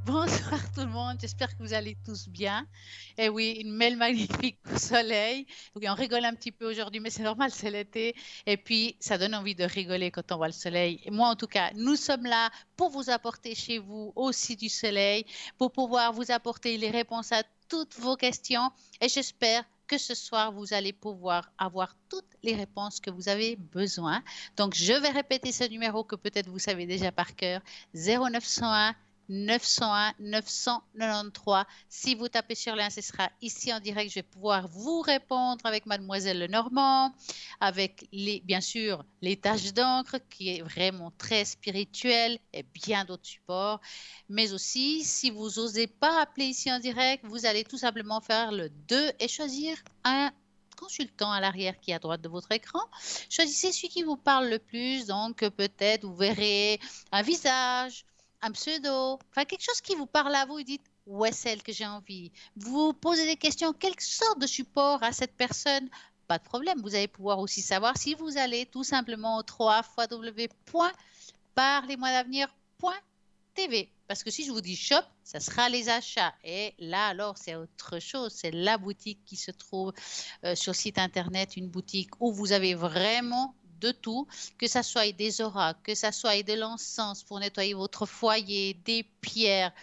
Bonsoir tout le monde, j'espère que vous allez tous bien. Et oui, une belle magnifique soleil. Oui, on rigole un petit peu aujourd'hui, mais c'est normal, c'est l'été. Et puis, ça donne envie de rigoler quand on voit le soleil. Et moi, en tout cas, nous sommes là pour vous apporter chez vous aussi du soleil, pour pouvoir vous apporter les réponses à toutes vos questions. Et j'espère que ce soir, vous allez pouvoir avoir toutes les réponses que vous avez besoin. Donc, je vais répéter ce numéro que peut-être vous savez déjà par cœur, 0901 901 993. Si vous tapez sur l'un, ce sera ici en direct. Je vais pouvoir vous répondre avec Mademoiselle Lenormand, avec bien sûr les tâches d'encre qui est vraiment très spirituel et bien d'autres supports. Mais aussi, si vous n'osez pas appeler ici en direct, vous allez tout simplement faire le 2 et choisir un consultant à l'arrière qui est à droite de votre écran. Choisissez celui qui vous parle le plus. Donc, peut-être vous verrez un visage, un pseudo, enfin quelque chose qui vous parle à vous et dites où est celle que j'ai envie. Vous posez des questions, quelle sorte de support à cette personne? Pas de problème, vous allez pouvoir aussi savoir si vous allez tout simplement au 3 www.parlez-moi-d'avenir.tv. Parce que si je vous dis shop, ça sera les achats. Et là, alors, c'est autre chose. C'est la boutique qui se trouve sur le site internet, une boutique où vous avez vraiment de tout, que ça soit des oracles, que ça soit de l'encens pour nettoyer votre foyer, des pierres.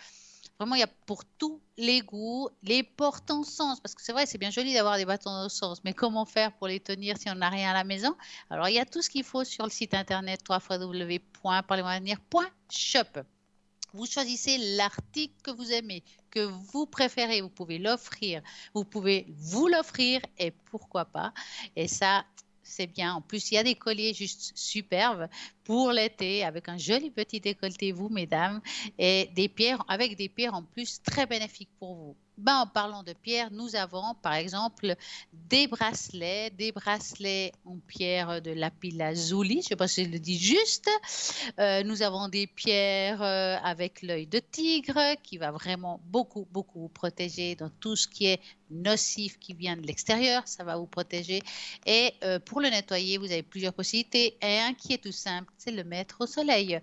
Vraiment, il y a pour tous les goûts, les porte-encens, parce que c'est vrai, c'est bien joli d'avoir des bâtons d'encens, mais comment faire pour les tenir si on n'a rien à la maison? Alors, il y a tout ce qu'il faut sur le site internet www.parlez-moi-d'avenir.shop. Vous choisissez l'article que vous aimez, que vous préférez. Vous pouvez l'offrir. Vous pouvez vous l'offrir et pourquoi pas. Et ça, c'est bien. En plus, il y a des colliers juste superbes pour l'été avec un joli petit décolleté, vous, mesdames, et des pierres avec des pierres en plus très bénéfiques pour vous. Ben, en parlant de pierres, nous avons par exemple des bracelets en pierre de lapis-lazuli. Je ne sais pas si je le dis juste. Nous avons des pierres avec l'œil de tigre qui va vraiment beaucoup, beaucoup vous protéger dans tout ce qui est nocif qui vient de l'extérieur. Ça va vous protéger. Et pour le nettoyer, vous avez plusieurs possibilités. Et un qui est tout simple, c'est le mettre au soleil.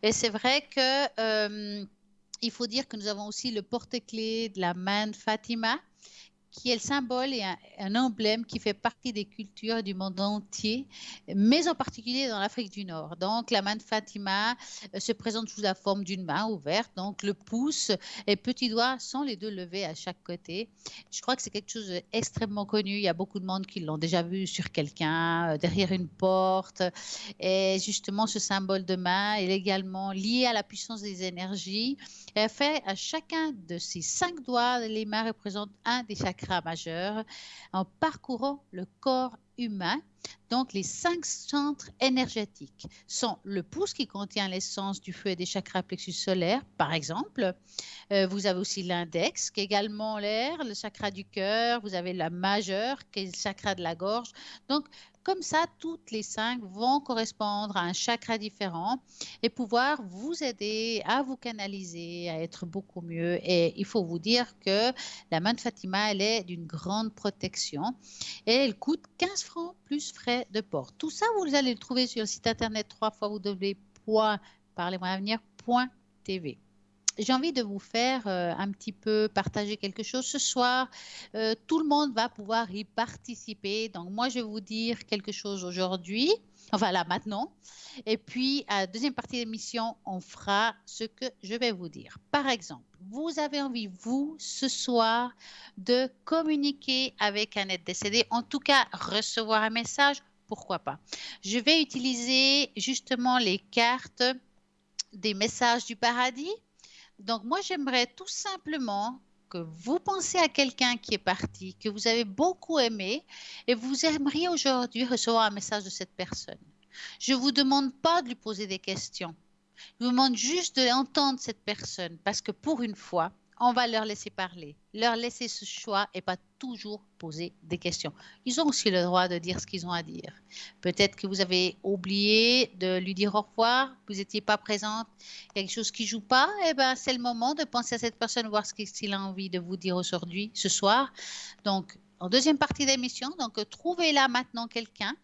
Et c'est vrai que il faut dire que nous avons aussi le porte-clés de la main de Fatima qui est le symbole et un emblème qui fait partie des cultures du monde entier, mais en particulier dans l'Afrique du Nord. Donc, la main de Fatima se présente sous la forme d'une main ouverte. Donc, le pouce et petit doigt sont les deux levés à chaque côté. Je crois que c'est quelque chose d'extrêmement connu. Il y a beaucoup de monde qui l'ont déjà vu sur quelqu'un, derrière une porte. Et justement, ce symbole de main est également lié à la puissance des énergies. Elle fait à chacun de ces 5 doigts, les mains représentent un des chakras majeurs en parcourant le corps humain. Donc, les 5 centres énergétiques sont le pouce qui contient l'essence du feu et des chakras plexus solaires, par exemple. Vous avez aussi l'index, qui est également l'air, le chakra du cœur. Vous avez la majeure, qui est le chakra de la gorge. Donc, comme ça, toutes les 5 vont correspondre à un chakra différent et pouvoir vous aider à vous canaliser, à être beaucoup mieux. Et il faut vous dire que la main de Fatima, elle est d'une grande protection et elle coûte 15 francs plus frais de port. Tout ça, vous allez le trouver sur le site internet www.parlez-moi-d'avenir.tv. J'ai envie de vous faire un petit peu partager quelque chose ce soir. Tout le monde va pouvoir y participer. Donc, moi, je vais vous dire quelque chose aujourd'hui. Enfin, là, maintenant. Et puis, à la deuxième partie de l'émission, on fera ce que je vais vous dire. Par exemple, vous avez envie, vous, ce soir, de communiquer avec un être décédé. En tout cas, recevoir un message. Pourquoi pas? Je vais utiliser justement les cartes des messages du paradis. Donc, moi, j'aimerais tout simplement que vous pensez à quelqu'un qui est parti, que vous avez beaucoup aimé, et vous aimeriez aujourd'hui recevoir un message de cette personne. Je ne vous demande pas de lui poser des questions. Je vous demande juste d'entendre cette personne, parce que pour une fois, on va leur laisser parler, leur laisser ce choix et pas toujours poser des questions. Ils ont aussi le droit de dire ce qu'ils ont à dire. Peut-être que vous avez oublié de lui dire au revoir, vous n'étiez pas présente, quelque chose qui joue pas, eh ben, c'est le moment de penser à cette personne, voir ce qu'il a envie de vous dire aujourd'hui, ce soir. Donc, en deuxième partie d'émission, donc trouvez là maintenant quelqu'un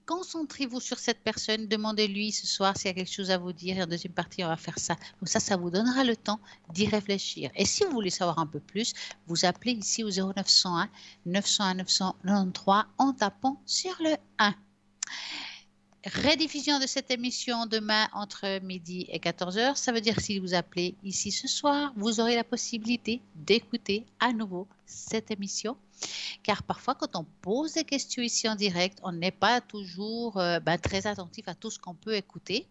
concentrez-vous sur cette personne, demandez-lui ce soir s'il y a quelque chose à vous dire et en deuxième partie, on va faire ça. Comme ça vous donnera le temps d'y réfléchir. Et si vous voulez savoir un peu plus, vous appelez ici au 0901 901 993 en tapant sur le 1. Rediffusion de cette émission demain entre midi et 14h. Ça veut dire que si vous appelez ici ce soir, vous aurez la possibilité d'écouter à nouveau cette émission. Car parfois, quand on pose des questions ici en direct, on n'est pas toujours très attentif à tout ce qu'on peut écouter.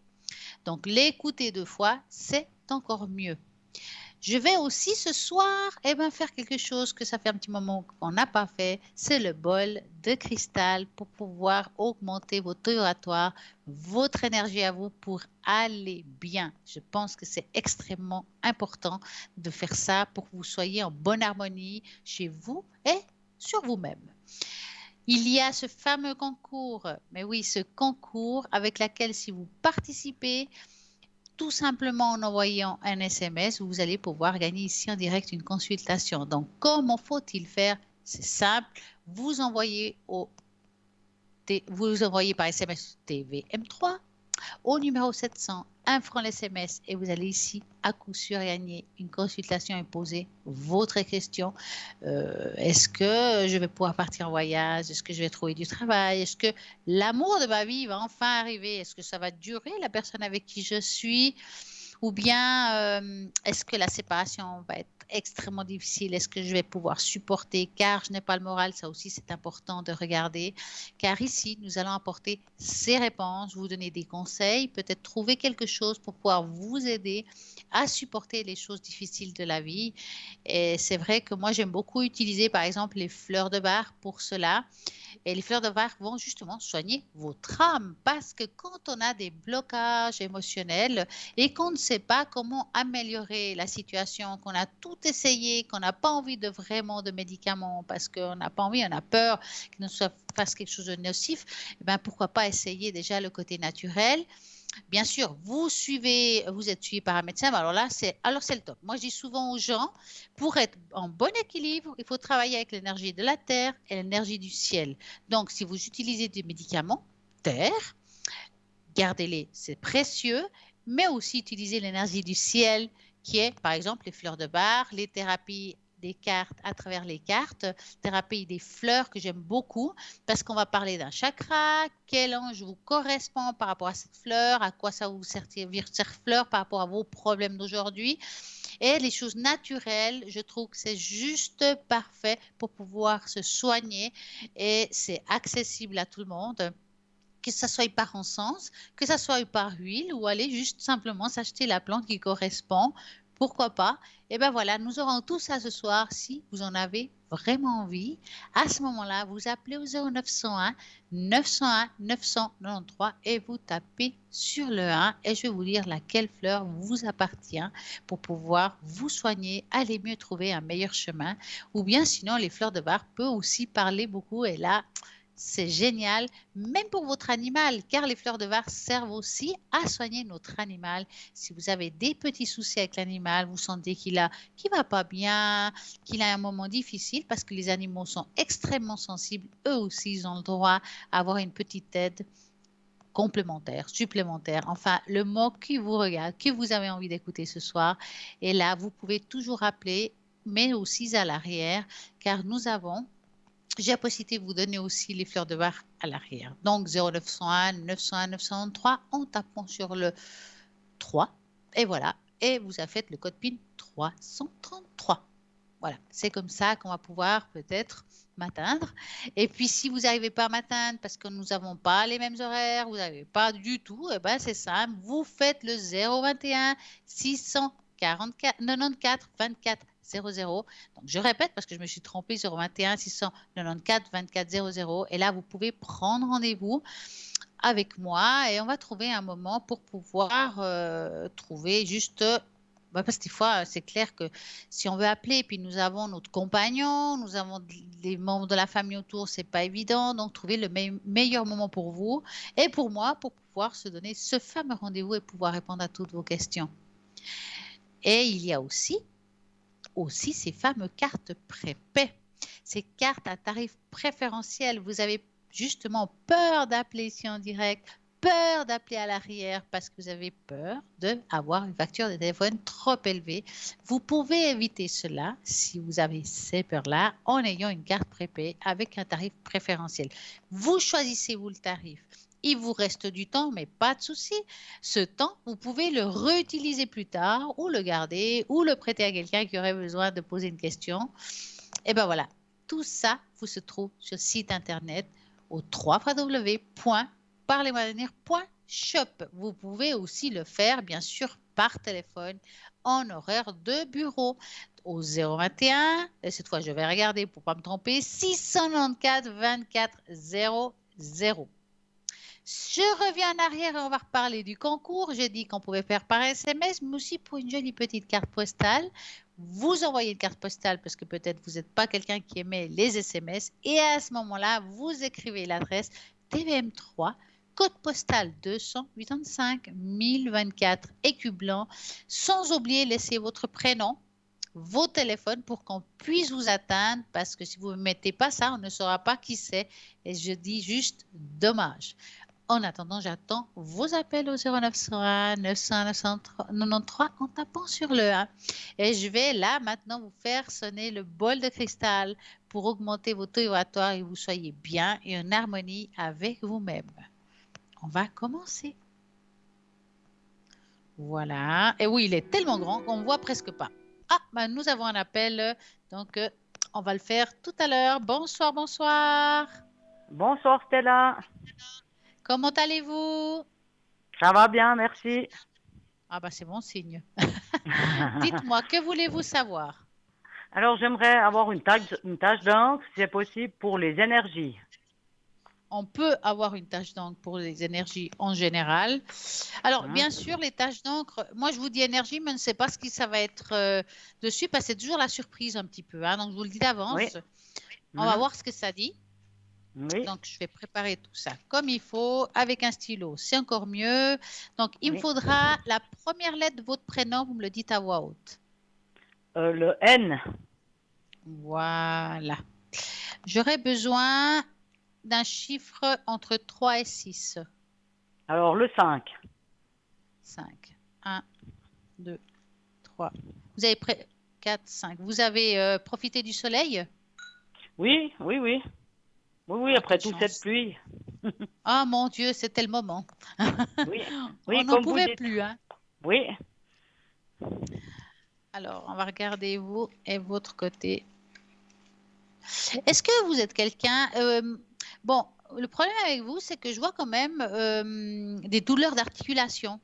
Donc, l'écouter 2 fois, c'est encore mieux. Je vais aussi ce soir faire quelque chose que ça fait un petit moment qu'on n'a pas fait. C'est le bol de cristal pour pouvoir augmenter votre taux oratoire, votre énergie à vous pour aller bien. Je pense que c'est extrêmement important de faire ça pour que vous soyez en bonne harmonie chez vous et sur vous-même. Il y a ce fameux concours, mais oui, ce concours avec lequel si vous participez, tout simplement en envoyant un SMS, vous allez pouvoir gagner ici en direct une consultation. Donc, comment faut-il faire? C'est simple. Vous envoyez par SMS TVM3 au numéro 700, 1 franc l'SMS et vous allez ici à coup sûr gagner une consultation et poser votre question. Est-ce que je vais pouvoir partir en voyage? Est-ce que je vais trouver du travail? Est-ce que l'amour de ma vie va enfin arriver? Est-ce que ça va durer, la personne avec qui je suis? Ou bien est-ce que la séparation va être extrêmement difficile? Est-ce que je vais pouvoir supporter car je n'ai pas le moral? Ça aussi, c'est important de regarder. Car ici, nous allons apporter ces réponses, vous donner des conseils, peut-être trouver quelque chose pour pouvoir vous aider à supporter les choses difficiles de la vie. Et c'est vrai que moi, j'aime beaucoup utiliser, par exemple, les fleurs de Bach pour cela. Et les fleurs de Bach vont justement soigner votre âme parce que quand on a des blocages émotionnels et qu'on ne sait pas comment améliorer la situation, qu'on a tout essayé, qu'on n'a pas envie de vraiment de médicaments parce qu'on n'a pas envie, on a peur qu'il ne soit fasse quelque chose de nocif, pourquoi pas essayer déjà le côté naturel. Bien sûr, vous êtes suivi par un médecin, alors là, c'est le top. Moi, je dis souvent aux gens, pour être en bon équilibre, il faut travailler avec l'énergie de la terre et l'énergie du ciel. Donc, si vous utilisez des médicaments, terre, gardez-les, c'est précieux, mais aussi utilisez l'énergie du ciel, qui est, par exemple, les fleurs de Bach, les thérapies des cartes à travers les cartes, thérapie des fleurs que j'aime beaucoup parce qu'on va parler d'un chakra, quel ange vous correspond par rapport à cette fleur, à quoi ça vous servir cette fleur par rapport à vos problèmes d'aujourd'hui. Et les choses naturelles, je trouve que c'est juste parfait pour pouvoir se soigner et c'est accessible à tout le monde. Que ça soit par encens, que ça soit par huile ou aller juste simplement s'acheter la plante qui correspond. Pourquoi pas? Et bien voilà, nous aurons tout ça ce soir si vous en avez vraiment envie. À ce moment-là, vous appelez au 0901 901 993 et vous tapez sur le 1 et je vais vous dire laquelle fleur vous appartient pour pouvoir vous soigner, aller mieux trouver un meilleur chemin. Ou bien sinon, les fleurs de Bach peuvent aussi parler beaucoup et là, c'est génial, même pour votre animal, car les fleurs de Bach servent aussi à soigner notre animal. Si vous avez des petits soucis avec l'animal, vous sentez qu'il va pas bien, qu'il a un moment difficile, parce que les animaux sont extrêmement sensibles, eux aussi, ils ont le droit à avoir une petite aide complémentaire, supplémentaire, enfin, le mot qui vous regarde, que vous avez envie d'écouter ce soir. Et là, vous pouvez toujours appeler, mais aussi à l'arrière, car j'ai la possibilité de vous donner aussi les fleurs de Bach à l'arrière. Donc 0901 901 903 en tapant sur le 3 et voilà. Et vous avez fait le code PIN 333. Voilà, c'est comme ça qu'on va pouvoir peut-être m'atteindre. Et puis si vous n'arrivez pas à m'atteindre parce que nous n'avons pas les mêmes horaires, vous n'avez pas du tout, et c'est simple, vous faites le 021 644 94 24 00. Donc je répète parce que je me suis trompée, 021 694 24 00. Et là, vous pouvez prendre rendez-vous avec moi et on va trouver un moment pour pouvoir trouver juste parce que des fois, c'est clair que si on veut appeler, puis nous avons notre compagnon, nous avons les membres de la famille autour, c'est pas évident. Donc, trouver le meilleur moment pour vous et pour moi pour pouvoir se donner ce fameux rendez-vous et pouvoir répondre à toutes vos questions. Et il y a aussi ces fameuses cartes prépaies. Ces cartes à tarif préférentiel, vous avez justement peur d'appeler ici en direct, peur d'appeler à l'arrière parce que vous avez peur d'avoir une facture de téléphone trop élevée. Vous pouvez éviter cela si vous avez ces peurs-là en ayant une carte prépayée avec un tarif préférentiel. Vous choisissez vous le tarif. Il vous reste du temps, mais pas de souci. Ce temps, vous pouvez le réutiliser plus tard ou le garder ou le prêter à quelqu'un qui aurait besoin de poser une question. Et ben voilà, tout ça vous se trouve sur le site internet au www.parlez-moi-d'avenir.shop. Vous pouvez aussi le faire, bien sûr, par téléphone en horaire de bureau au 021, et cette fois je vais regarder pour ne pas me tromper, 694 24 00. Je reviens en arrière et on va reparler du concours. J'ai dit qu'on pouvait faire par SMS, mais aussi pour une jolie petite carte postale. Vous envoyez une carte postale parce que peut-être vous n'êtes pas quelqu'un qui aimait les SMS. Et à ce moment-là, vous écrivez l'adresse TVM3, code postal 285 1024, écu blanc. Sans oublier, laissez votre prénom, vos téléphones pour qu'on puisse vous atteindre parce que si vous ne mettez pas ça, on ne saura pas qui c'est. Et je dis juste dommage. En attendant, j'attends vos appels au 0901 900 993 en tapant sur le 1. Et je vais là maintenant vous faire sonner le bol de cristal pour augmenter vos taux vibratoires et que vous soyez bien et en harmonie avec vous-même. On va commencer. Voilà. Et oui, il est tellement grand qu'on ne voit presque pas. Ah, ben nous avons un appel. Donc, on va le faire tout à l'heure. Bonsoir, bonsoir. Bonsoir Stella. Comment allez-vous? Ça va bien, merci. Ah, bah c'est bon signe. Dites-moi, que voulez-vous savoir? Alors j'aimerais avoir une tâche d'encre, si c'est possible, pour les énergies. On peut avoir une tache d'encre pour les énergies en général. Alors, Hein? bien sûr, les taches d'encre, moi je vous dis énergie, mais je ne sais pas ce qui ça va être dessus parce que c'est toujours la surprise un petit peu. Hein. Donc, je vous le dis Oui. d'avance. On va Hein? voir ce que ça dit. Oui. Donc, je vais préparer tout ça comme il faut avec un stylo. C'est encore mieux. Donc, il me Oui. faudra la première lettre de votre prénom. Vous me le dites à voix haute. Le N. Voilà. J'aurais besoin d'un chiffre entre 3 et 6. Alors le 5. 5. 1, 2, 3. Vous avez 4, 5. Vous avez profité du soleil? Oui, oui, oui. Oui, oui, Ah, après quelle toute cette chance. pluie. Ah, mon Dieu, c'était le moment. Oui. On Oui, n'en comme vous pouvait dites. plus, hein. Oui. Alors, on va regarder vous et votre côté. Est-ce que vous êtes quelqu'un... bon, le problème avec vous, c'est que je vois quand même des douleurs d'articulation.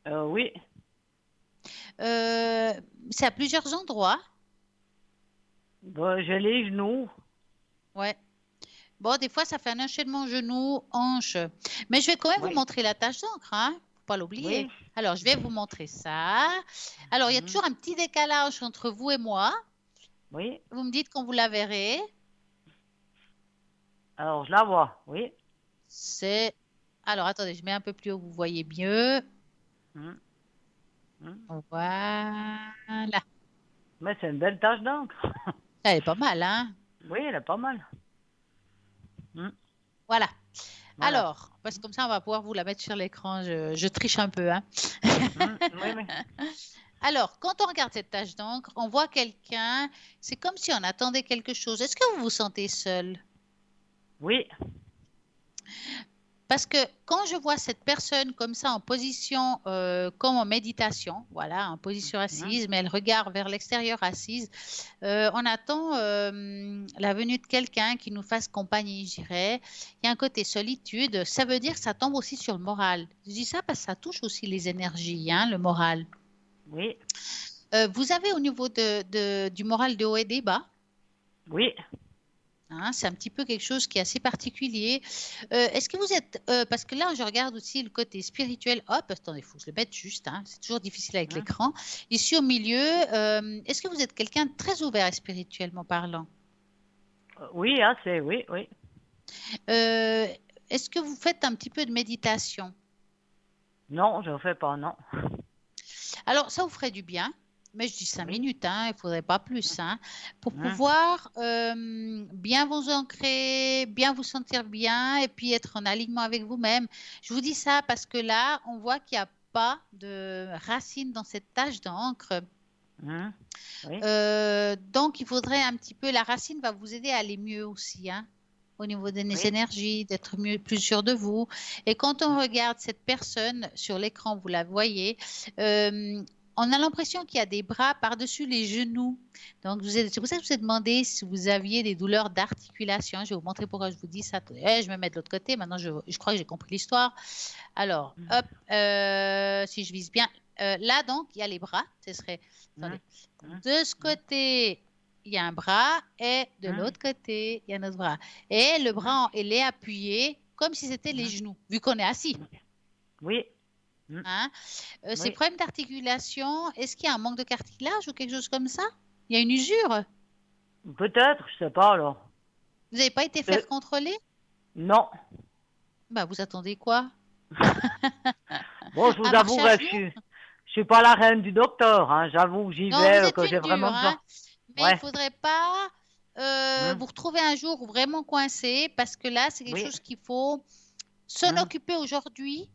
Oui. C'est à plusieurs endroits. Bon, j'ai les genoux. Ouais. Bon, des fois, ça fait un enchaînement genou, hanche. Mais je vais quand même vous Oui. montrer la tache d'encre, hein. Faut pas l'oublier. Oui. Alors, je vais vous montrer ça. Alors, il y a Hein? toujours un petit décalage entre vous et moi. Oui. Vous me dites quand vous la verrez. Alors je la vois. Oui. C'est... Alors, attendez, je mets un peu plus haut, vous voyez mieux. Hein? Hein? Voilà. Mais c'est une belle tâche d'encre. Elle est pas mal, hein? Oui, elle est pas mal. Hein? Voilà. Voilà. Alors, parce que comme ça, on va pouvoir vous la mettre sur l'écran. Je triche un peu, hein? Hein? Oui, oui. Alors, quand on regarde cette tache d'encre, on voit quelqu'un, c'est comme si on attendait quelque chose. Est-ce que vous vous sentez seul? Oui. Parce que quand je vois cette personne comme ça en position, comme en méditation, voilà, en position Hein? assise, mais elle regarde vers l'extérieur assise, on attend la venue de quelqu'un qui nous fasse compagnie, je dirais. Il y a un côté solitude, ça veut dire que ça tombe aussi sur le moral. Je dis ça parce que ça touche aussi les énergies, hein, le moral. Oui. Vous avez au niveau du moral de haut et des bas. Oui. Hein, c'est un petit peu quelque chose qui est assez particulier. Est-ce que vous êtes, parce que là, je regarde aussi le côté spirituel. Hop, attendez, il faut que je le mette juste. Hein, c'est toujours difficile avec Hein? l'écran. Ici au milieu, est-ce que vous êtes quelqu'un de très ouvert spirituellement parlant? Oui, assez, oui, oui. Euh, Est-ce que vous faites un petit peu de méditation? Non, je ne fais pas, non. Alors, ça vous ferait du bien. mais je dis 5 Oui. minutes, hein, il ne faudrait pas plus, hein, pour Hein, pouvoir bien vous ancrer, bien vous sentir bien et puis être en alignement avec vous-même. Je vous dis ça parce que là, on voit qu'il n'y a pas de racines dans cette tache d'encre. hein, oui. Donc, il faudrait un petit peu, la racine va vous aider à aller mieux aussi, hein, au niveau des Oui. énergies, d'être mieux, plus sûr de vous. Et quand on regarde cette personne sur l'écran, vous la voyez, euh, on a l'impression qu'il y a des bras par-dessus les genoux. Donc, c'est pour ça que je vous ai demandé si vous aviez des douleurs d'articulation. Je vais vous montrer pourquoi je vous dis ça. Je me mets de l'autre côté. Maintenant, je crois que j'ai compris l'histoire. Alors, hop, si je vise bien, là, donc, il y a les bras. Ce serait, Hein, attendez, hein, de ce hein, côté, il y a un bras et de hein, l'autre côté, il y a un autre bras. Et le hein, bras, il est appuyé comme si c'était les hein, genoux, vu qu'on est assis. oui. Hein, Hein. Ces oui. problèmes d'articulation, est-ce qu'il y a un manque de cartilage ou quelque chose comme ça? Il y a une usure? Peut-être, je sais pas alors. Vous n'avez pas été Euh, faire contrôler? non. Bah, vous attendez quoi? Bon, je Un vous marche à avouerai que genoux? je suis pas la reine du docteur, hein. J'avoue que j'y Non, vais vous êtes quand j'ai une dure, vraiment hein. besoin. Mais il Ouais. faudrait pas Hein, vous retrouver un jour vraiment coincé parce que là, c'est quelque oui. chose qu'il faut s'en Hein, occuper aujourd'hui, oui.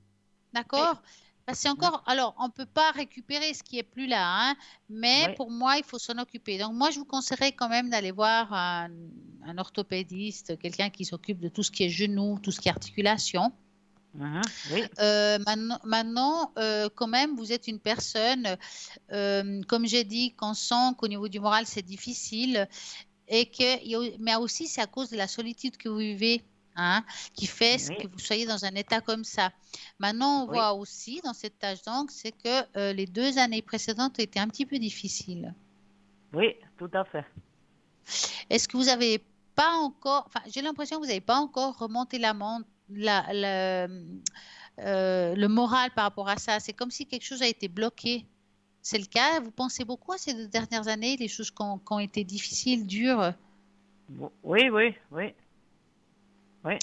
d'accord? Parce que c'est Hein, encore, alors, on ne peut pas récupérer ce qui est plus là, hein, mais oui. pour moi, il faut s'en occuper. Donc, moi, je vous conseillerais quand même d'aller voir un orthopédiste, quelqu'un qui s'occupe de tout ce qui est genoux, tout ce qui est articulation. Oui. Maintenant, quand même, vous êtes une personne, comme j'ai dit, qu'on sent qu'au niveau du moral, c'est difficile et mais aussi c'est à cause de la solitude que vous vivez, hein, qui fait que Oui. vous soyez dans un état comme ça. Maintenant, on Oui. voit aussi dans cette tâche d'encre, c'est que les 2 années précédentes étaient un petit peu difficiles. Oui, tout à fait. Est-ce que vous avez pas encore, enfin, j'ai l'impression que vous n'avez pas encore remonté le moral par rapport à ça. C'est comme si quelque chose a été bloqué. C'est le cas? Vous pensez beaucoup à ces 2 dernières années, les choses qui ont été difficiles, dures? Oui, oui, oui, oui.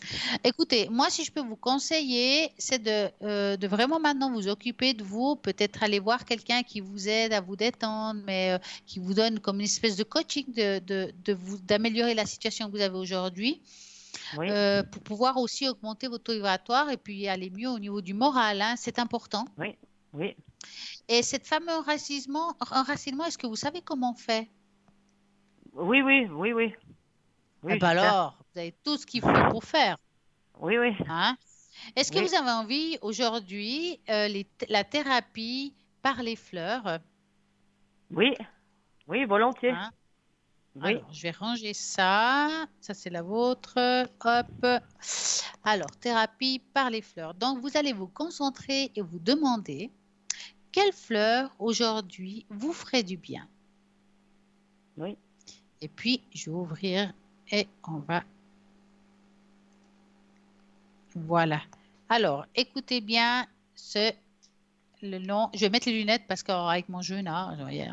Écoutez, moi, si je peux vous conseiller, c'est de vraiment maintenant vous occuper de vous, peut-être aller voir quelqu'un qui vous aide à vous détendre, mais qui vous donne comme une espèce de coaching d'améliorer la situation que vous avez aujourd'hui, Oui, pour pouvoir aussi augmenter votre taux vibratoire et puis aller mieux au niveau du moral, hein, c'est important. oui, oui. Et cette fameux enracinement, est-ce que vous savez comment on fait? Oui, oui, oui, oui. Eh Oui, ben je sais. alors, vous avez tout ce qu'il faut pour faire, Oui, oui, hein? Est-ce que oui, vous avez envie aujourd'hui la thérapie par les fleurs, oui, oui, volontiers. hein? Oui, Alors, je vais ranger ça. Ça, c'est la vôtre. Hop. Alors, thérapie par les fleurs. Donc, vous allez vous concentrer et vous demander quelle fleur aujourd'hui vous ferait du bien. oui. Et puis, je vais ouvrir et on va. Voilà. Alors, écoutez bien le nom. Je vais mettre les lunettes parce qu'avec mon jeune âge, voyez.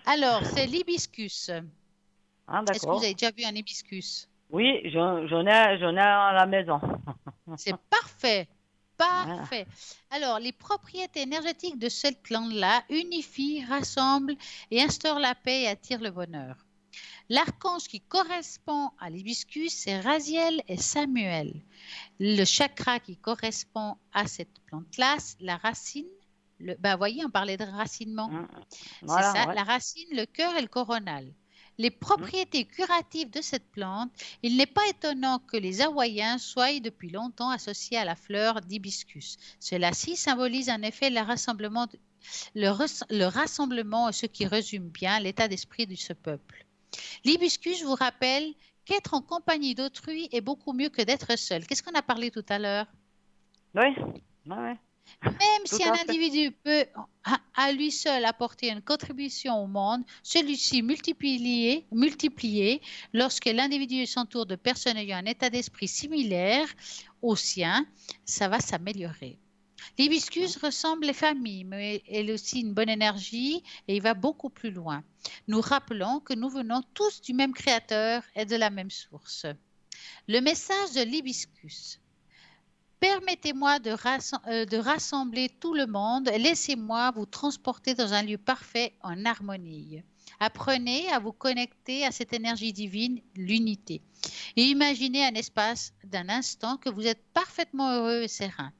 Alors, c'est l'hibiscus. Ah, Est-ce que vous avez d'accord. déjà vu un hibiscus? Oui, j'en ai à la maison. C'est parfait. Voilà. Parfait. Alors, les propriétés énergétiques de cette plante-là unifient, rassemblent et instaurent la paix et attirent le bonheur. L'archange qui correspond à l'hibiscus, c'est Raziel et Samuel. Le chakra qui correspond à cette plante-là, la racine. Ben, voyez, on parlait de racinement. C'est Voilà, ça, ouais. la racine, le cœur et le coronal. Les Mm, propriétés curatives de cette plante, il n'est pas étonnant que les Hawaïens soient depuis longtemps associés à la fleur d'hibiscus. Cela-ci symbolise en effet le rassemblement, ce qui résume bien l'état d'esprit de ce peuple. L'hibiscus vous rappelle qu'être en compagnie d'autrui est beaucoup mieux que d'être seul. Qu'est-ce qu'on a parlé tout à l'heure? oui, ouais, ouais, Même tout si un à fait. individu peut à lui seul apporter une contribution au monde, celui-ci multiplié lorsque l'individu s'entoure de personnes ayant un état d'esprit similaire au sien, ça va s'améliorer. L'hibiscus ressemble les familles, mais elle a aussi une bonne énergie et il va beaucoup plus loin. Nous rappelons que nous venons tous du même créateur et de la même source. Le message de l'hibiscus. Permettez-moi de rassembler tout le monde. Laissez-moi vous transporter dans un lieu parfait en harmonie. Apprenez à vous connecter à cette énergie divine, l'unité. Et imaginez un espace d'un instant que vous êtes parfaitement heureux et serein.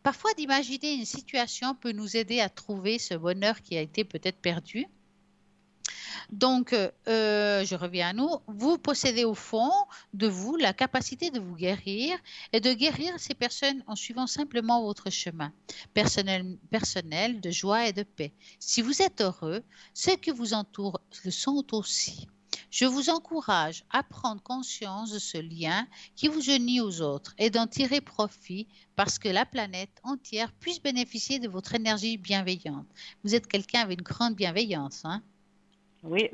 Parfois, d'imaginer une situation peut nous aider à trouver ce bonheur qui a été peut-être perdu. Donc, je reviens à nous. Vous possédez au fond de vous la capacité de vous guérir et de guérir ces personnes en suivant simplement votre chemin personnel de joie et de paix. Si vous êtes heureux, ceux qui vous entourent le sont aussi. Je vous encourage à prendre conscience de ce lien qui vous unit aux autres et d'en tirer profit parce que la planète entière puisse bénéficier de votre énergie bienveillante. Vous êtes quelqu'un avec une grande bienveillance, hein? Oui,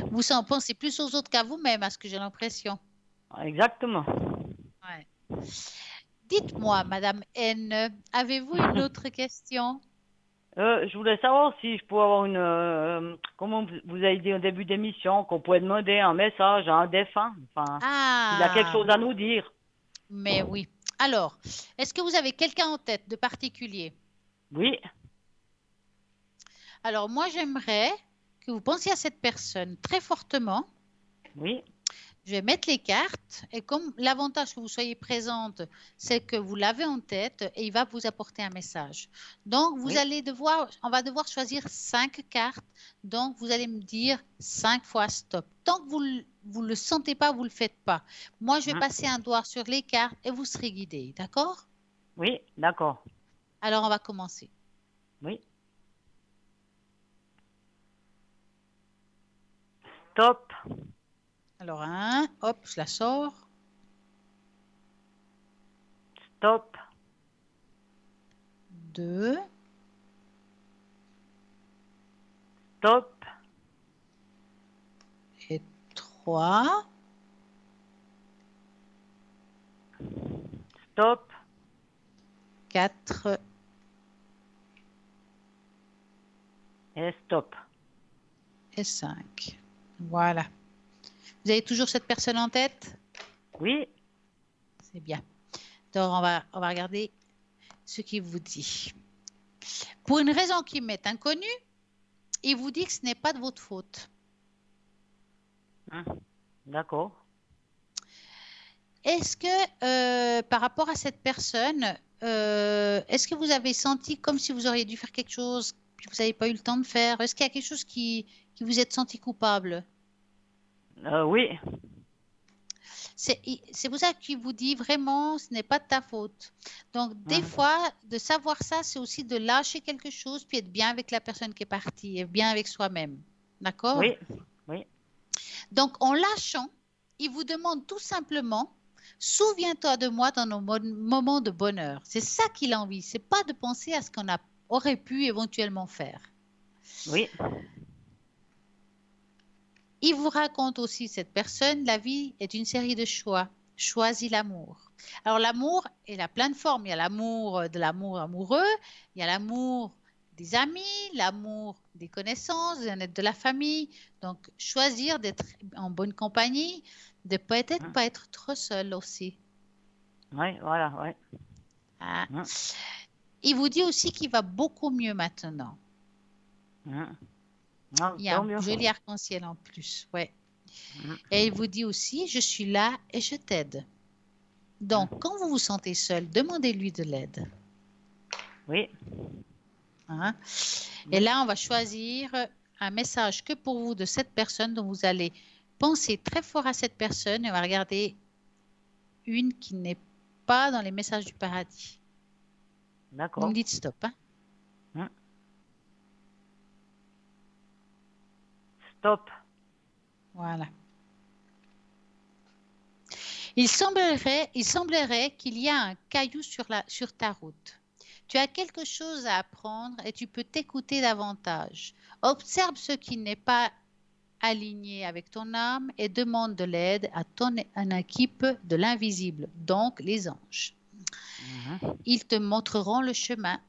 Vous en pensez plus aux autres qu'à vous-même, à ce que j'ai l'impression. exactement. Ouais. Dites-moi, Madame N, avez-vous une autre question? Je voulais savoir si je pouvais avoir comment vous avez dit au début d'émission, qu'on pouvait demander un message à un défunt, enfin, s'il a quelque Ah, chose à nous dire. mais oui. Alors, est-ce que vous avez quelqu'un en tête de particulier? Oui, Alors, moi, j'aimerais que vous pensiez à cette personne très fortement. oui, Je vais mettre les cartes et comme l'avantage que vous soyez présente, c'est que vous l'avez en tête et il va vous apporter un message. Donc, oui. on va devoir choisir 5 cartes. Donc, vous allez me dire 5 fois stop. Tant que vous le sentez pas, vous le faites pas. Moi, je vais Hein, passer un doigt sur les cartes et vous serez guidé. D'accord? oui, d'accord. Alors, on va commencer. Oui. Stop, Alors, hop, je la sors. stop, 2, stop, et 3, stop, 4 et stop. et 5. Voilà. Vous avez toujours cette personne en tête? Oui, C'est bien. Donc, on va regarder ce qu'il vous dit. Pour une raison qui m'est inconnue, il vous dit que ce n'est pas de votre faute. hein, d'accord. Est-ce que, par rapport à cette personne, est-ce que vous avez senti comme si vous auriez dû faire quelque chose que vous n'avez pas eu le temps de faire? Est-ce qu'il y a quelque chose qui vous êtes senti coupable? Oui, C'est pour ça qu'il vous dit vraiment, ce n'est pas de ta faute. Donc, des hein, fois, de savoir ça, c'est aussi de lâcher quelque chose, puis être bien avec la personne qui est partie, et bien avec soi-même. D'accord? oui, oui, Donc, en lâchant, il vous demande tout simplement, souviens-toi de moi dans nos moments de bonheur. C'est ça qu'il a envie. C'est pas de penser à ce qu'on aurait pu éventuellement faire. oui, Il vous raconte aussi, cette personne, la vie est une série de choix. Choisis l'amour. Alors l'amour, il a plein de formes. Il y a l'amour de l'amour amoureux, il y a l'amour des amis, l'amour des connaissances, de la famille. Donc choisir d'être en bonne compagnie, de peut-être hein, pas être trop seul aussi. oui, voilà, oui. Ah. Hein, Il vous dit aussi qu'il va beaucoup mieux maintenant. hein. Ah, Il y a tant un mieux. joli arc-en-ciel en plus. Ouais. Hein, Et il vous dit aussi, je suis là et je t'aide. hein. Donc, quand vous vous sentez seul, demandez-lui de l'aide. Oui, Hein. Et oui, là, on va choisir un message que pour vous de cette personne dont vous allez penser très fort à cette personne et on va regarder une qui n'est pas dans les messages du paradis. Vous me d'accord. dites stop. Hein. Hein, stop. Voilà. Il semblerait qu'il y a un caillou sur ta route. Tu as quelque chose à apprendre et tu peux t'écouter davantage. Observe ce qui n'est pas aligné avec ton âme et demande de l'aide à ton équipe de l'invisible, donc les anges. Mhm. Ils te montreront le chemin.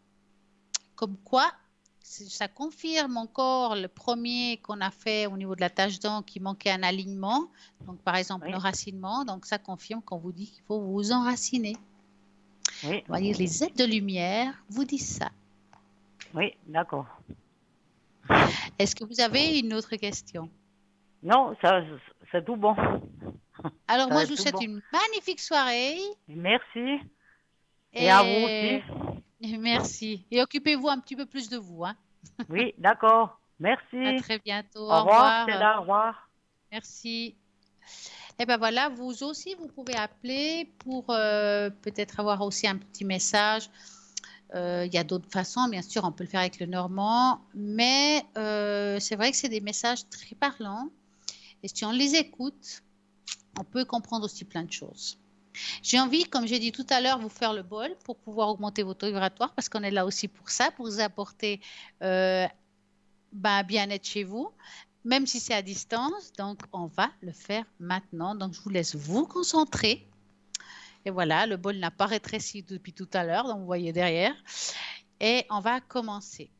Comme quoi, ça confirme encore le premier qu'on a fait au niveau de la tâche d'encre qui manquait un alignement. Donc, par exemple, Oui, l'enracinement. Donc, ça confirme qu'on vous dit qu'il faut vous enraciner. Oui, On va dire les aides de lumière vous disent ça. oui, d'accord. Est-ce que vous avez une autre question? Non, ça, c'est tout bon. Alors Ça va moi, je être vous tout souhaite bon. une magnifique soirée Merci. Et à vous aussi. et merci. Et occupez-vous un petit peu plus de vous, hein. Oui, d'accord. À Merci. très bientôt. Au Au revoir, revoir. Stella, au revoir. Merci. Et ben voilà, vous aussi, vous pouvez appeler pour peut-être avoir aussi un petit message. Il y a d'autres façons, bien sûr, on peut le faire avec le normand, mais c'est vrai que c'est des messages très parlants. Et si on les écoute, on peut comprendre aussi plein de choses. J'ai envie, comme j'ai dit tout à l'heure, vous faire le bol pour pouvoir augmenter votre taux vibratoire parce qu'on est là aussi pour ça, pour vous apporter un bien-être chez vous, même si c'est à distance. Donc, on va le faire maintenant. Donc, je vous laisse vous concentrer. Et voilà, le bol n'a pas rétréci depuis tout à l'heure, donc vous voyez derrière. Et on va commencer.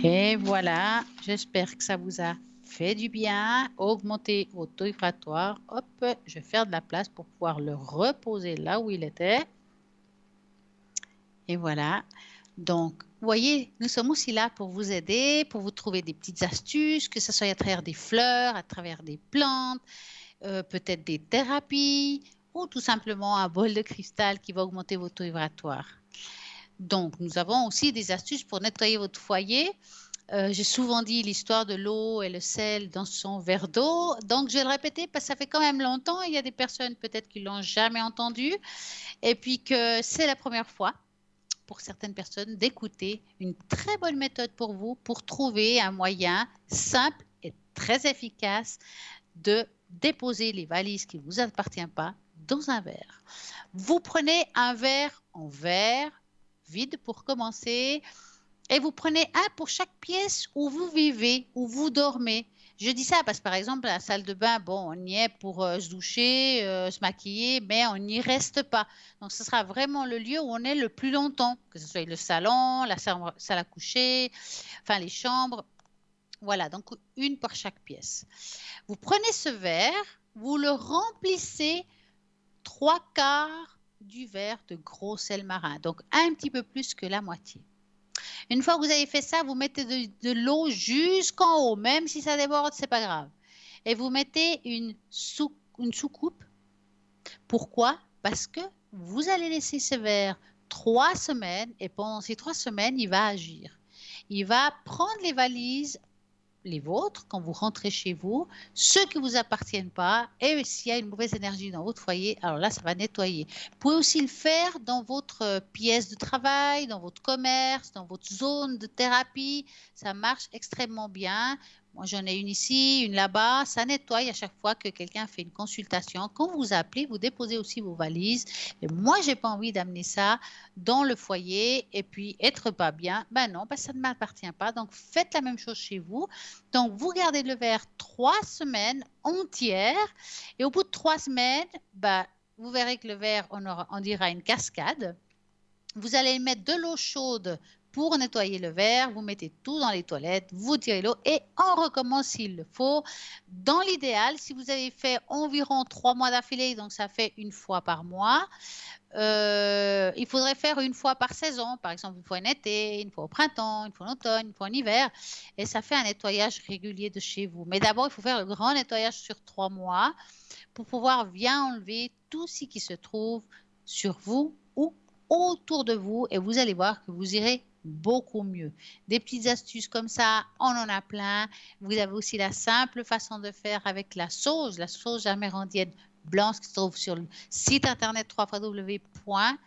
Et voilà, j'espère que ça vous a fait du bien, augmenter votre taux vibratoire. Hop, je vais faire de la place pour pouvoir le reposer là où il était. Et voilà. Donc, vous voyez, nous sommes aussi là pour vous aider, pour vous trouver des petites astuces, que ce soit à travers des fleurs, à travers des plantes, peut-être des thérapies ou tout simplement un bol de cristal qui va augmenter votre taux vibratoire. Donc, nous avons aussi des astuces pour nettoyer votre foyer. J'ai souvent dit l'histoire de l'eau et le sel dans son verre d'eau. Donc, je vais le répéter parce que ça fait quand même longtemps. Il y a des personnes peut-être qui ne l'ont jamais entendu et puis que c'est la première fois pour certaines personnes d'écouter une très bonne méthode pour vous pour trouver un moyen simple et très efficace de déposer les valises qui ne vous appartiennent pas dans un verre. Vous prenez un verre en verre vide pour commencer et vous prenez un pour chaque pièce où vous vivez, où vous dormez. Je dis ça parce que, par exemple, la salle de bain, bon, on y est pour se doucher, se maquiller, mais on n'y reste pas. Donc, ce sera vraiment le lieu où on est le plus longtemps, que ce soit le salon, la salle à coucher, enfin les chambres. Voilà, donc une par chaque pièce. Vous prenez ce verre, vous le remplissez 3/4 du verre de gros sel marin, donc un petit peu plus que la moitié. Une fois que vous avez fait ça, vous mettez de l'eau jusqu'en haut, même si ça déborde, c'est pas grave. Et vous mettez une soucoupe. Pourquoi? Parce que vous allez laisser ce verre 3 semaines et pendant ces 3 semaines, il va agir. Il va prendre les valises, les vôtres, quand vous rentrez chez vous, ceux qui ne vous appartiennent pas, et s'il y a une mauvaise énergie dans votre foyer, alors là, ça va nettoyer. Vous pouvez aussi le faire dans votre pièce de travail, dans votre commerce, dans votre zone de thérapie. Ça marche extrêmement bien. Moi, j'en ai une ici, une là-bas. Ça nettoie à chaque fois que quelqu'un fait une consultation. Quand vous appelez, vous déposez aussi vos valises. Et moi, je n'ai pas envie d'amener ça dans le foyer et puis être pas bien. Ben non, ça ne m'appartient pas. Donc, faites la même chose chez vous. Donc, vous gardez le verre 3 semaines entières et au bout de 3 semaines, vous verrez que le verre, on dira une cascade. Vous allez mettre de l'eau chaude pour nettoyer le verre. Vous mettez tout dans les toilettes, vous tirez l'eau et on recommence s'il le faut. Dans l'idéal, si vous avez fait environ 3 mois d'affilée, donc ça fait une fois par mois, il faudrait faire une fois par saison, par exemple une fois en été, une fois au printemps, une fois en automne, une fois en hiver, et ça fait un nettoyage régulier de chez vous. Mais d'abord, il faut faire le grand nettoyage sur 3 mois pour pouvoir bien enlever tout ce qui se trouve sur vous ou autour de vous, et vous allez voir que vous irez beaucoup mieux. Des petites astuces comme ça, on en a plein. Vous avez aussi la simple façon de faire avec la sauge amérindienne blanche qui se trouve sur le site internet www.sauge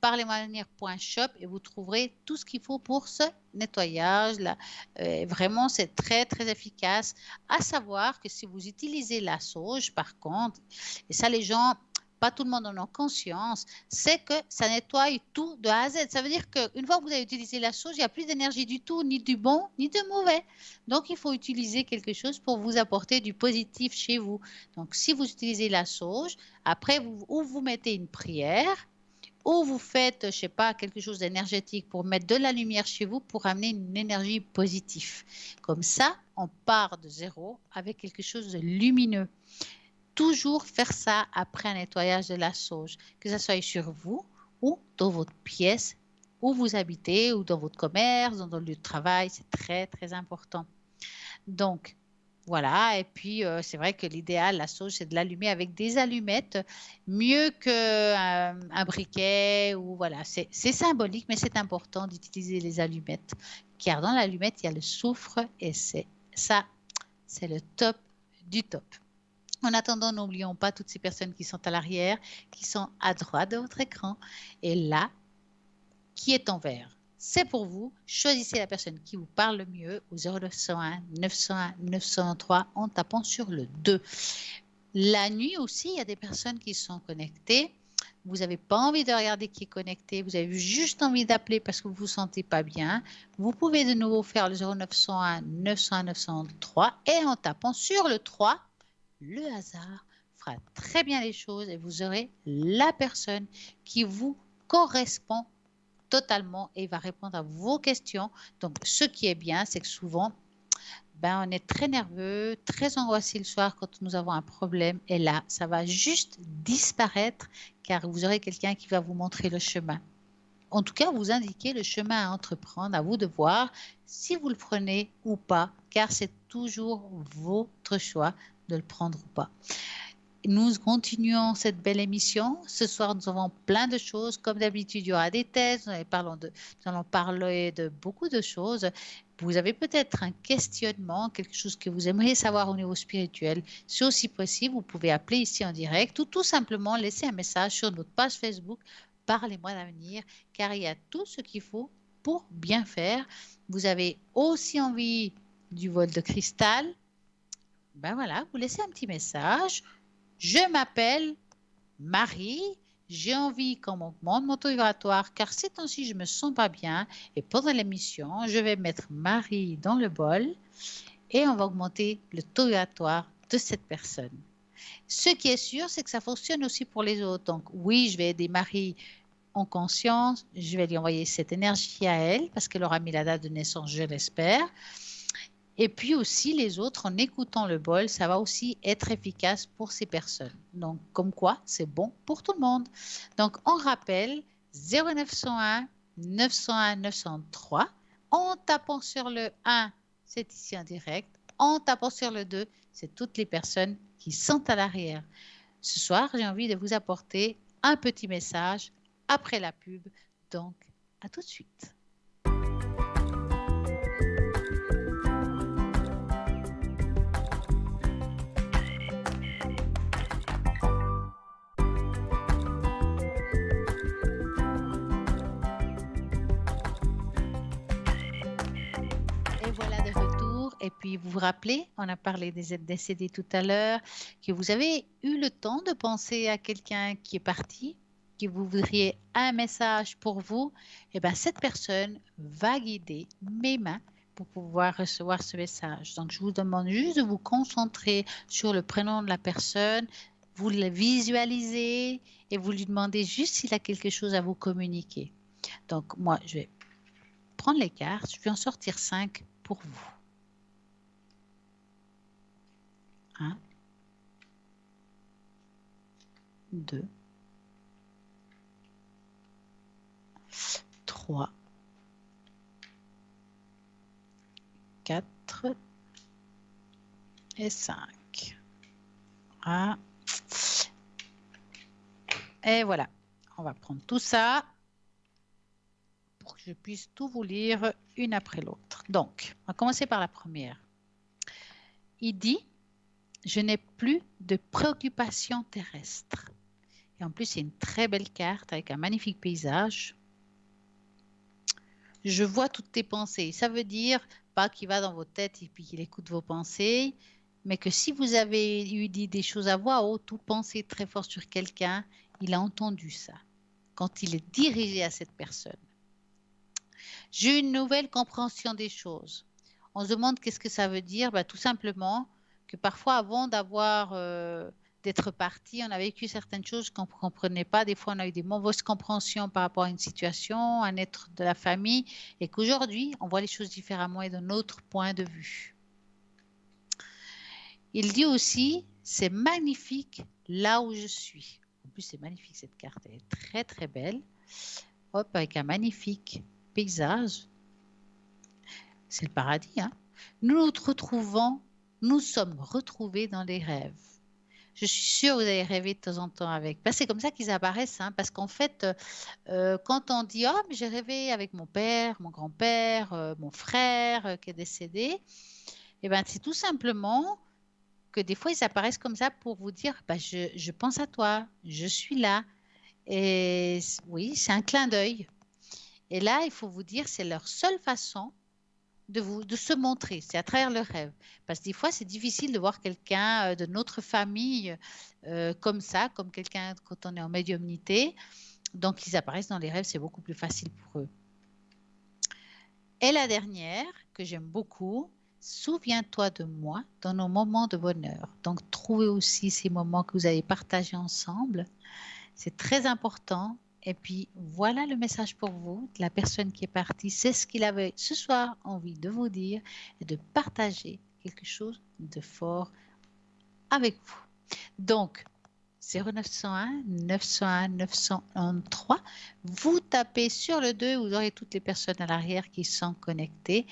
parlez-moi-d'avenir.shop et vous trouverez tout ce qu'il faut pour ce nettoyage. Là. Vraiment, c'est très, très efficace. À savoir que si vous utilisez la sauge, par contre, et ça, les gens, pas tout le monde en a conscience, c'est que ça nettoie tout de A à Z. Ça veut dire qu'une fois que vous avez utilisé la sauge, il n'y a plus d'énergie du tout, ni du bon, ni du mauvais. Donc, il faut utiliser quelque chose pour vous apporter du positif chez vous. Donc, si vous utilisez la sauge, après, vous mettez une prière, ou vous faites, je ne sais pas, quelque chose d'énergétique pour mettre de la lumière chez vous pour amener une énergie positive. Comme ça, on part de zéro avec quelque chose de lumineux. Toujours faire ça après un nettoyage de la sauge, que ce soit sur vous ou dans votre pièce où vous habitez ou dans votre commerce, dans votre lieu de travail. C'est très, très important. Donc, voilà. Et puis, c'est vrai que l'idéal, la sauge, c'est de l'allumer avec des allumettes, mieux qu'un briquet. Ou voilà, c'est symbolique, mais c'est important d'utiliser les allumettes. Car dans l'allumette, il y a le soufre et c'est le top du top. En attendant, n'oublions pas toutes ces personnes qui sont à l'arrière, qui sont à droite de votre écran. Et là, qui est en vert, c'est pour vous. Choisissez la personne qui vous parle le mieux au 0901 901 903 en tapant sur le 2. La nuit aussi, il y a des personnes qui sont connectées. Vous n'avez pas envie de regarder qui est connecté. Vous avez juste envie d'appeler parce que vous ne vous sentez pas bien. Vous pouvez de nouveau faire le 0901 901 903 et en tapant sur le 3, le hasard fera très bien les choses et vous aurez la personne qui vous correspond totalement et va répondre à vos questions. Donc, ce qui est bien, c'est que souvent, on est très nerveux, très angoissé le soir quand nous avons un problème. Et là, ça va juste disparaître car vous aurez quelqu'un qui va vous montrer le chemin. En tout cas, vous indiquer le chemin à entreprendre, à vous de voir si vous le prenez ou pas, car c'est toujours votre choix de le prendre ou pas. Nous continuons cette belle émission. Ce soir, nous avons plein de choses. Comme d'habitude, il y aura des thèses. Nous allons parler de beaucoup de choses. Vous avez peut-être un questionnement, quelque chose que vous aimeriez savoir au niveau spirituel. Si aussi possible, vous pouvez appeler ici en direct ou tout simplement laisser un message sur notre page Facebook. Parlez-moi d'avenir, car il y a tout ce qu'il faut pour bien faire. Vous avez aussi envie du vol de cristal. Voilà, vous laissez un petit message. Je m'appelle Marie, j'ai envie qu'on m'augmente mon taux vibratoire car ces temps-ci je me sens pas bien et pendant l'émission je vais mettre Marie dans le bol et on va augmenter le taux vibratoire de cette personne. Ce qui est sûr, c'est que ça fonctionne aussi pour les autres. Donc oui, je vais aider Marie en conscience, je vais lui envoyer cette énergie à elle parce qu'elle aura mis la date de naissance, je l'espère. Et puis aussi les autres, en écoutant le bol, ça va aussi être efficace pour ces personnes. Donc, comme quoi, c'est bon pour tout le monde. Donc, on rappelle 0901 901 903. En tapant sur le 1, c'est ici en direct. En tapant sur le 2, c'est toutes les personnes qui sont à l'arrière. Ce soir, j'ai envie de vous apporter un petit message après la pub. Donc, à tout de suite. Voilà de retour. Et puis, vous vous rappelez, on a parlé des êtres décédés tout à l'heure, que vous avez eu le temps de penser à quelqu'un qui est parti, que vous voudriez un message pour vous. Et bien, cette personne va guider mes mains pour pouvoir recevoir ce message. Donc, je vous demande juste de vous concentrer sur le prénom de la personne. Vous le visualisez et vous lui demandez juste s'il a quelque chose à vous communiquer. Donc, moi, je vais prendre les cartes. Je vais en sortir 5 pour vous. 1, 2, 3, 4 et 5. Ah. Et voilà. On va prendre tout ça pour que je puisse tout vous lire une après l'autre. Donc, on va commencer par la première. Il dit, je n'ai plus de préoccupations terrestres. Et en plus, c'est une très belle carte avec un magnifique paysage. Je vois toutes tes pensées. Ça veut dire pas qu'il va dans vos têtes et puis qu'il écoute vos pensées, mais que si vous avez eu dit des choses à voix haute ou pensé très fort sur quelqu'un, il a entendu ça quand il est dirigé à cette personne. J'ai une nouvelle compréhension des choses. On se demande qu'est-ce que ça veut dire. Tout simplement que parfois, avant d'être parti, on a vécu certaines choses qu'on ne comprenait pas. Des fois, on a eu des mauvaises compréhensions par rapport à une situation, un être de la famille, et qu'aujourd'hui, on voit les choses différemment et d'un autre point de vue. Il dit aussi, c'est magnifique là où je suis. En plus, c'est magnifique cette carte, elle est très très belle. Hop, avec un magnifique paysage. C'est le paradis, hein. Nous sommes retrouvés dans les rêves. Je suis sûre que vous avez rêvé de temps en temps avec. C'est comme ça qu'ils apparaissent, hein, parce qu'en fait, quand on dit oh, mais j'ai rêvé avec mon père, mon grand-père, mon frère qui est décédé, eh ben, c'est tout simplement que des fois ils apparaissent comme ça pour vous dire je pense à toi, je suis là. Et oui, c'est un clin d'œil. Et là, il faut vous dire, c'est leur seule façon de se montrer, c'est à travers le rêve. Parce que des fois, c'est difficile de voir quelqu'un de notre famille comme ça, comme quelqu'un quand on est en médiumnité. Donc, ils apparaissent dans les rêves, c'est beaucoup plus facile pour eux. Et la dernière, que j'aime beaucoup, souviens-toi de moi dans nos moments de bonheur. Donc, trouvez aussi ces moments que vous avez partagés ensemble. C'est très important. Et puis, voilà le message pour vous. La personne qui est partie, c'est ce qu'il avait ce soir envie de vous dire et de partager quelque chose de fort avec vous. Donc, 0901 901 913, vous tapez sur le 2, vous aurez toutes les personnes à l'arrière qui sont connectées.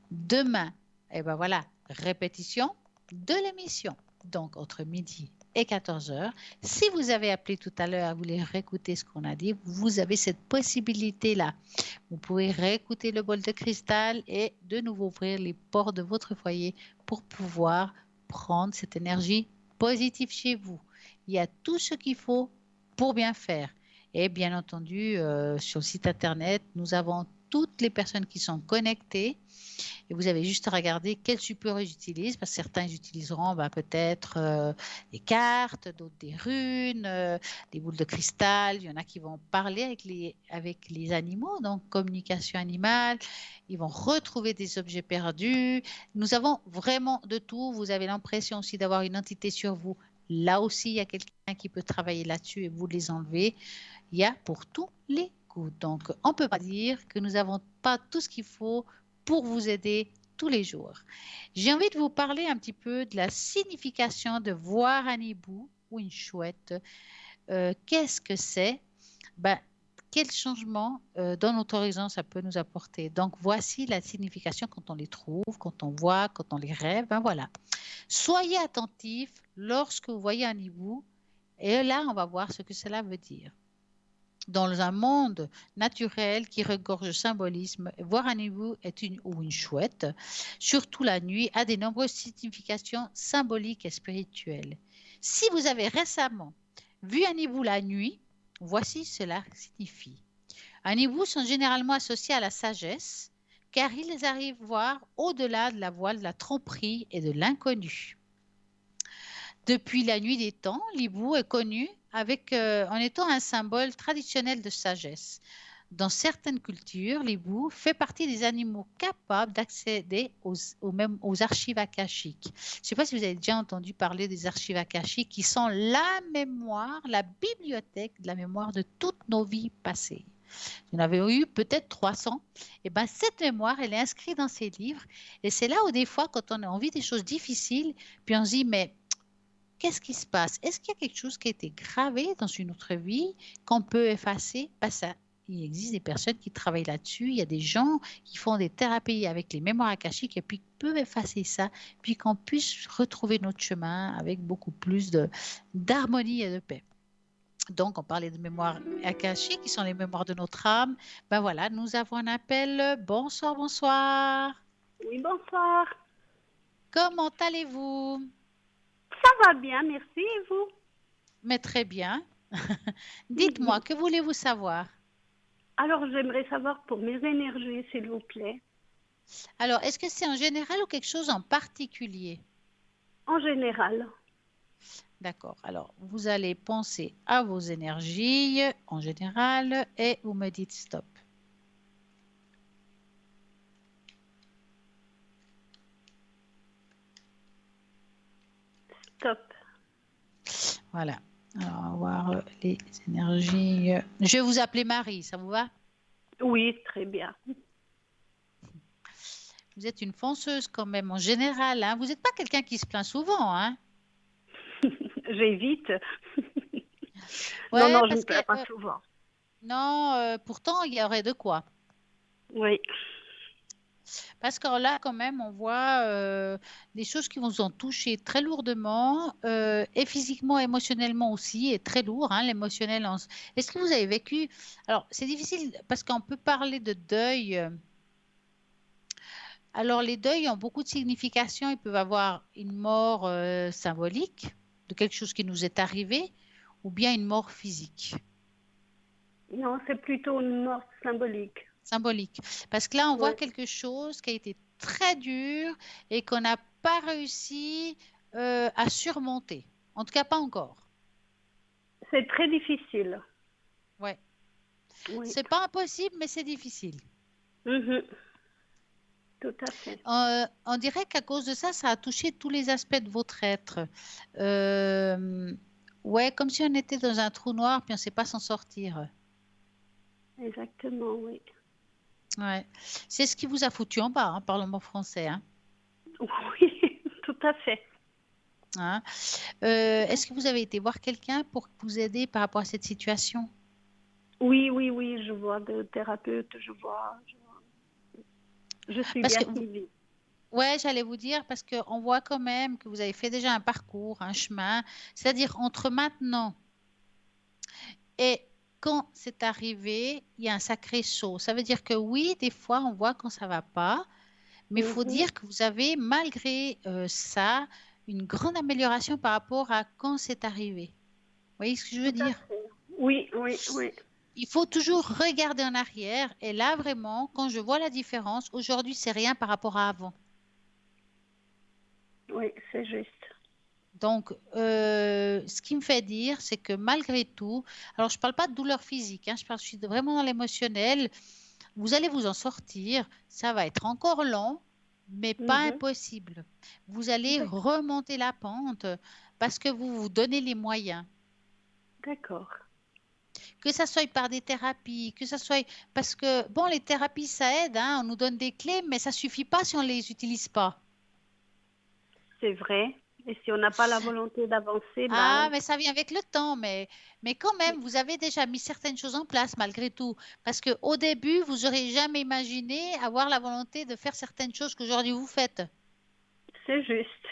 Demain, et ben voilà, répétition de l'émission. Donc, entre midi et 14 heures. Si vous avez appelé tout à l'heure, vous voulez réécouter ce qu'on a dit, vous avez cette possibilité-là. Vous pouvez réécouter le bol de cristal et de nouveau ouvrir les portes de votre foyer pour pouvoir prendre cette énergie positive chez vous. Il y a tout ce qu'il faut pour bien faire. Et bien entendu, sur le site internet, nous avons toutes les personnes qui sont connectées. Et vous avez juste à regarder quel support ils utilisent, parce que certains utiliseront peut-être des cartes, d'autres des runes, des boules de cristal. Il y en a qui vont parler avec les animaux, donc communication animale. Ils vont retrouver des objets perdus. Nous avons vraiment de tout. Vous avez l'impression aussi d'avoir une entité sur vous. Là aussi, il y a quelqu'un qui peut travailler là-dessus et vous les enlever. Il y a pour tous les goûts. Donc, on ne peut pas dire que nous n'avons pas tout ce qu'il faut pour vous aider tous les jours. J'ai envie de vous parler un petit peu de la signification de voir un hibou ou une chouette. Qu'est-ce que c'est? Quel changement dans notre horizon ça peut nous apporter? Donc, voici la signification quand on les trouve, quand on voit, quand on les rêve. Voilà. Soyez attentifs lorsque vous voyez un hibou. Et là, on va voir ce que cela veut dire. Dans un monde naturel qui regorge de symbolisme, voir un hibou ou une chouette, surtout la nuit, a de nombreuses significations symboliques et spirituelles. Si vous avez récemment vu un hibou la nuit, voici cela signifie. Un hibou sont généralement associés à la sagesse, car ils arrivent à voir au-delà de la voile de la tromperie et de l'inconnu. Depuis la nuit des temps, l'hibou est connu en étant un symbole traditionnel de sagesse. Dans certaines cultures, l'hibou fait partie des animaux capables d'accéder aux archives akashiques. Je ne sais pas si vous avez déjà entendu parler des archives akashiques qui sont la mémoire, la bibliothèque de la mémoire de toutes nos vies passées. Il y en avait eu peut-être 300. Et cette mémoire, elle est inscrite dans ces livres. Et c'est là où des fois, quand on a envie des choses difficiles, puis on se dit, mais qu'est-ce qui se passe? Est-ce qu'il y a quelque chose qui a été gravé dans une autre vie qu'on peut effacer? Il existe des personnes qui travaillent là-dessus. Il y a des gens qui font des thérapies avec les mémoires akashiques et puis qui peuvent effacer ça, puis qu'on puisse retrouver notre chemin avec beaucoup plus d'harmonie et de paix. Donc, on parlait de mémoires akashiques qui sont les mémoires de notre âme. Voilà, nous avons un appel. Bonsoir, bonsoir. Oui, bonsoir. Comment allez-vous? Ça va bien, merci, et vous? Mais très bien. Dites-moi, que voulez-vous savoir? Alors, j'aimerais savoir pour mes énergies, s'il vous plaît. Alors, est-ce que c'est en général ou quelque chose en particulier? En général. D'accord. Alors, vous allez penser à vos énergies en général et vous me dites stop. Top. Voilà. Alors, on va voir les énergies. Je vais vous appeler Marie, ça vous va? Oui, très bien. Vous êtes une fonceuse quand même en général, hein. Vous n'êtes pas quelqu'un qui se plaint souvent, hein? J'évite. Non, Ouais, non, je ne me parce que plains pas souvent. non, pourtant il y aurait de quoi. Oui, Parce que là, quand même, on voit des choses qui vous ont touché très lourdement, et physiquement, émotionnellement aussi, et très lourd, hein, l'émotionnel. Est-ce que vous avez vécu... Alors, c'est difficile parce qu'on peut parler de deuil. Alors, les deuils ont beaucoup de significations. Ils peuvent avoir une mort symbolique de quelque chose qui nous est arrivé, ou bien une mort physique. non, c'est plutôt une mort symbolique. Symbolique. Parce que là, on voit Oui, quelque chose qui a été très dur et qu'on n'a pas réussi à surmonter. En tout cas, pas encore. c'est très difficile. Ouais. Oui, C'est pas impossible, mais c'est difficile. Mhm. Tout à fait. On dirait qu'à cause de ça, ça a touché tous les aspects de votre être. Euh, ouais, comme si on était dans un trou noir puis on ne sait pas s'en sortir. Exactement, oui. Ouais. C'est ce qui vous a foutu en bas, hein, parlons bon français, hein. Oui, tout à fait. Hein. Est-ce que vous avez été voir quelqu'un pour vous aider par rapport à cette situation? Oui, oui, oui, je vois de thérapeutes, je suis Parce bien que, suivie. ouais, j'allais vous dire, parce qu'on voit quand même que vous avez fait déjà un parcours, un chemin, c'est-à-dire entre maintenant et quand c'est arrivé, il y a un sacré saut. Ça veut dire que oui, des fois, on voit quand ça va pas, mais il faut Mhm. dire que vous avez, malgré ça, une grande amélioration par rapport à quand c'est arrivé. Vous voyez ce que je veux Tout à dire? fait. Oui, oui, oui. Il faut toujours regarder en arrière. Et là, vraiment, quand je vois la différence, aujourd'hui, c'est rien par rapport à avant. Oui, c'est juste. Donc, ce qui me fait dire, c'est que malgré tout, alors je ne parle pas de douleur physique, hein, je suis vraiment dans l'émotionnel, vous allez vous en sortir, ça va être encore long, mais pas Mhm. impossible. Vous allez D'ac- remonter la pente parce que vous vous donnez les moyens. D'accord. Que ça soit par des thérapies, que ça soit... Parce que, bon, les thérapies, ça aide, hein, on nous donne des clés, mais ça ne suffit pas si on ne les utilise pas. C'est vrai. Et si on n'a pas la volonté d'avancer, Ah, ben, mais ça vient avec le temps, mais quand même, vous avez déjà mis certaines choses en place malgré tout. Parce qu'au début, vous n'aurez jamais imaginé avoir la volonté de faire certaines choses qu'aujourd'hui vous faites. c'est juste.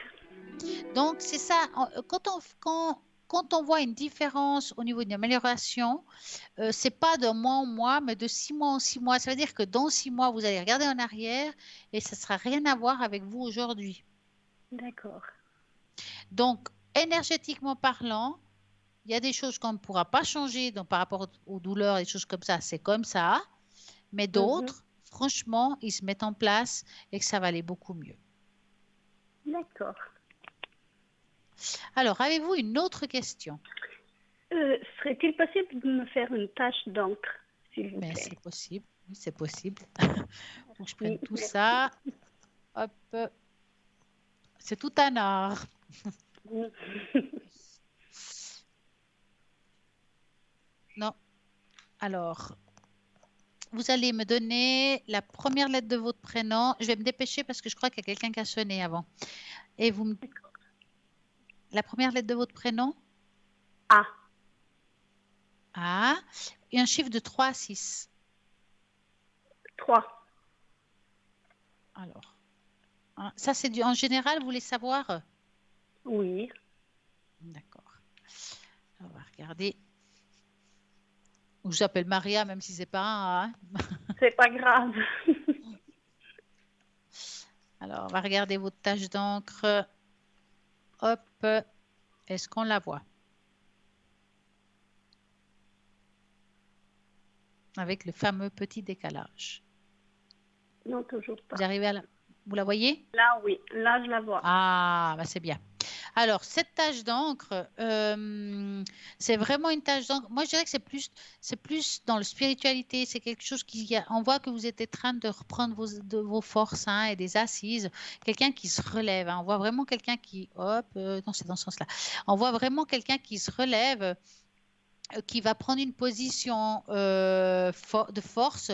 Donc, c'est ça, quand on voit une différence au niveau d'une amélioration, c'est pas de mois en mois, mais de 6 mois en 6 mois. Ça veut dire que dans 6 mois, vous allez regarder en arrière et ça ne sera rien à voir avec vous aujourd'hui. D'accord. Donc, énergétiquement parlant, il y a des choses qu'on ne pourra pas changer donc par rapport aux douleurs et des choses comme ça, c'est comme ça. Mais Mhm. d'autres, franchement, ils se mettent en place et que ça va aller beaucoup mieux. D'accord. Alors, avez-vous une autre question? Serait-il possible de me faire une tache d'encre, s'il vous Mais plaît? c'est possible, oui, c'est possible. Faut que je prenne Oui, tout merci. ça. Hop, c'est tout un art. Mhm. Non. Alors, vous allez me donner la première lettre de votre prénom. Je vais me dépêcher parce que je crois qu'il y a quelqu'un qui a sonné avant. Et la première lettre de votre prénom? Ah, A. Et un chiffre de 3 à 6. 3. Alors, hein, ça c'est en général, vous voulez savoir? Oui, D'accord. On va regarder. Ou j'appelle Maria, même si c'est pas un A, hein. c'est pas grave. Alors, on va regarder votre tache d'encre. Hop, est-ce qu'on la voit? avec le fameux petit décalage. Non, toujours pas. Vous arrivez vous la voyez? Là, oui. Là, je la vois. Ah, bah c'est bien. Alors, cette tache d'encre, c'est vraiment une tache d'encre. Moi, je dirais que c'est plus dans la spiritualité. C'est quelque chose on voit que vous êtes en train de reprendre vos forces, hein, et des assises. Quelqu'un qui se relève, hein. On voit vraiment quelqu'un qui, non, c'est dans ce sens-là. On voit vraiment quelqu'un qui se relève, qui va prendre une position de force.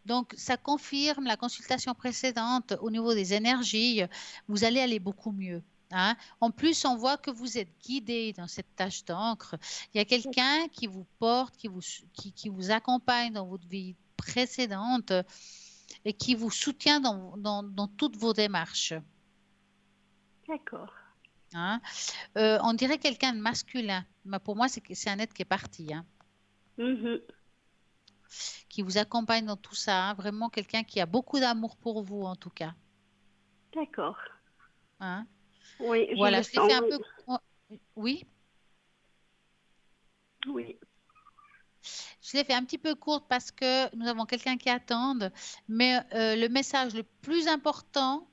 Donc, ça confirme la consultation précédente au niveau des énergies. Vous allez aller beaucoup mieux. Hein. En plus, on voit que vous êtes guidé dans cette tache d'encre. Il y a quelqu'un qui vous porte, qui vous accompagne dans votre vie précédente et qui vous soutient dans toutes vos démarches. D'accord. Hein. On dirait quelqu'un de masculin. Mais pour moi, c'est un être qui est parti. Hein. Qui vous accompagne dans tout ça. Hein. Vraiment quelqu'un qui a beaucoup d'amour pour vous, en tout cas. D'accord. Hein. Oui, voilà, je l'ai fait un peu. Oui. Oui. Je l'ai fait un petit peu courte parce que nous avons quelqu'un qui attend. Mais le message le plus important,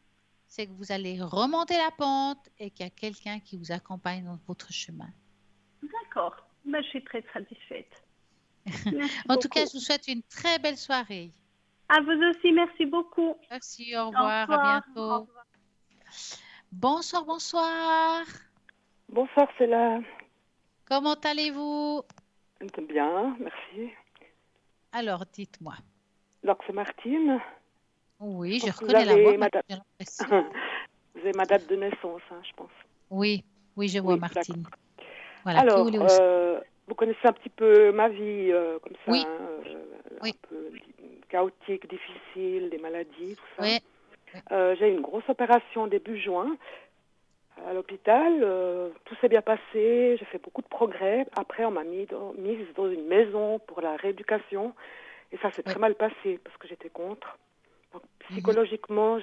c'est que vous allez remonter la pente et qu'il y a quelqu'un qui vous accompagne dans votre chemin. D'accord. Ben, je suis très satisfaite. En tout cas, je vous souhaite une très belle soirée. À vous aussi, merci beaucoup. Merci, au revoir, à bientôt. Au revoir. Bonsoir, bonsoir. Bonsoir, c'est là. Comment allez-vous? Bien, merci. Alors, dites-moi. Donc, c'est Martine. Oui, je reconnais la voix. Vous avez ma date de naissance, hein, je pense. Oui, je vois Martine. Voilà, alors, vous connaissez un petit peu ma vie, comme ça, oui. Un peu chaotique, difficile, des maladies, tout ça. Oui. J'ai eu une grosse opération début juin à l'hôpital. Tout s'est bien passé, j'ai fait beaucoup de progrès. Après, on m'a mise dans une maison pour la rééducation. Et ça s'est très mal passé parce que j'étais contre. Donc, psychologiquement,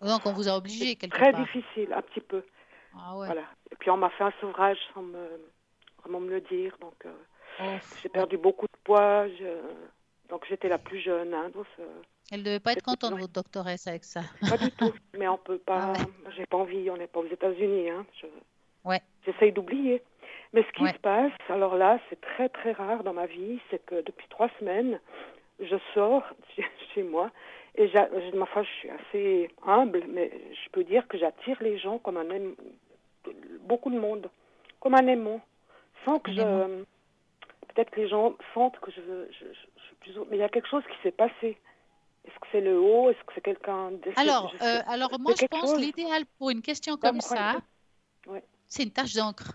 donc, on vous a obligé quelque part. Très part. difficile, un petit peu. Ah ouais. Voilà. Et puis, on m'a fait un sevrage sans vraiment me le dire. Donc, j'ai perdu beaucoup de poids. Donc, j'étais la plus jeune. Hein, donc, elle ne devait pas être contente, votre doctoresse, avec ça. Pas du tout. Mais on peut pas. J'ai pas envie. On n'est pas aux États-Unis. Hein. Ouais. J'essaye d'oublier. Mais ce qui se passe, alors là, c'est très, très rare dans ma vie, c'est que depuis 3 semaines, je sors chez moi et ma foi, je suis assez humble, mais je peux dire que j'attire les gens comme beaucoup de monde, comme un aimant, sans que peut-être que les gens sentent que je suis plus haut, mais il y a quelque chose qui s'est passé. Est-ce que c'est le haut? Est-ce que c'est quelqu'un Alors moi, je pense l'idéal pour une question comme ça, c'est une tache d'encre.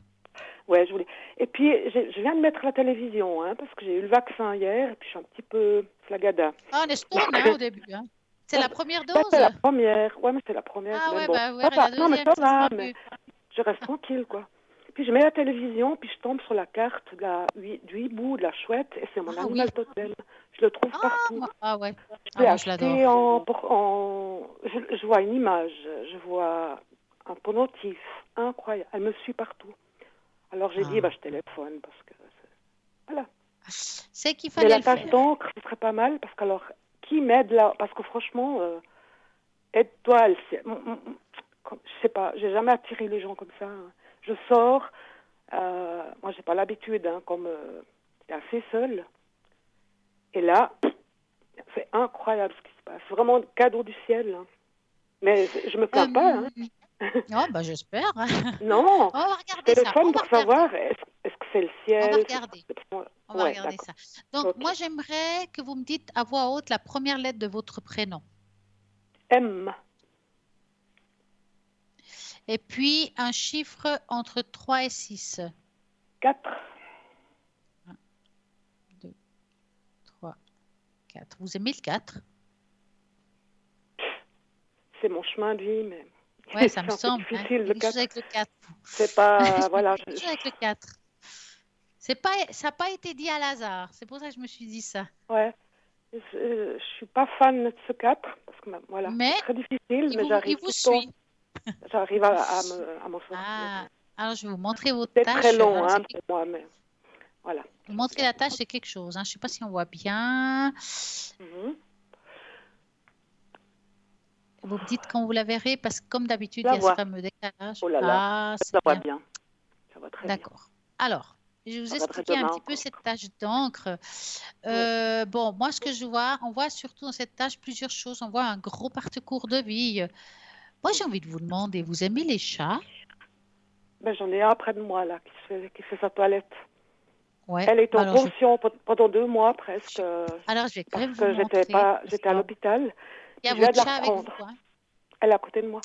Ouais, je voulais. Et puis, je viens de mettre la télévision, hein, parce que j'ai eu le vaccin hier, et puis je suis un petit peu flagada. Ah, on est stone, hein, au début. Hein. C'est la première dose? C'est la première. Ouais, mais c'est la première. Ah ouais, bon. la deuxième, non, mais ça va, mais mieux. je reste tranquille, quoi. Puis je mets la télévision, puis je tombe sur la carte du hibou, de la chouette, et c'est mon animal totem. Je le trouve partout. Ouais. Je l'adore. Je vois une image, je vois un pendentif incroyable. Elle me suit partout. Alors j'ai dit, je téléphone parce que voilà. C'est qu'il fallait la tache d'encre, ce serait pas mal parce que alors qui m'aide là? Parce que franchement, aide-toi. Je sais pas, j'ai jamais attiré les gens comme ça. Hein. Je sors, moi j'ai pas l'habitude, hein, comme j'étais assez seule. Et là, c'est incroyable ce qui se passe. Vraiment cadeau du ciel. Hein. Mais je me plains pas. Hein. Oh, j'espère. Non, on va regarder je téléphone pour savoir est-ce que c'est le ciel. On va regarder. On va regarder ça. Donc, moi, j'aimerais que vous me dites à voix haute la première lettre de votre prénom. M. Et puis, un chiffre entre 3 et 6. 4. 1, 2, 3, 4. Vous aimez le 4? C'est mon chemin de vie, mais... Ouais, ça me semble. Difficile, le 4. Avec le 4. C'est pas... voilà. Avec le 4. Ça n'a pas été dit à hasard. C'est pour ça que je me suis dit ça. Ouais. Je suis pas fan de ce 4, parce que voilà, c'est très difficile, mais j'arrive tout le temps. J'arrive à m'en sortir. Alors, je vais vous montrer votre tâche. tâche. C'est très long pour moi, mais voilà. Vous montrez la tâche, c'est quelque chose. Hein. Je ne sais pas si on voit bien. Mhm. Vous me dites quand vous la verrez, parce que comme d'habitude, Je il la y a ce vois. fameux décalage. Oh là là, Ah, ça c'est va bien. bien. Ça va très bien. D'accord. Alors, je vais vous Ça va expliquer un demain petit peu encore. cette tâche d'encre. Oui. Bon, moi, ce que je vois, on voit surtout dans cette tâche plusieurs choses. On voit un gros parcours de vie. Moi, j'ai envie de vous demander, vous aimez les chats? Ben, j'en ai un près de moi, là, qui fait sa toilette. Ouais. Elle était Bah en alors, pension pendant 2 mois presque, alors, je vais quand parce même vous que montrer. Parce j'étais à que l'hôpital. il y a Puis je viens votre de la chat avec vous, reprendre. hein? Elle est à côté de moi.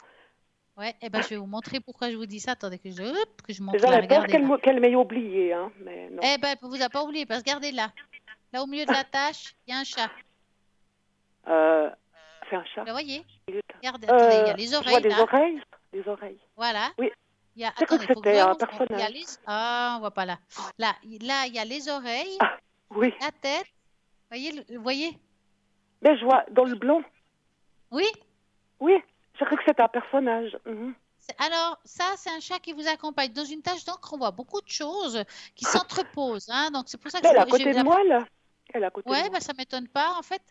Ouais. Eh ben, je vais vous montrer pourquoi je vous dis ça. Attendez que je montre là. J'avais peur Regardez là. qu'elle m'ait oublié, hein, mais non. Eh ben, elle vous a pas oublié parce que regardez là. Là, au milieu de la tâche, il y a un chat. Euh, c'est un chat. Vous le voyez? Il est- Regardez, attendez, il y a les je vois oreilles des là. oreilles. Des oreilles. Voilà. Oui, Il y a, j'ai cru que attendez, il faut que c'était un vraiment. Il y a personnage. les. Ah, on voit pas là. Là, il y a les oreilles, Ah, oui. la tête. Vous voyez? Mais je vois dans le blanc. Oui? Oui, j'ai cru que c'était un personnage. Mhm. Alors, ça, c'est un chat qui vous accompagne. Dans une tâche d'encre, on voit beaucoup de choses qui s'entreposent. Hein. Donc, c'est pour ça que Mais je elle est à vous. côté de moi, là. Elle est à côté de Ouais, moi. bah, ça m'étonne pas, en fait.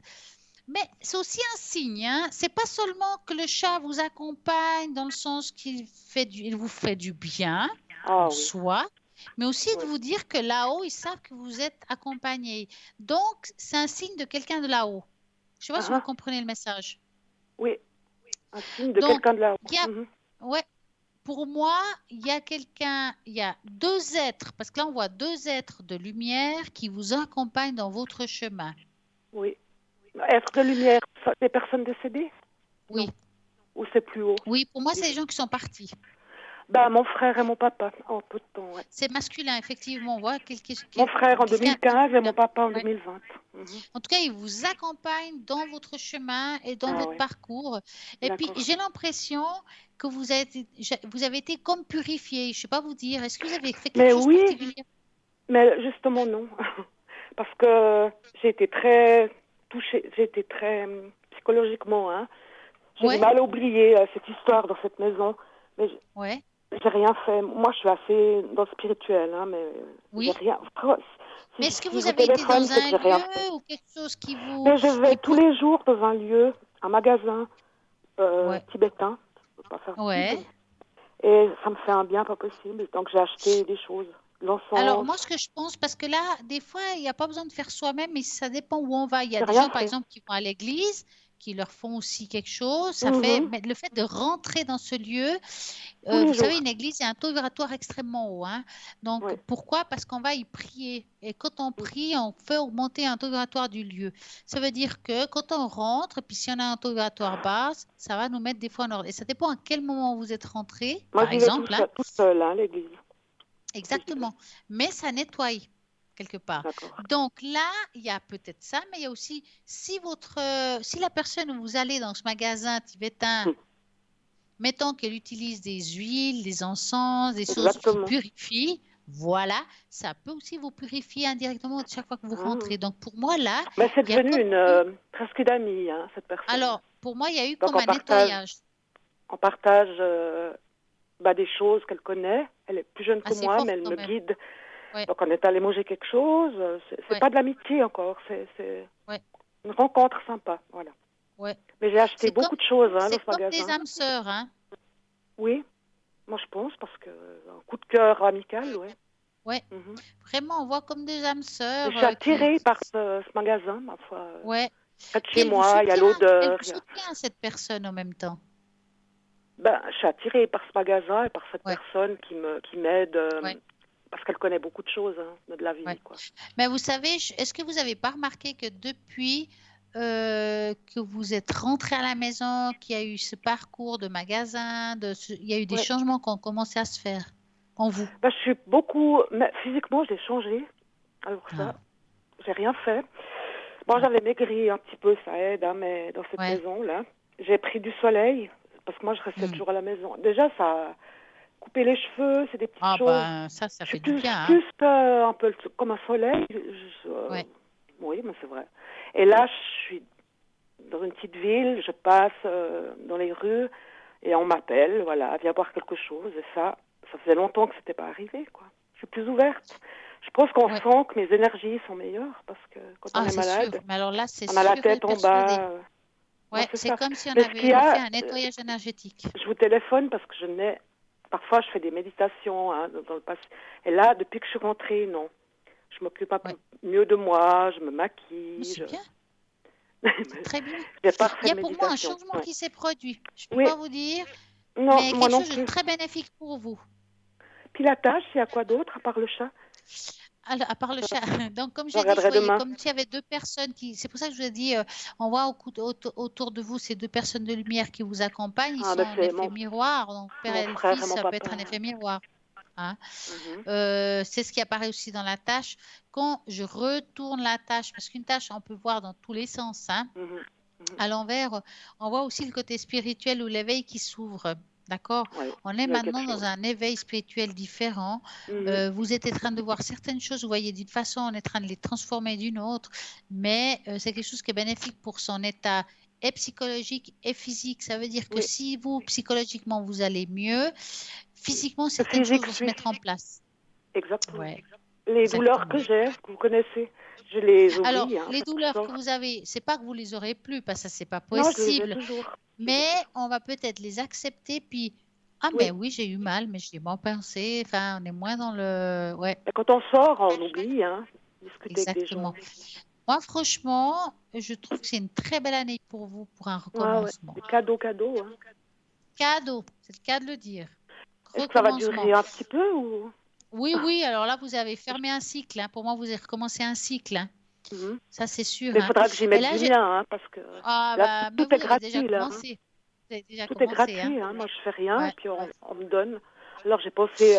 Mais c'est aussi un signe. Hein. C'est pas seulement que le chat vous accompagne dans le sens il vous fait du bien Ah en oui. soi, mais aussi de Oui. vous dire que là-haut, ils savent que vous êtes accompagné. Donc, c'est un signe de quelqu'un de là-haut. Je sais pas si vous Ah, comprenez le message. oui, un signe de Donc, quelqu'un de là-haut. il y a, Mhm. ouais, pour moi, il y a deux êtres, parce que là, on voit deux êtres de lumière qui vous accompagnent dans votre chemin. Oui. Être de lumière, des personnes décédées? Oui, Non. Ou c'est plus haut? oui, pour moi, c'est les gens qui sont partis. Bah, mon frère et mon papa, en peu de temps, ouais. C'est masculin, effectivement. On voit Mon frère en quelqu'un. 2015 et mon papa en Ouais. 2020. Mhm. En tout cas, il vous accompagne dans votre chemin et dans Ah votre ouais, parcours. Et puis, d'accord. j'ai l'impression que vous avez été comme purifié. Je ne sais pas vous dire. Est-ce que vous avez fait quelque Mais chose de oui, particulier? mais justement non. Parce que j'ai été très touchée, j'ai été très psychologiquement, hein. J'ai du Ouais, mal à oublier cette histoire dans cette maison. Mais ouais, j'ai rien fait. Moi, je suis assez dans le spirituel, hein, mais j'ai oui. rien. Mais est-ce que Si je vous vous avez été téléphone, dans c'est que un j'ai rien fait. lieu ou quelque chose Mais je vais qui tous pour... les jours dans un lieu, un magasin Ouais, tibétain. Je peux pas faire de ouais. pub. Et ça me fait un bien pas possible. Donc j'ai acheté des choses, Alors, l'encens. moi, ce que je pense, parce que là, des fois, il n'y a pas besoin de faire soi-même, mais ça dépend où on va. Il y a J'ai des rien gens, par fait. exemple, qui vont à l'église, qui leur font aussi quelque chose. Mhm. Mais le fait de rentrer dans ce lieu, Tous vous les jours. savez, une église, il y a un taux vibratoire extrêmement haut. Hein. Donc, Oui. pourquoi? Parce qu'on va y prier. Et quand on prie, on fait augmenter un taux vibratoire du lieu. Ça veut dire que quand on rentre, puis si on a un taux vibratoire bas, ça va nous mettre des fois en ordre. Et ça dépend à quel moment vous êtes rentré, Moi, par j'y vais exemple. Hein. toute seule, hein, l'église. Si j'y vais. Exactement. Mais ça nettoie quelque part. D'accord. Donc là, il y a peut-être ça, mais il y a aussi si la personne où vous allez dans ce magasin tibétain, Hum. mettons qu'elle utilise des huiles, des encens, des choses qui Exactement. purifient, voilà, ça peut aussi vous purifier indirectement chaque fois que vous Ah. rentrez. Donc pour moi là, Mais c'est il y a devenu comme eu, presque une amie, hein, cette personne. alors pour moi il y a eu Donc comme un nettoyage. on partage des choses qu'elle connaît. Elle est plus jeune que Assez moi, fort mais elle quand me même. guide. Ouais, Donc on est allé manger quelque chose. C'est ouais, pas de l'amitié encore, c'est ouais, une rencontre sympa, voilà. ouais. Mais j'ai acheté beaucoup de choses dans C'est ce comme des magasin. âmes sœurs, hein. Oui, moi je pense, parce que un coup de cœur amical, ouais. Ouais. Mhm. Vraiment, on voit comme deux âmes Je sœurs suis attirée par ce magasin, ma foi. ouais. Près de Puis chez moi, il y a elle l'odeur. vous soutient, cette personne en même temps. Je suis attirée par ce magasin et par cette Ouais, personne qui m'aide ouais, parce qu'elle connaît beaucoup de choses, hein, de la ouais. vie, quoi. Mais vous savez, est-ce que vous n'avez pas remarqué que depuis que vous êtes rentré à la maison, qu'il y a eu ce parcours de magasin, il y a eu des Ouais. changements qui ont commencé à se faire en vous? Je suis beaucoup, mais physiquement, j'ai changé. Alors Ah, ça, j'ai rien fait. Bon, ouais, j'avais maigri un petit peu, ça aide, hein, mais dans cette ouais. maison-là, j'ai pris du soleil parce que moi, je restais Hmm. toujours à la maison. Déjà, ça a coupé les cheveux, c'est des petites Ah choses. ben, ça Je suis fait du bien, hein? plus un peu comme un soleil. Ouais, Oui, mais c'est vrai. Et là, je suis dans une petite ville, je passe dans les rues et on m'appelle, voilà, viens boire quelque chose. Et ça faisait longtemps que c'était pas arrivé, quoi. Je suis plus ouverte. Je pense qu'on Ouais. sent que mes énergies sont meilleures parce que quand on Ah, est c'est sûr. malade, Mais alors là, c'est on a la sûr et tête en persuadé. bas. Non, Ouais, c'est c'est ça. comme si on Mais ce qu'il y avait fait a, un nettoyage énergétique. je vous téléphone parce que parfois je fais des méditations dans le passé. Et là, depuis que je suis rentrée, non. Je m'occupe un peu Ouais, mieux de moi, je me maquille. c'est bien. C'est Je très bien. n'ai pas Il y refait a de pour moi un méditation. changement Ouais. qui s'est produit. Je ne peux Oui, pas vous dire, non, mais moi quelque non chose de plus. très bénéfique pour vous. Puis la tâche, il y a quoi d'autre à part le chat? Alors, à part le chat. Donc, comme Je j'ai dit, je regarderai voyais demain. comme s'il y avait deux personnes qui. C'est pour ça que je vous ai dit, on voit autour de vous ces deux personnes de lumière qui vous accompagnent. Ils Ah, sont ben en c'est effet miroir. Donc, père mon et le frère et fils, mon ça peut papa. être un effet miroir. Hein. Mhm, C'est ce qui apparaît aussi dans la tâche. Quand je retourne la tâche, parce qu'une tâche, on peut voir dans tous les sens. Hein. mhm, mhm. À l'envers, on voit aussi le côté spirituel ou l'éveil qui s'ouvre. D'accord? Ouais, On est il y a quelque maintenant dans chose. un éveil spirituel différent. Mhm. Vous êtes en train de voir certaines choses, vous voyez d'une façon, on est en train de les transformer d'une autre, mais c'est quelque chose qui est bénéfique pour son état et psychologique et physique. Ça veut dire que Oui, si vous, psychologiquement, vous allez mieux, physiquement, le certaines choses physique vont se suit. mettre en place. Exactement. Ouais, Les douleurs exactement. que j'ai, que vous connaissez, je les Alors, oublie. Hein, les quand je douleurs que sors. vous avez, c'est pas que vous les aurez plus, parce que ça, c'est pas Non, je les ai possible. toujours. Je les ai Mais toujours. on va peut-être les accepter, puis ah Oui. mais oui, j'ai eu mal, mais j'y ai moins pensé. Enfin, on est moins dans le... Ouais, Et quand on sort, on oublie, hein, discuter avec des gens. exactement. Moi, franchement, je trouve que c'est une très belle année pour vous, pour un Ouais, ouais. recommencement. C'est cadeau, cadeau. Hein. Cadeau, c'est le cas de le dire. Est-ce que ça va Recommencement. durer un petit peu ou... Oui, oui, alors là, vous avez fermé un cycle. Hein. Pour moi, vous avez recommencé un cycle. Hein. Mhm. Ça, c'est sûr. Mais il Hein. faudra que j'y Et mette là, du mien, hein, parce que ah, là, bah, mais tout vous est avez déjà gratuit, là. Hein. commencé. Vous avez déjà Tout est commencé. Hein. gratuit, hein. Moi, je fais rien, et Ouais, puis ouais, on me donne. Alors, j'ai pensé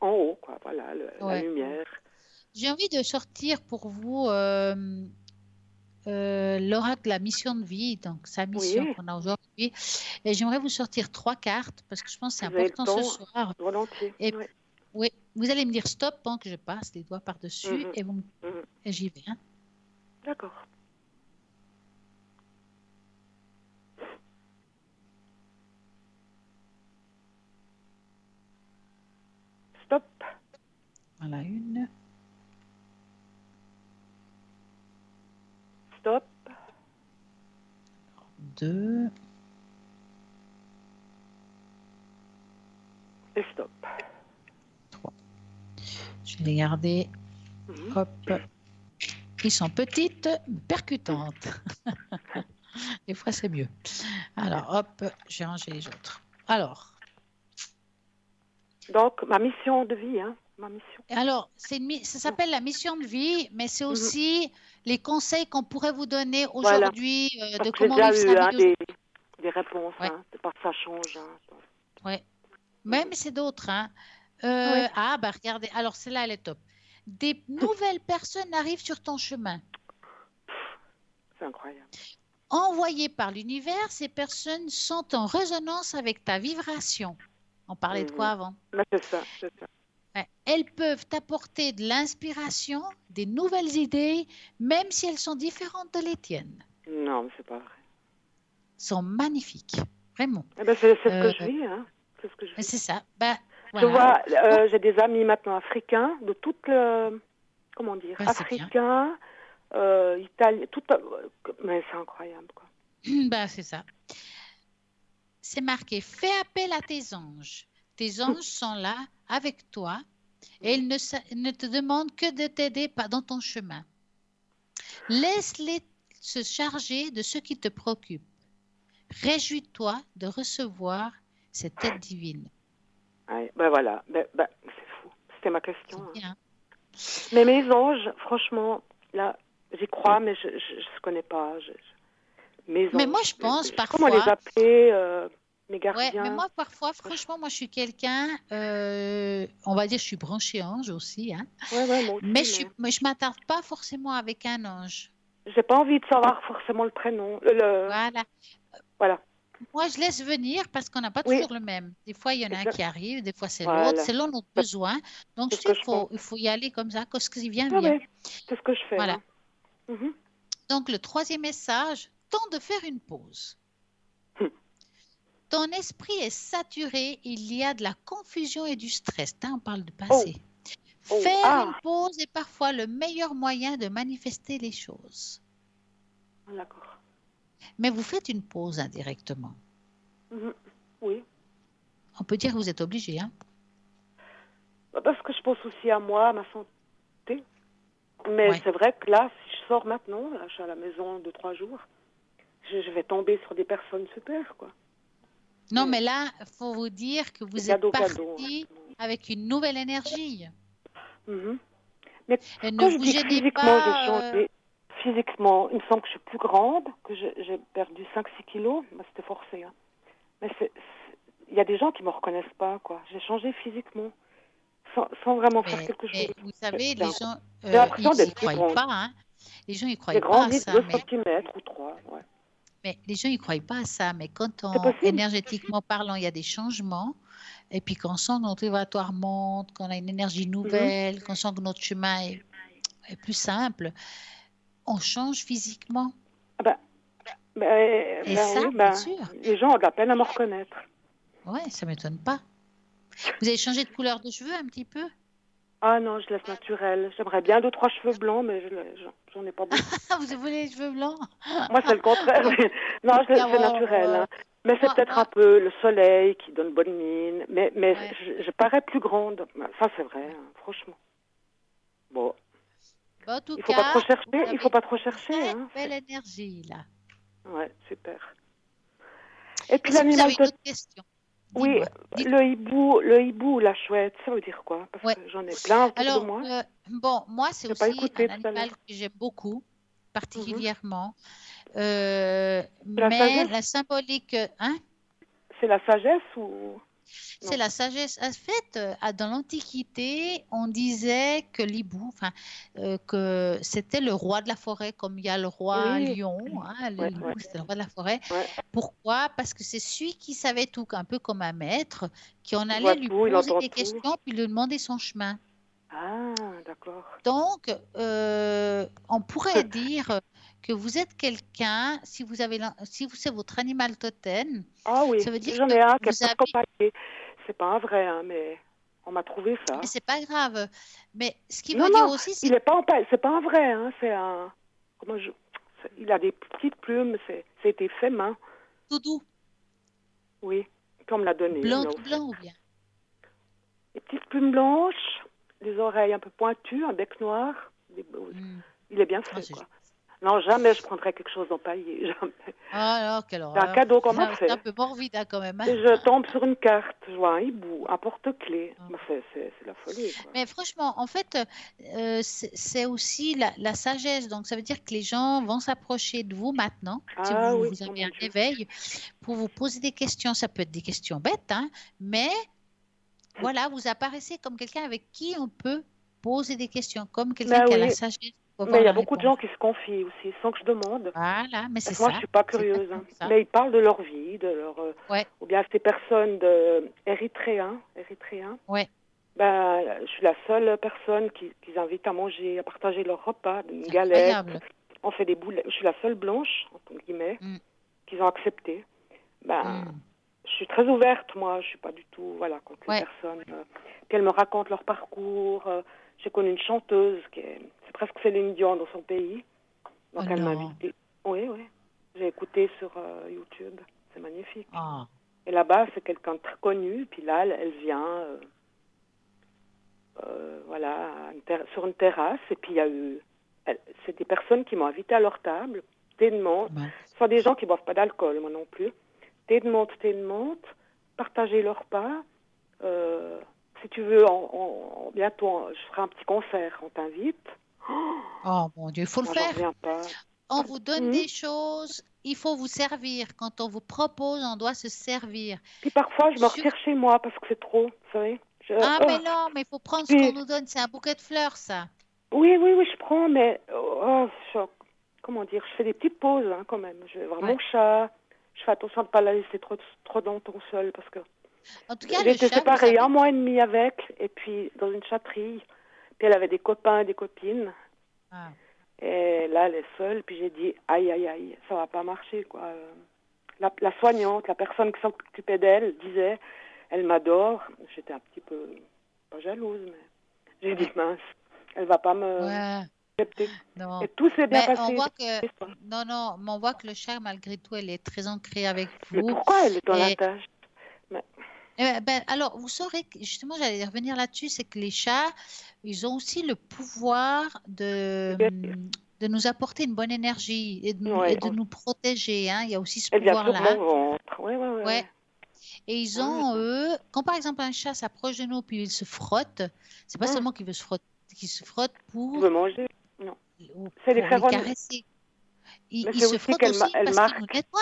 en haut, quoi, voilà, la ouais. lumière. J'ai envie de sortir pour vous l'oracle de la mission de vie, donc sa mission Oui, qu'on a aujourd'hui. Et j'aimerais vous sortir trois cartes parce que je pense que c'est vous avez le important ce temps, soir. volontiers. Et Oui. oui, vous allez me dire stop pendant que je passe les doigts par-dessus Mhm, mhm. et j'y vais. Hein. D'accord. Stop, Voilà, une, stop, deux, et stop. trois. Je vais les garder. Mhm. Hop. Ils sont petites, percutantes. Des fois, c'est mieux. Alors, hop, j'ai rangé les autres. Alors, Donc, ma mission de vie, hein, ma mission. Alors, ça s'appelle la mission de vie, mais c'est Mhm. aussi les conseils qu'on pourrait vous donner Voilà, aujourd'hui parce de que j'ai comment déjà vivre sa eu vie hein, aujourd'hui. des réponses, Ouais, hein, c'est pas que ça change. Hein. ouais. Mhm. Mais c'est d'autres. Hein. Oui, Bah regardez, alors celle-là, elle est top. Des nouvelles personnes arrivent sur ton chemin. c'est incroyable. Envoyées par l'univers, ces personnes sont en résonance avec ta vibration. On parlait de quoi Mhm. avant? Mais c'est ça, c'est ça. Ouais. Elles peuvent t'apporter de l'inspiration, des nouvelles idées, même si elles sont différentes de les tiennes. Non, mais c'est pas vrai. Sont magnifiques, vraiment. Eh ben, c'est ce Euh, que je vis, hein. C'est ce que je vis. c'est ça. Ben, Je voilà. vois, Donc, j'ai des amis maintenant africains, de toute le, comment dire, ben, c'est bien. africains, italiens, tout, mais c'est incroyable, quoi. Ben, c'est ça. C'est marqué, fais appel à tes anges. Tes anges sont là avec toi et ils ne te demandent que de t'aider dans ton chemin. Laisse-les se charger de ce qui te préoccupe. Réjouis-toi de recevoir cette aide divine. Ouais, ben voilà, c'est fou. C'était ma question. C'est Hein. bien. Mais mes anges, franchement, là, j'y crois, mais je ne connais pas. Mes Mais moi, anges, je pense je sais comment les parfois, appeler, mes ouais, mais gardiens. moi, parfois, franchement, moi, je suis quelqu'un, on va dire, je suis branchée ange aussi, hein, Ouais, moi aussi, mais je m'attarde pas forcément avec un ange. j'ai pas envie de savoir forcément le prénom. Voilà. Voilà. Moi, je laisse venir parce qu'on n'a pas Oui, toujours le même. Des fois, il y en a un exact. qui arrive, des fois, c'est l'autre, Voilà. selon nos C'est besoins. Donc, je ce dis, que je pense. il faut y aller comme ça, que ce qui vient, Ah vient. ouais, c'est ce que je fais. Voilà. Hein. Mhm. Donc, le troisième message, tente de faire une pause. ton esprit est saturé, il y a de la confusion et du stress. On parle de Oh, passé. oh, Faire une pause est parfois le meilleur moyen de manifester les choses. d'accord. Mais vous faites une pause indirectement. Oui. On peut dire que vous êtes obligé. Hein? Parce que je pense aussi à moi, à ma santé. Mais c'est vrai que là, si je sors maintenant, là, je suis à la maison 2-3 jours, je vais tomber sur des personnes super, quoi. Non, mais là, il faut vous dire que vous êtes parti avec une nouvelle énergie. Mais et quand ne je vous dis que gênez physiquement, j'ai pas. changé. Physiquement, il me semble que je suis plus grande, que j'ai perdu 5-6 kilos. Bah, c'était forcé. Hein. Mais il y a des gens qui ne me reconnaissent pas, quoi. J'ai changé physiquement, sans vraiment faire quelque chose. Vous savez, les gens, j'ai l'impression ils n'y d'être plus croient grande. pas. Hein. Les gens, ils ne croient J'ai pas à grandi ça. 2 centimètres ou 3, ouais. Mais les gens, ils ne croient pas à ça. Mais quand possible. énergétiquement parlant, il y a des changements, et puis quand on sent que notre évaluatoire monte, qu'on a une énergie nouvelle, qu'on sent que notre chemin est plus simple, on change physiquement. Et ça, oui, bien sûr. Les gens ont de la peine à me reconnaître. Oui, ça ne m'étonne pas. Vous avez changé de couleur de cheveux un petit peu? Ah non, je laisse naturel. J'aimerais bien 2-3 cheveux blancs, mais j'en ai pas beaucoup. Vous voulez les cheveux blancs? Moi, c'est le contraire. Non, c'est naturel. Hein. Mais c'est peut-être un peu le soleil qui donne bonne mine. Mais je parais plus grande. Ça, c'est vrai, hein, franchement. Bon. En tout Il faut cas, pas trop chercher. Il faut pas trop chercher. Très hein. belle énergie, là. Ouais, super. Et puis si vous l'animal avez une autre question. Oui, le hibou, la chouette, ça veut dire quoi? Parce que j'en ai plein autour de moi. Bon, moi, c'est aussi un animal que j'aime beaucoup, particulièrement. Mais la symbolique, hein? C'est la sagesse ou... C'est la sagesse. En fait, dans l'Antiquité, on disait que l'hibou, que c'était le roi de la forêt, comme il y a le roi lion, hein, l'hibou, c'était le roi de la forêt. Pourquoi? Parce que c'est celui qui savait tout, un peu comme un maître, qui en allait lui poser des questions, puis lui demander son chemin. Ah, d'accord. Donc, on pourrait dire que vous êtes quelqu'un, si c'est votre animal totem, ah oui, ça veut dire j'en que ai un qui vous est avez... papier. C'est pas un vrai, hein, mais on m'a trouvé ça. Mais c'est pas grave. Mais ce qui non, veut dire aussi, c'est... il est pas en paille. C'est pas un vrai, hein. C'est un... Il a des petites plumes. C'était fait main. Tout doux. Oui, on me l'a donné. Blanc ou bien? Les petites plumes blanches, les oreilles un peu pointues, un bec noir. Il est bien fait, quoi. Non, jamais je prendrais quelque chose d'empaillé. Jamais. Ah, quelle horreur. C'est un cadeau qu'on m'a fait. C'est un peu morbide, hein, quand même. Hein. Et je tombe sur une carte, je vois un hibou, un porte-clés. C'est la folie, quoi. Mais franchement, en fait, c'est aussi la sagesse. Donc, ça veut dire que les gens vont s'approcher de vous maintenant, si vous avez un éveil, pour vous poser des questions. Ça peut être des questions bêtes, hein, mais voilà, vous apparaissez comme quelqu'un avec qui on peut poser des questions, comme quelqu'un qui a la sagesse. Mais il y a beaucoup de gens qui se confient aussi, sans que je demande. Voilà, mais c'est ça. Moi, je suis pas curieuse. Hein. Mais ils parlent de leur vie, de leur... ou bien ces personnes érythréens. Ouais. Je suis la seule personne qu'ils invitent à manger, à partager leur repas, une galette. On fait des boulettes. Je suis la seule blanche, entre guillemets, qu'ils ont accepté. Je suis très ouverte, moi. Je suis pas du tout, contre les personnes. Puis elles me racontent leur parcours. J'ai connu une chanteuse c'est presque Céline Dion dans son pays. Donc elle m'a invitée. Oui. J'ai écouté sur YouTube. C'est magnifique. Oh. Et là-bas, c'est quelqu'un de très connu. Puis là, elle vient, sur une terrasse. Et puis il y a eu... c'est des personnes qui m'ont invitée à leur table. Thé de menthe. Ce sont des gens qui ne boivent pas d'alcool, moi non plus. Thé de menthe. Partager leur repas. Si tu veux, bientôt, je ferai un petit concert. On t'invite. Oh mon Dieu, il faut le faire. Pas. On vous donne des choses, il faut vous servir. Quand on vous propose, on doit se servir. Puis parfois, je me retire chez moi parce que c'est trop, vous savez. Mais non, mais il faut prendre ce qu'on nous donne. C'est un bouquet de fleurs, ça. Oui, je prends, mais comment dire, je fais des petites pauses quand même. Je vais voir mon chat. Je fais attention de ne pas la laisser trop longtemps seule parce que en tout cas, j'ai été séparée 1 mois et demi avec, et puis dans une chatterie. Puis elle avait des copains et des copines. Et là, elle est seule. Puis j'ai dit, aïe, ça va pas marcher, quoi. la soignante, la personne qui s'occupait d'elle, disait, elle m'adore. J'étais un petit peu, pas jalouse, mais j'ai dit, mince, elle va pas me Ouais, accepter. non. Et tout s'est bien Mais on passé. voit que, non, mais on voit que le chat, malgré tout, elle est très ancrée avec Mais vous. pourquoi elle est dans la Et, tâche? Mais, alors, vous saurez que, justement, j'allais revenir là-dessus, c'est que les chats, ils ont aussi le pouvoir de nous apporter une bonne énergie et ouais, de nous protéger, hein. Il y a aussi ce elle vient sur pouvoir-là. mon ventre. Ouais, ouais, ouais, Ouais. ouais. Et ils Ah, ont, eux, quand par exemple un chat s'approche de nous puis il se frotte, c'est pas seulement qu'il veut se frotter, qu'il se frotte tu veux manger? Non. C'est les pour nous phéromones. caresser. Il, Mais il c'est se aussi frotte qu'elle aussi elle parce qu'il nous marque. nettoie.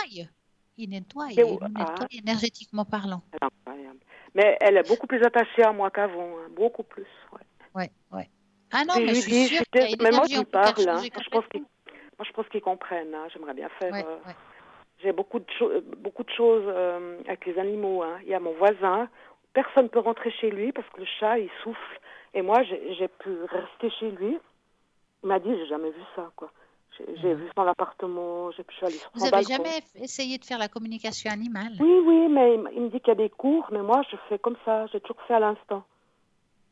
Il nettoie, C'est il nous ah, nettoie énergétiquement parlant. c'est incroyable. Mais elle est beaucoup plus attachée à moi qu'avant, hein, beaucoup plus. Ouais. Ouais. Ah non, Puis je mais je lui suis dis, sûre qu'il y a une mais moi énergie je lui en vous qui a parle, hein. changé Moi complètement. je pense qu'ils comprennent, hein. J'aimerais bien faire. Ouais. J'ai beaucoup de choses avec les animaux, hein. Il y a mon voisin, personne ne peut rentrer chez lui parce que le chat il souffle. Et moi j'ai pu rester chez lui. Il m'a dit, j'ai jamais vu ça, quoi. J'ai vu son appartement, je suis allée sur Vous son avez balcon. jamais essayé de faire la communication animale? Oui, mais il me dit qu'il y a des cours, mais moi je fais comme ça, j'ai toujours fait à l'instant.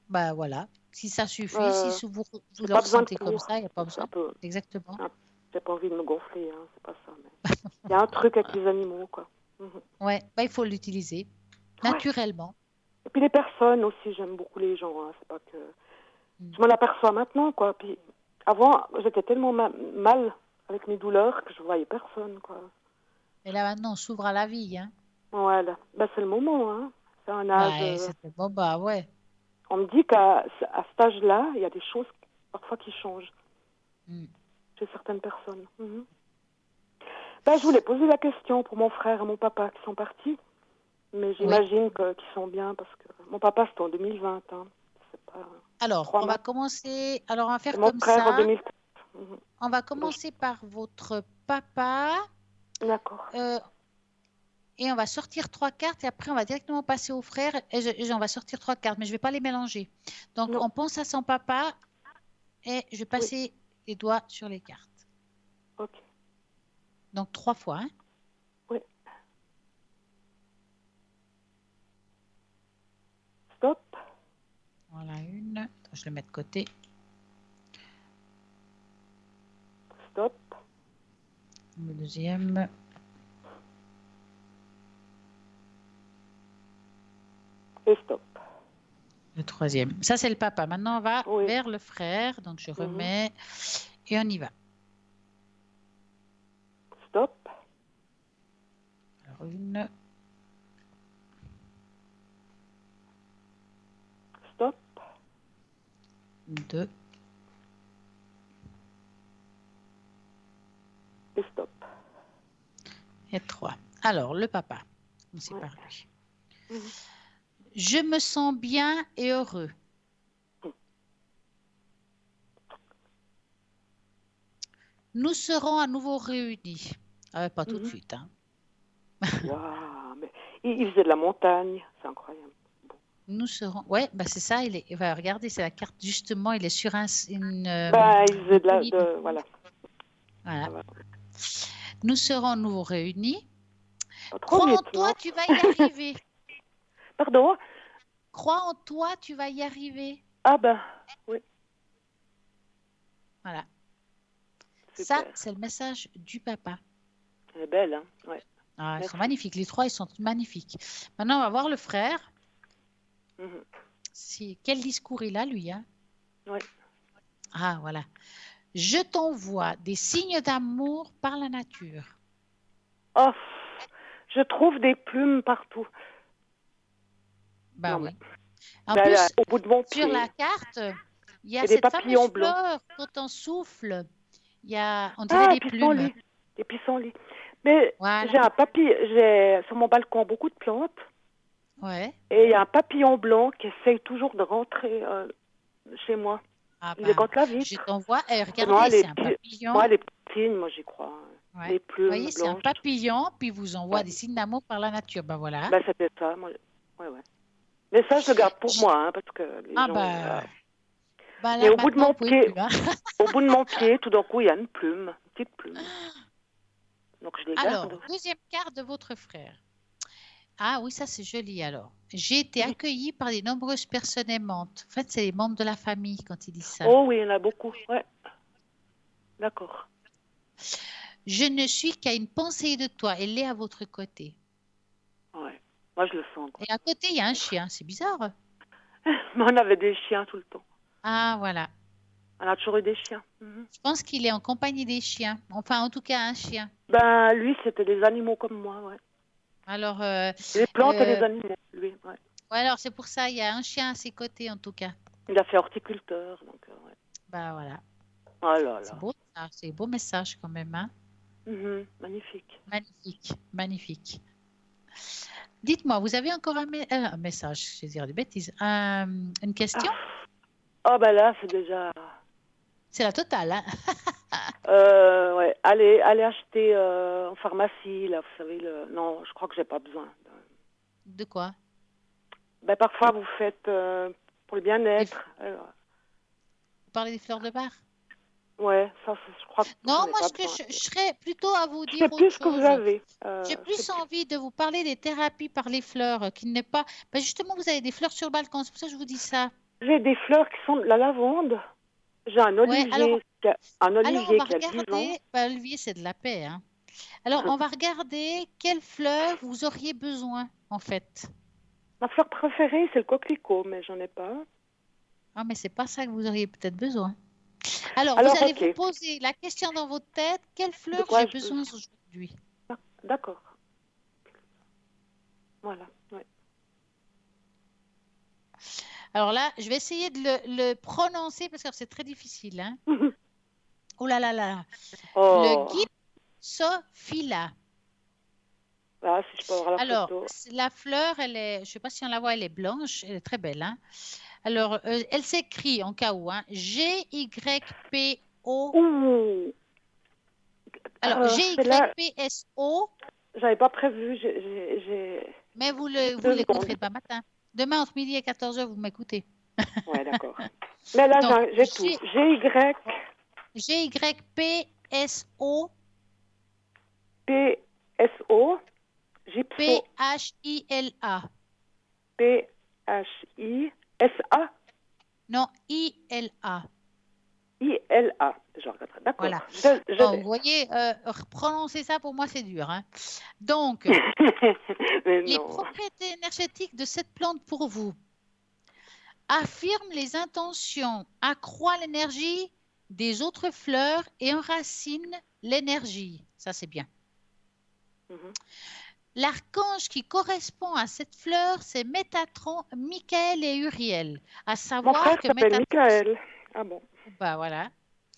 Bah voilà. Si ça suffit, Euh, si vous j'ai le pas besoin de ressentez comme cours. ça, il n'y a pas C'est besoin. un peu, Exactement. j'ai pas envie de me gonfler, hein, c'est pas ça. Mais il y a un truc avec les animaux, quoi. Mhm. Ouais, bah, il faut l'utiliser Ouais. naturellement. Et puis les personnes aussi, j'aime beaucoup les gens, hein, c'est pas que... Mm. Je m'en aperçois maintenant, quoi. Puis avant, j'étais tellement mal avec mes douleurs que je voyais personne, quoi. Et là maintenant, on s'ouvre à la vie, hein. Voilà. Ben, c'est le moment, hein. C'est un âge... Bah, c'était bon, bah ouais. On me dit qu'à cet âge-là, il y a des choses parfois qui changent Mm. chez certaines personnes. Mhm. Ben, je voulais poser la question pour mon frère et mon papa qui sont partis, mais Oui. j'imagine qu'ils sont bien parce que mon papa c'était en 2020. Hein. C'est pas Alors, 3 on va mois. commencer. Alors, on va Et faire mon comme frère en ça. 2013. Mhm. On va commencer par votre papa. D'accord. Et on va sortir 3 cartes et après on va directement passer au frère et on va sortir 3 cartes, mais je ne vais pas les mélanger. Donc Non. on pense à son papa et je vais Oui. passer les doigts sur les cartes. Ok. Donc 3 fois. Hein. Oui. Stop. Voilà une. Attends, je le mets de côté. Stop. Le deuxième. Et stop. Le troisième. Ça c'est le papa. Maintenant on va Oui. vers le frère. Donc je remets et on y va. Stop. Alors une. Stop. 2. Et stop. Et 3. Alors le papa. C'est Ouais. par lui. Mhm. Je me sens bien et heureux. Nous serons à nouveau réunis. Pas tout de suite. Hein. Waouh, mais il faisait de la montagne, c'est incroyable. Nous serons. Ouais, bah c'est ça. Regardez, c'est la carte justement. Il est sur une. Il faisait voilà. Voilà. Ça va. Nous serons à nouveau réunis. Pas trop Crois en vite, toi, non? tu vas y arriver. Pardon? Crois en toi, tu vas y arriver. Ah ben, oui. Voilà. Super. Ça, c'est le message du papa. Elle est belle, hein? Ouais. Ah, ils Merci. sont magnifiques. Les 3, ils sont magnifiques. Maintenant, on va voir le frère. Mhm. Quel discours il a, lui, hein? Oui. Ah, voilà. Je t'envoie des signes d'amour par la nature. Oh, je trouve des plumes partout. Bah Non, oui. mais En là, plus, au bout de mon pied. sur la carte, il y a Et des cette papillons fameuse blancs. fleur, quand on souffle, on dirait des plumes. pissenlits. Des pissenlits. Mais Voilà. j'ai sur mon balcon beaucoup de plantes. Ouais. Et il y a un papillon blanc qui essaye toujours de rentrer chez moi. Ah Il bah, est contre la je vitre. t'envoie. Moi, Regardez, c'est un papillon. Moi, les petits signes, moi, j'y crois. Ouais. Les Vous plumes voyez, c'est un blanches. papillon, puis il vous envoie Ouais. des signes d'amour par la nature. Ben voilà. Ben, c'était ça. Moi, ouais. Mais ça, je le garde pour moi, hein, parce que les gens... Bah Et là, au bout de maintenant, mon vous pouvez pied, plus. Hein. au bout de mon pied, tout d'un coup, il y a une petite plume. Donc, je les Alors, garde. deuxième carte de votre frère. Ah oui, ça c'est joli alors. J'ai été accueillie par de nombreuses personnes aimantes. En fait, c'est les membres de la famille quand ils disent ça. Oh oui, il y en a beaucoup. Ouais. D'accord. Je ne suis qu'à une pensée de toi. Elle est à votre côté. Ouais. Moi, je le sens. Quoi. Et à côté, il y a un chien. C'est bizarre. Mais on avait des chiens tout le temps. Ah, voilà. On a toujours eu des chiens. Mhm. Je pense qu'il est en compagnie des chiens. Enfin, en tout cas, un chien. Ben, lui, c'était des animaux comme moi, ouais. Alors, Les plantes et les animaux, lui, ouais. ouais, alors c'est pour ça, il y a un chien à ses côtés en tout cas. Il a fait horticulteur, donc, ouais. Bah voilà. Oh là C'est là. beau, ça. C'est un beau message quand même. Hein. Mhm. Magnifique. Magnifique, magnifique. Dites-moi, vous avez encore un message, je vais dire des bêtises. Une question? Oh, ben là, c'est déjà... C'est la totale. Hein. Ouais. Allez acheter en pharmacie, là, vous savez, non, je crois que j'ai pas besoin. De quoi? Ben, parfois, vous faites pour le bien-être. Alors, Vous parlez des fleurs de bar? ouais, ça, je crois que Non, j'en ai moi, pas ce que besoin. je serais plutôt à vous Je dire sais autre plus ce que vous chose. avez. J'ai plus envie de vous parler des thérapies par les fleurs, qui n'est pas... Ben justement, vous avez des fleurs sur le balcon, c'est pour ça que je vous dis ça. J'ai des fleurs qui sont de la lavande. J'ai un Ouais, olivier, alors on va qui a 10 ans. regarder... Ben, Olivier, c'est de la paix, hein. Alors, on va regarder quelles fleurs vous auriez besoin, en fait. Ma fleur préférée, c'est le coquelicot, mais j'en ai pas. Ah, mais c'est pas ça que vous auriez peut-être besoin. Alors, Alors, vous allez ok. vous poser la question dans votre tête, quelle De fleur quoi j'ai je besoin aujourd'hui? D'accord. Voilà. Ouais. Alors là, je vais essayer de le prononcer parce que c'est très difficile. Hein. Oh là là là. Le Oh. Gypsophila. Ah, si je peux avoir la Alors, photo. la fleur, elle est, je ne sais pas si on la voit, elle est blanche, elle est très belle. Hein. Alors, elle s'écrit en cas où, hein, G-Y-P-O. Ouh. Alors, Celle-là, G-Y-P-S-O. j'avais pas prévu. Mais vous J'ai vous 2 l'écouterez secondes. demain matin. Demain, entre midi et 14h, vous m'écoutez. Ouais, d'accord. Mais là, Donc, j'ai tout. G-Y-P-S-O. G-Y-P-S-O. Gypso. P-H-I-L-A. P-H-I-S-A. Non, I-L-A. I-L-A. Je regarderai. D'accord. Voilà. Je Bon, vais. vous voyez, prononcer ça pour moi, c'est dur. Hein. Donc, Mais les non. propriétés énergétiques de cette plante pour vous affirment les intentions, accroît l'énergie des autres fleurs et enracine l'énergie. Ça, c'est bien. Mhm. L'archange qui correspond à cette fleur, c'est Métatron, Michael et Uriel. À Mon savoir frère que s'appelle Métatron, Michael. Ah bon. bah voilà.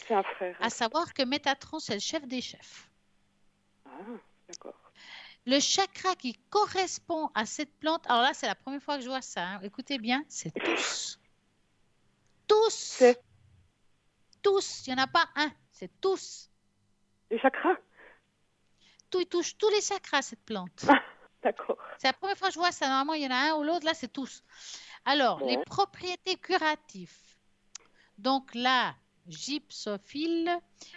C'est un frère. À savoir que Métatron, c'est le chef des chefs. Ah, d'accord. Le chakra qui correspond à cette plante, alors là, c'est la première fois que je vois ça. Hein. Écoutez bien, c'est tous. Tous. C'est Tous. Il n'y en a pas un, c'est tous. les chakras? Tout, il touche tous les chakras, cette plante. Ah, d'accord. C'est la première fois que je vois ça. Normalement, il y en a un ou l'autre. Là, c'est tous. Alors, Bon. les propriétés curatives. Donc là, gypsophile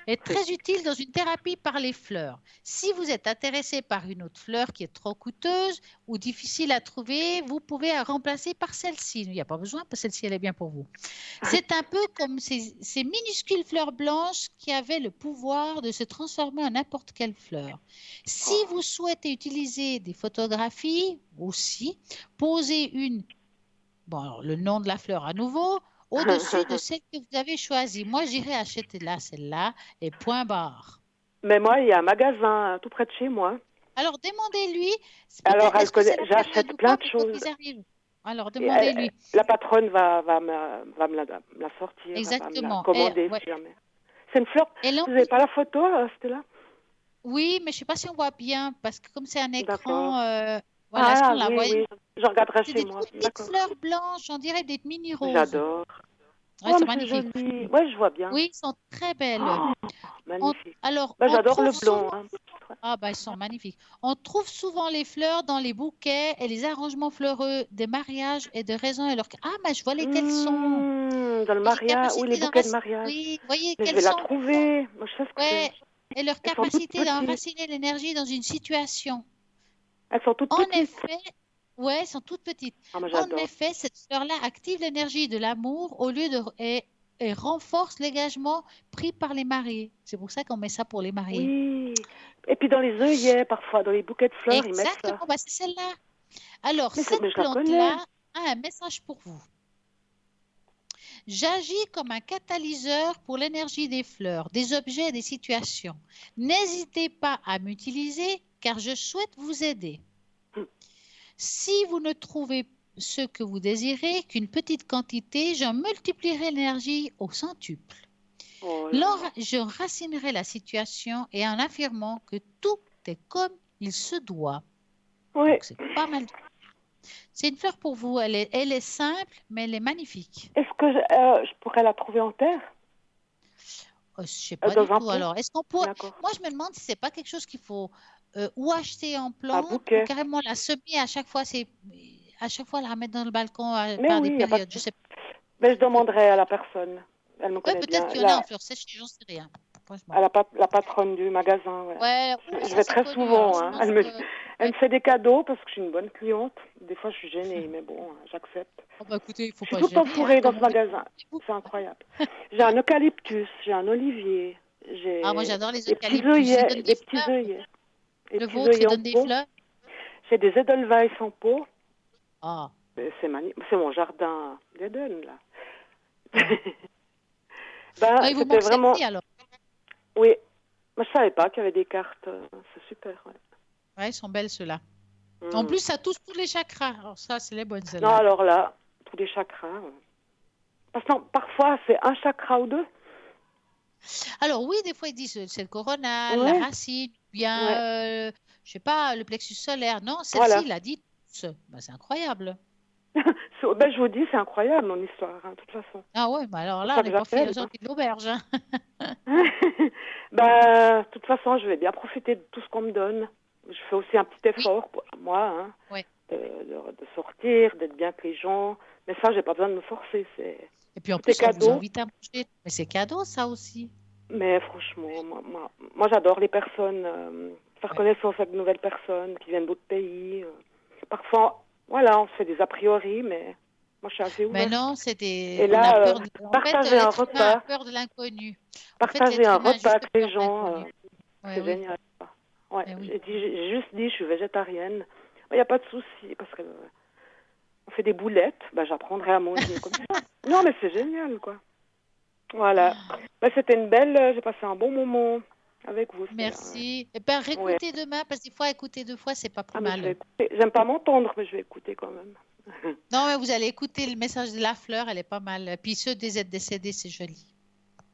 est très utile dans une thérapie par les fleurs. Si vous êtes intéressé par une autre fleur qui est trop coûteuse ou difficile à trouver, vous pouvez la remplacer par celle-ci. Il n'y a pas besoin parce que celle-ci, elle est bien pour vous. C'est un peu comme ces minuscules fleurs blanches qui avaient le pouvoir de se transformer en n'importe quelle fleur. Si vous souhaitez utiliser des photographies aussi, posez bon, alors, le nom de la fleur à nouveau, au-dessus de celle que vous avez choisie. Moi, j'irai acheter là, celle-là, et point barre. Mais moi, il y a un magasin tout près de chez moi. Alors, demandez-lui. Alors, Est-ce que c'est la j'achète période ou plein pas de pour choses. qu'ils arrivent? Alors, Et demandez-lui. la patronne va me la sortir, va me la Exactement. commander Ouais. si jamais. C'est une fleur. Et Vous n'avez pas la photo, Stella? oui, mais je ne sais pas si on voit bien, parce que comme c'est un écran, D'accord. voilà, est-ce qu'on la oui, voit? oui. Je regarderai C'est chez des moi. toutes petites D'accord. fleurs blanches, on dirait des mini-roses. J'adore. Ouais, Oh, c'est mais c'est magnifique. joli. Ouais, je vois bien. Oui, ils sont très belles. Oh, magnifique. Alors, Bah, on j'adore le trouve blond. souvent... Hein. Ah, bah, ils sont magnifiques. On trouve souvent les fleurs dans les bouquets et les arrangements fleureux des mariages et de raisins et leur... Ah, mais je vois lesquels sont. Dans le Il y a mariage, oui, les possibilité d'en bouquets de rester. mariage. Oui, voyez Mais je quels vais la sont. trouver. Moi, je sais ce que Ouais, c'est. et leur Elles sont toutes capacité petites. d'enraciner l'énergie dans une situation. Elles sont toutes En petites. effet, ouais, elles sont toutes petites. Ah, moi, En j'adore. effet, cette fleur-là active l'énergie de l'amour au lieu de et renforce l'engagement pris par les mariés. C'est pour ça qu'on met ça pour les mariés. Oui. Et puis dans les œillets, parfois, dans les bouquets de fleurs, ils mettent ça. Exactement, bah, c'est celle-là. Alors, Mais cette je la connais. plante-là a un message pour vous. J'agis comme un catalyseur pour l'énergie des fleurs, des objets et des situations. N'hésitez pas à m'utiliser car je souhaite vous aider. Si vous ne trouvez ce que vous désirez qu'une petite quantité, j'en multiplierai l'énergie au centuple. Oh là là. J'enracinerai la situation et en affirmant que tout est comme il se doit. Oui. Donc, c'est pas mal. C'est une fleur pour vous. Elle est simple, mais elle est magnifique. Est-ce que je pourrais la trouver en terre? Je ne sais pas Dans du un tout. pot? Alors, est-ce qu'on pourrait... D'accord. Moi, je me demande si c'est pas quelque chose qu'il faut ou acheter en Un plante bouquet. ou carrément la semer à chaque fois. À chaque fois la remettre dans le balcon Mais par oui, des y a pas périodes. de Je sais pas. Mais je demanderai à la personne. Elle me Ouais, connaît bien. peut-être qu'il y en a en fleurs sèches, j'en sais rien. Franchement. À la patronne du magasin. Ouais. Ouais, Je ça vais c'est très connu. souvent. Alors, je Hein. pense Elle me fait des cadeaux parce que je suis une bonne cliente. Des fois, je suis gênée, mais bon, j'accepte. Oh, bah, écoutez, il faut Je suis pas toute gêner, enfourrée dans comme ce on dit. magasin. C'est incroyable. J'ai un eucalyptus, j'ai un olivier, j'ai Ah, moi j'adore les des petits eucalyptus. Ils donnent œillets, des des petits fleurs. œillets. Des Le petits vôtre, il œillets en donne des pot. fleurs. J'ai des Edelweiss en pot. Ah, C'est magnifique. C'est mon jardin d'Eden, là. ouais. Ben, Non, il vous c'était manque vraiment... celle-ci alors. Oui. Moi, je savais pas qu'il y avait des cartes. C'est super, ouais. Ouais, ils sont belles ceux-là. Mm. En plus, ça touche tous les chakras. Alors ça, c'est les bonnes Non, celles-là. alors là, tous les chakras. Parce que parfois, c'est un chakra ou deux. Alors oui, des fois ils disent c'est le coronal, la Ouais. racine, bien, Ouais. je sais pas, le plexus solaire. Non, celle-ci, Voilà. il a dit tous. Ben, c'est incroyable. Ben, je vous dis, c'est incroyable, mon histoire, hein, de toute façon. Ah ouais, mais alors C'est là, pour on ça n'est que pas j'appelle. sorti de l'auberge. Hein. Ben, de toute façon, je vais bien profiter de tout ce qu'on me donne. Je fais aussi un petit effort pour moi, hein, Ouais. de sortir, d'être bien avec les gens. Mais ça, j'ai pas besoin de me forcer. Et puis en Tout plus, est on vous cadeau. invite à manger. Mais c'est cadeau, ça aussi. Mais franchement, moi j'adore les personnes, faire Ouais. connaissance avec de nouvelles personnes qui viennent d'autres pays. Parfois, voilà, on se fait des a priori, mais moi je suis assez Mais ouverte. non, c'est Et des... On a là, peur de... En fait, partager un l'être humain a repas, peur de l'inconnu. En fait, partager l'être un humain a repas juste avec les peur de gens, l'inconnu. Ouais, c'est oui. génial. Ouais, Eh oui. j'ai juste dit, je suis végétarienne. Il n'y a pas de souci, parce que on fait des boulettes, ben, j'apprendrai à manger comme ça. Non, mais c'est génial, quoi. Voilà. Ben, c'était une belle, j'ai passé un bon moment avec vous. Stella, ouais. Merci. Et bien, Ouais. réécoutez demain, parce que des fois, écouter 2 fois, c'est pas plus Ah, mais je vais mal. écouter. J'aime pas m'entendre, mais je vais écouter quand même. Non, mais vous allez écouter le message de la fleur, elle est pas mal. Puis ceux des aides décédées, c'est joli.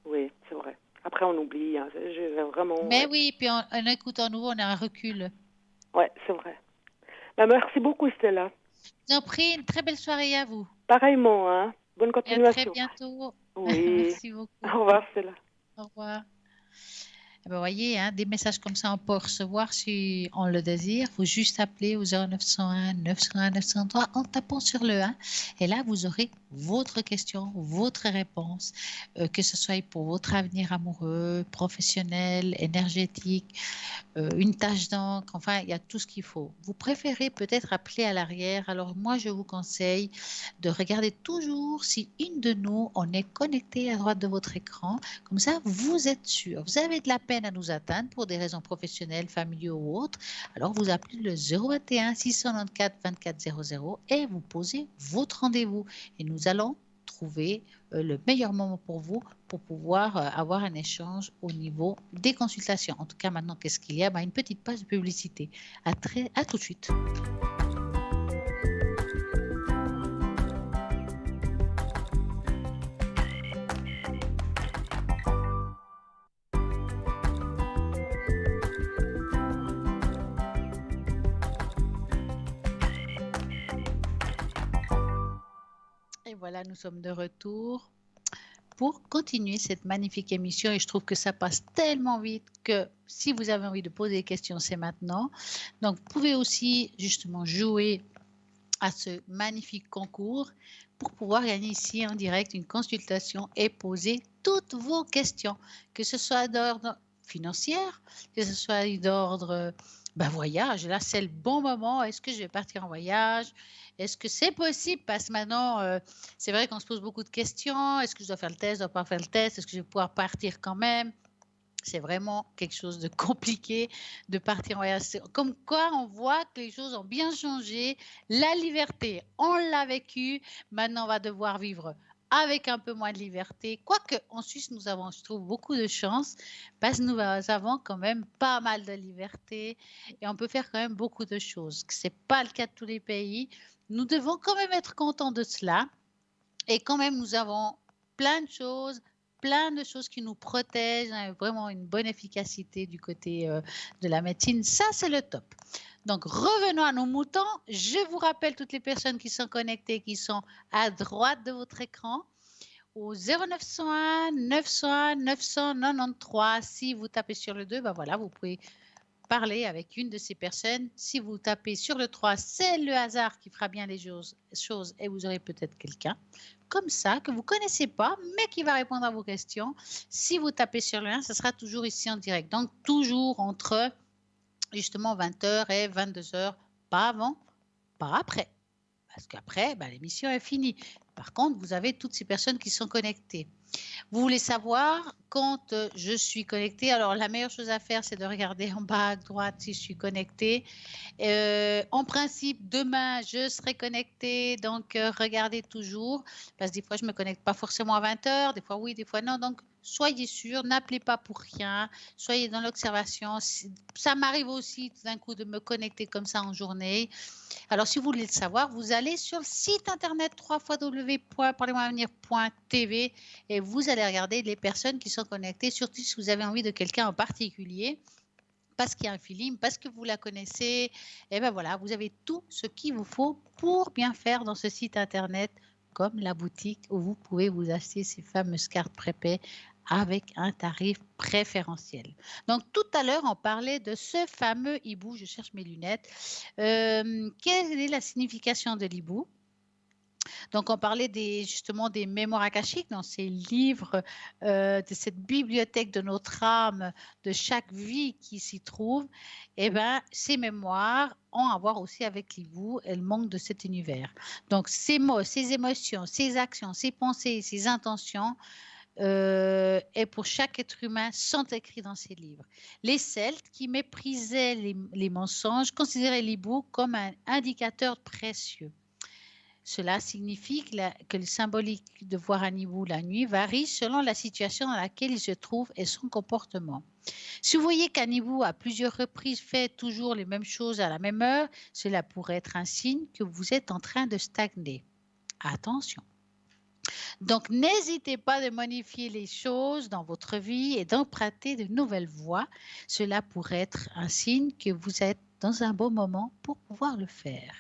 Oui, c'est vrai. Après, on oublie. Hein. J'ai vraiment. Mais Ouais, oui, puis en écoutant nous, on a un recul. ouais, c'est vrai. Ben, merci beaucoup, Stella. Je vous en prie, une très belle soirée à vous. Pareillement, hein. Bonne Et à très continuation. bientôt. Oui. Merci beaucoup. Au revoir, Stella. Au revoir. Eh ben, voyez, hein, des messages comme ça, on peut recevoir si on le désire. Il faut juste appeler au 0901 901 903 en tapant sur le 1. Et là, vous aurez votre question, votre réponse, que ce soit pour votre avenir amoureux, professionnel, énergétique, une tâche d'encre, enfin, il y a tout ce qu'il faut. Vous préférez peut-être appeler à l'arrière. Alors moi, je vous conseille de regarder toujours si une de nous, on est connecté à droite de votre écran. Comme ça, vous êtes sûr. Vous avez de la peine à nous atteindre pour des raisons professionnelles, familiales ou autres. Alors, vous appelez le 021 694 24 00 et vous posez votre rendez-vous. Et nous allons trouver le meilleur moment pour vous pour pouvoir avoir un échange au niveau des consultations. En tout cas, maintenant, qu'est-ce qu'il y a? Une petite page de publicité. À tout de suite. Et voilà, nous sommes de retour pour continuer cette magnifique émission et je trouve que ça passe tellement vite que si vous avez envie de poser des questions, c'est maintenant. Donc, vous pouvez aussi justement jouer à ce magnifique concours pour pouvoir gagner ici en direct une consultation et poser toutes vos questions, que ce soit financière, que ce soit d'ordre voyage. Là, c'est le bon moment. Est-ce que je vais partir en voyage? Est-ce que c'est possible? Parce que maintenant, c'est vrai qu'on se pose beaucoup de questions. Est-ce que je dois faire le test? Je ne dois pas faire le test? Est-ce que je vais pouvoir partir quand même? C'est vraiment quelque chose de compliqué de partir en voyage. Comme quoi, on voit que les choses ont bien changé. La liberté, on l'a vécue. Maintenant, on va devoir vivre avec un peu moins de liberté. Quoique, en Suisse, nous avons, je trouve, beaucoup de chance parce que nous avons quand même pas mal de liberté et on peut faire quand même beaucoup de choses. Ce n'est pas le cas de tous les pays. Nous devons quand même être contents de cela. Et quand même, nous avons plein de choses qui nous protègent, hein, vraiment une bonne efficacité du côté de la médecine. Ça, c'est le top. Donc, revenons à nos moutons. Je vous rappelle toutes les personnes qui sont connectées, qui sont à droite de votre écran, au 0901 901 993. Si vous tapez sur le 2, voilà, vous pouvez parler avec une de ces personnes. Si vous tapez sur le 3, c'est le hasard qui fera bien les choses et vous aurez peut-être quelqu'un comme ça que vous ne connaissez pas, mais qui va répondre à vos questions. Si vous tapez sur le 1, ce sera toujours ici en direct. Donc, toujours entre justement 20h et 22h, pas avant, pas après. Parce qu'après, l'émission est finie. Par contre, vous avez toutes ces personnes qui sont connectées. Vous voulez savoir quand je suis connectée? Alors, la meilleure chose à faire, c'est de regarder en bas à droite si je suis connectée. En principe, demain, je serai connectée. Donc, regardez toujours. Parce que des fois, je ne me connecte pas forcément à 20h. Des fois, oui, des fois, non. Donc, soyez sûrs, n'appelez pas pour rien. Soyez dans l'observation. Ça m'arrive aussi tout d'un coup de me connecter comme ça en journée. Alors, si vous voulez le savoir, vous allez sur le site internet www.parlez-moi-avenir.tv et vous allez regarder les personnes qui sont connectées, surtout si vous avez envie de quelqu'un en particulier, parce qu'il y a un feeling, parce que vous la connaissez. Et bien voilà, vous avez tout ce qu'il vous faut pour bien faire dans ce site internet, comme la boutique où vous pouvez vous acheter ces fameuses cartes prépay avec un tarif préférentiel. Donc, tout à l'heure, on parlait de ce fameux hibou. Je cherche mes lunettes. Quelle est la signification de l'hibou? Donc, on parlait justement des mémoires akashiques dans ces livres, de cette bibliothèque de notre âme, de chaque vie qui s'y trouve. Eh bien, ces mémoires ont à voir aussi avec l'hibou et le monde de cet univers. Donc, ces mots, ces émotions, ces actions, ces pensées, ces intentions, et pour chaque être humain sont écrits dans ces livres. Les Celtes qui méprisaient les mensonges considéraient l'hibou comme un indicateur précieux. Cela signifie que le symbolique de voir un hibou la nuit varie selon la situation dans laquelle il se trouve et son comportement. Si vous voyez qu'un hibou à plusieurs reprises fait toujours les mêmes choses à la même heure, cela pourrait être un signe que vous êtes en train de stagner. Attention. Donc, n'hésitez pas de modifier les choses dans votre vie et d'emprunter de nouvelles voies. Cela pourrait être un signe que vous êtes dans un bon moment pour pouvoir le faire.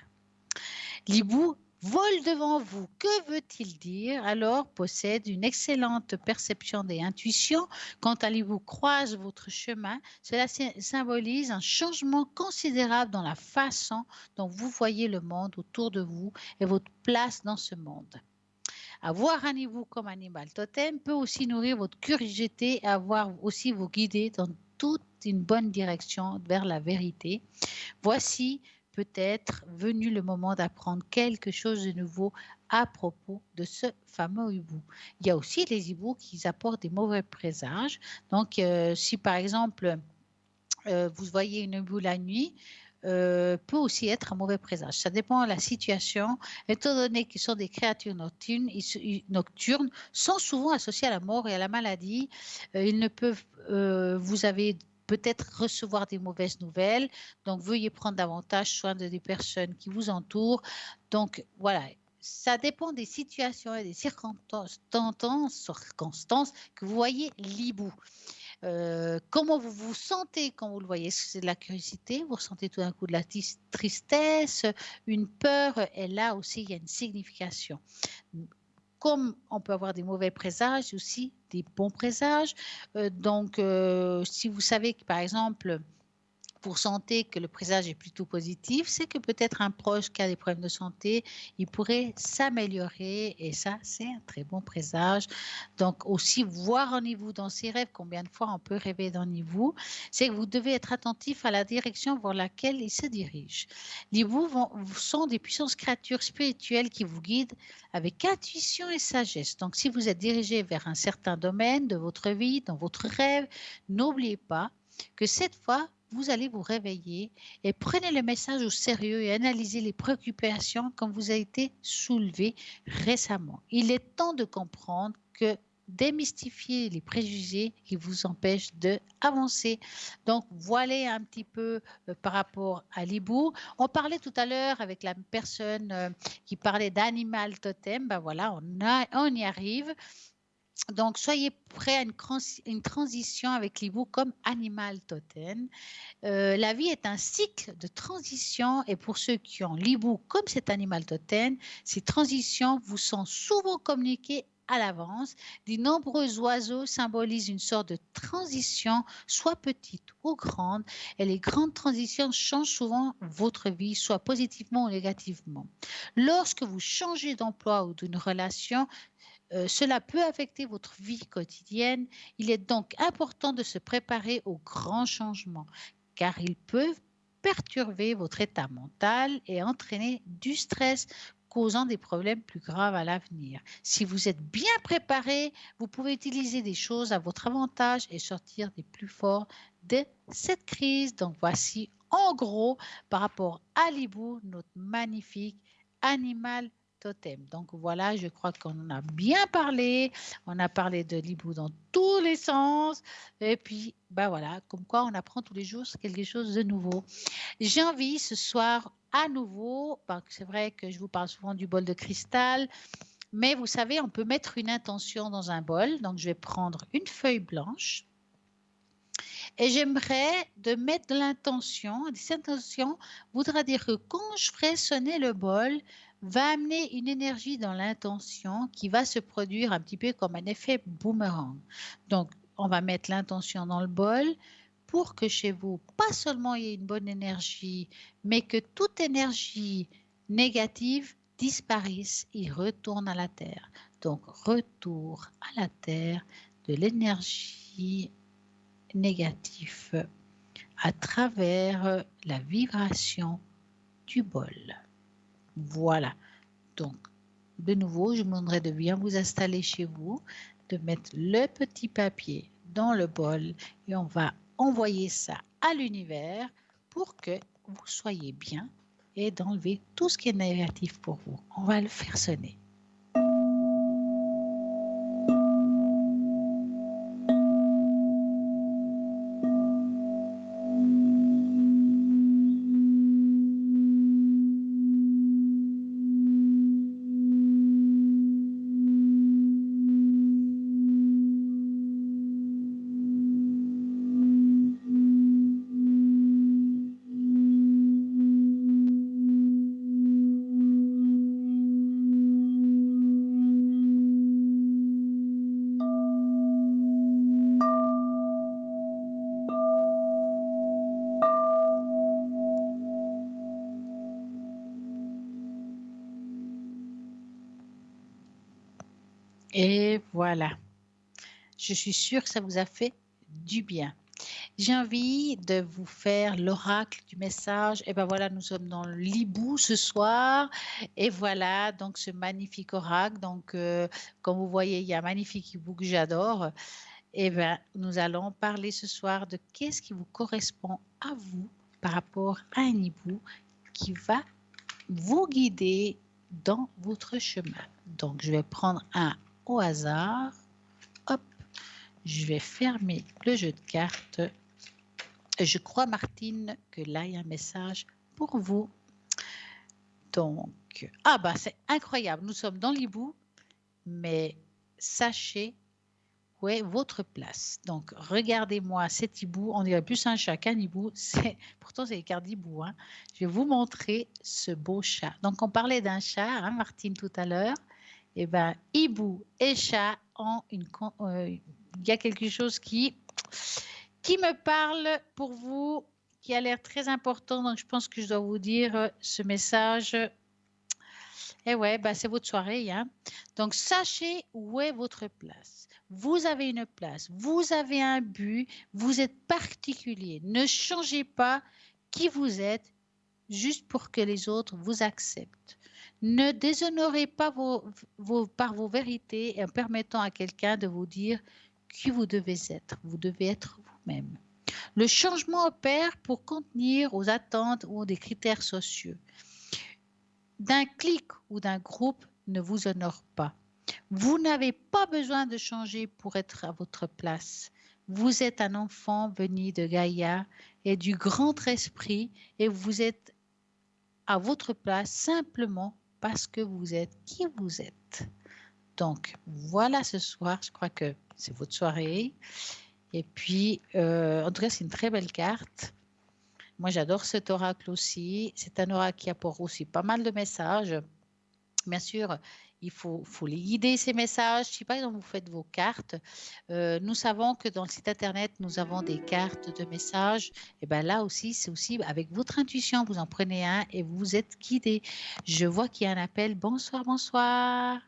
L'hibou vole devant vous. Que veut-il dire? Alors, possède une excellente perception des intuitions. Quand un hibou croise votre chemin, cela symbolise un changement considérable dans la façon dont vous voyez le monde autour de vous et votre place dans ce monde. Avoir un hibou comme animal totem peut aussi nourrir votre curiosité et avoir aussi vous guider dans toute une bonne direction vers la vérité. Voici peut-être venu le moment d'apprendre quelque chose de nouveau à propos de ce fameux hibou. Il y a aussi les hiboux qui apportent des mauvais présages. Donc, si par exemple, vous voyez une hibou la nuit, peut aussi être un mauvais présage. Ça dépend de la situation. Étant donné qu'ils sont des créatures nocturnes, sont souvent associés à la mort et à la maladie. Ils ne peuvent, vous avez peut-être recevoir des mauvaises nouvelles. Donc, veuillez prendre davantage soin des personnes qui vous entourent. Donc, voilà. Ça dépend des situations et des circonstances que vous voyez l'hibou. Comment vous vous sentez quand vous le voyez? Est-ce que c'est de la curiosité? Vous ressentez tout d'un coup de la tristesse, une peur? Et là aussi, il y a une signification. Comme on peut avoir des mauvais présages, aussi des bons présages. Donc, si vous savez que, par exemple, vous sentez que le présage est plutôt positif, c'est que peut-être un proche qui a des problèmes de santé, il pourrait s'améliorer et ça, c'est un très bon présage. Donc aussi, voir en vous dans ses rêves, combien de fois on peut rêver dans vous, c'est que vous devez être attentif à la direction vers laquelle il se dirige. Les hiboux sont des puissantes créatures spirituelles qui vous guident avec intuition et sagesse. Donc si vous êtes dirigé vers un certain domaine de votre vie, dans votre rêve, n'oubliez pas que cette fois, vous allez vous réveiller et prenez le message au sérieux et analysez les préoccupations comme vous avez été soulevé récemment. Il est temps de comprendre que démystifier les préjugés qui vous empêchent d'avancer. Donc, voilà un petit peu par rapport à l'hibou. On parlait tout à l'heure avec la personne qui parlait d'animal totem. Ben voilà, on y arrive. Donc, soyez prêts à une transition avec l'hibou comme animal totem. La vie est un cycle de transition et pour ceux qui ont l'hibou comme cet animal totem, ces transitions vous sont souvent communiquées à l'avance. De nombreux oiseaux symbolisent une sorte de transition, soit petite ou grande, et les grandes transitions changent souvent votre vie, soit positivement ou négativement. Lorsque vous changez d'emploi ou d'une relation, cela peut affecter votre vie quotidienne. Il est donc important de se préparer aux grands changements, car ils peuvent perturber votre état mental et entraîner du stress, causant des problèmes plus graves à l'avenir. Si vous êtes bien préparé, vous pouvez utiliser des choses à votre avantage et sortir des plus forts de cette crise. Donc voici en gros par rapport à l'hibou, notre magnifique animal totem. Donc voilà, je crois qu'on en a bien parlé. On a parlé de l'hibou dans tous les sens. Et puis, ben voilà, comme quoi on apprend tous les jours quelque chose de nouveau. J'ai envie ce soir à nouveau, parce que c'est vrai que je vous parle souvent du bol de cristal, mais vous savez, on peut mettre une intention dans un bol. Donc, je vais prendre une feuille blanche et j'aimerais de mettre de l'intention. Cette intention voudra dire que quand je ferai sonner le bol, va amener une énergie dans l'intention qui va se produire un petit peu comme un effet boomerang. Donc, on va mettre l'intention dans le bol pour que chez vous, pas seulement il y ait une bonne énergie, mais que toute énergie négative disparaisse et retourne à la terre. Donc, retour à la terre de l'énergie négative à travers la vibration du bol. Voilà. Donc, de nouveau, je vous demanderai de bien vous installer chez vous, de mettre le petit papier dans le bol et on va envoyer ça à l'univers pour que vous soyez bien et d'enlever tout ce qui est négatif pour vous. On va le faire sonner. Et voilà. Je suis sûre que ça vous a fait du bien. J'ai envie de vous faire l'oracle du message. Et ben voilà, nous sommes dans l'hibou ce soir. Et voilà, donc ce magnifique oracle. Donc, comme vous voyez, il y a un magnifique hibou que j'adore. Et ben, nous allons parler ce soir de qu'est-ce qui vous correspond à vous par rapport à un hibou qui va vous guider dans votre chemin. Donc, je vais prendre un au hasard. Hop, je vais fermer le jeu de cartes. Je crois, Martine, que là, il y a un message pour vous. Donc, ah bah c'est incroyable. Nous sommes dans l'hibou, mais sachez où est votre place. Donc, regardez-moi cet hibou. On dirait plus un chat qu'un hibou. Pourtant, c'est les cartes d'hibou. Hein. Je vais vous montrer ce beau chat. Donc, on parlait d'un chat, hein, Martine, tout à l'heure. Eh bien, hibou et chat ont il y a quelque chose qui me parle pour vous. qui a l'air très important, donc je pense que je dois vous dire ce message. Eh ouais, bah c'est votre soirée, hein. Donc, sachez où est votre place. Vous avez une place, vous avez un but, vous êtes particulier. Ne changez pas qui vous êtes juste pour que les autres vous acceptent. Ne déshonorez pas par vos vérités en permettant à quelqu'un de vous dire qui vous devez être. Vous devez être vous-même. Le changement opère pour contenir aux attentes ou des critères sociaux. D'un clic ou d'un groupe ne vous honore pas. Vous n'avez pas besoin de changer pour être à votre place. Vous êtes un enfant venu de Gaïa et du grand esprit et vous êtes à votre place simplement parce que vous êtes qui vous êtes. Donc, voilà ce soir, je crois que c'est votre soirée. Et puis, en tout cas, c'est une très belle carte. Moi, j'adore cet oracle aussi. C'est un oracle qui apporte aussi pas mal de messages. Bien sûr, il faut les guider, ces messages. Je ne sais pas comment vous faites vos cartes. Nous savons que dans le site internet, nous avons des cartes de messages. Et bien là aussi, c'est aussi avec votre intuition, vous en prenez un et vous êtes guidé. Je vois qu'il y a un appel. Bonsoir, bonsoir.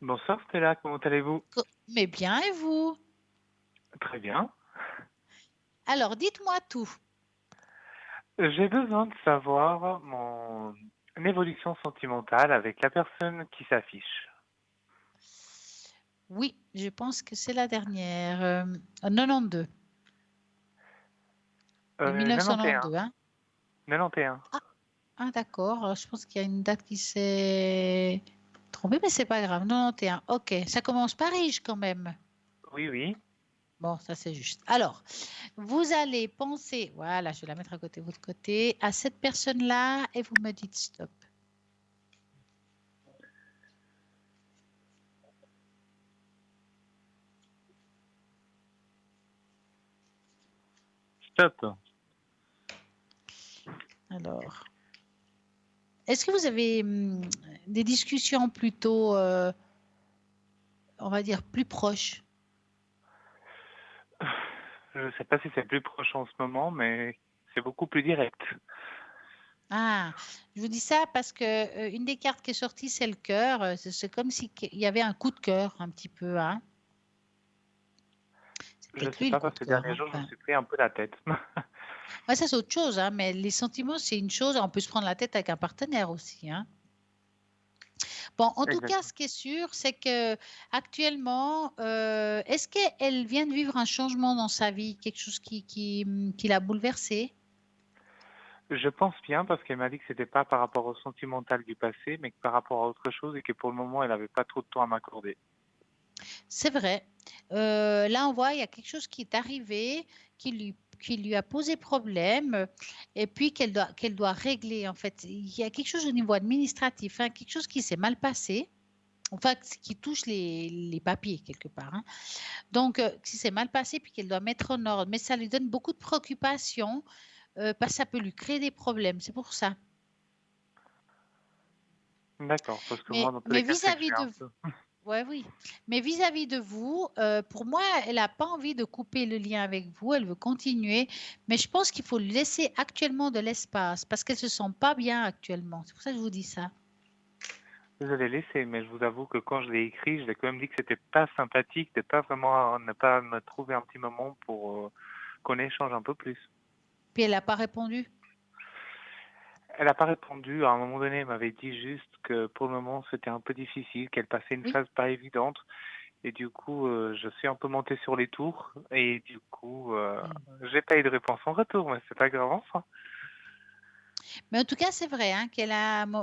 Bonsoir Stella, comment allez-vous? Mais bien, et vous? Très bien. Alors, dites-moi tout. J'ai besoin de savoir mon évolution sentimentale avec la personne qui s'affiche. Oui, je pense que c'est la dernière. 92. De 91. 1992, hein? 91. Ah, d'accord. Alors, je pense qu'il y a une date qui s'est trompée, mais c'est pas grave. 91. Ok, ça commence par riche quand même. Oui, oui. Bon, ça c'est juste. Alors, vous allez penser, voilà, je vais la mettre à côté de votre côté, à cette personne-là et vous me dites stop. Stop. Alors, est-ce que vous avez des discussions plutôt, on va dire, plus proches? Je ne sais pas si c'est plus proche en ce moment, mais c'est beaucoup plus direct. Ah, je vous dis ça parce que une des cartes qui est sortie, c'est le cœur. C'est comme s'il y avait un coup de cœur un petit peu, hein. C'est Je ne peut-être sais lui le pas coup parce de que ces cœur, derniers hein. jours, je me Enfin, suis pris un peu la tête. ouais, ça c'est autre chose, hein, mais les sentiments, c'est une chose. On peut se prendre la tête avec un partenaire aussi, hein. Bon, en tout cas, Exactement. ce qui est sûr, c'est que actuellement, est-ce qu'elle vient de vivre un changement dans sa vie, quelque chose qui l'a bouleversée? Je pense bien parce qu'elle m'a dit que c'était pas par rapport au sentimental du passé, mais que par rapport à autre chose et que pour le moment, elle n'avait pas trop de temps à m'accorder. C'est vrai. Là, on voit, il y a quelque chose qui est arrivé, qui lui a posé problème, et puis qu'elle doit régler, en fait. Il y a quelque chose au niveau administratif, hein, quelque chose qui s'est mal passé, enfin, qui touche les papiers, quelque part, hein. Donc, si c'est mal passé, puis qu'elle doit mettre en ordre, mais ça lui donne beaucoup de préoccupations, parce que ça peut lui créer des problèmes, c'est pour ça. D'accord, parce que moi, Mais, dans tous les mais cas, c'est que vis-à-vis j'ai de un vous, peu. ouais, oui, mais vis-à-vis de vous, pour moi, elle n'a pas envie de couper le lien avec vous, elle veut continuer, mais je pense qu'il faut lui laisser actuellement de l'espace parce qu'elle se sent pas bien actuellement. C'est pour ça que je vous dis ça. Je l'ai laissé, mais je vous avoue que quand je l'ai écrit, je l'ai quand même dit que c'était pas sympathique de pas vraiment ne pas me trouver un petit moment pour qu'on échange un peu plus. Puis elle n'a pas répondu. Elle n'a pas répondu. À un moment donné, elle m'avait dit juste que pour le moment, c'était un peu difficile, qu'elle passait une Oui. phase pas évidente. Et du coup, je suis un peu monté sur les tours. Et du coup, j'ai pas eu de réponse en retour, mais c'est pas grave, enfin. Mais en tout cas, c'est vrai, hein,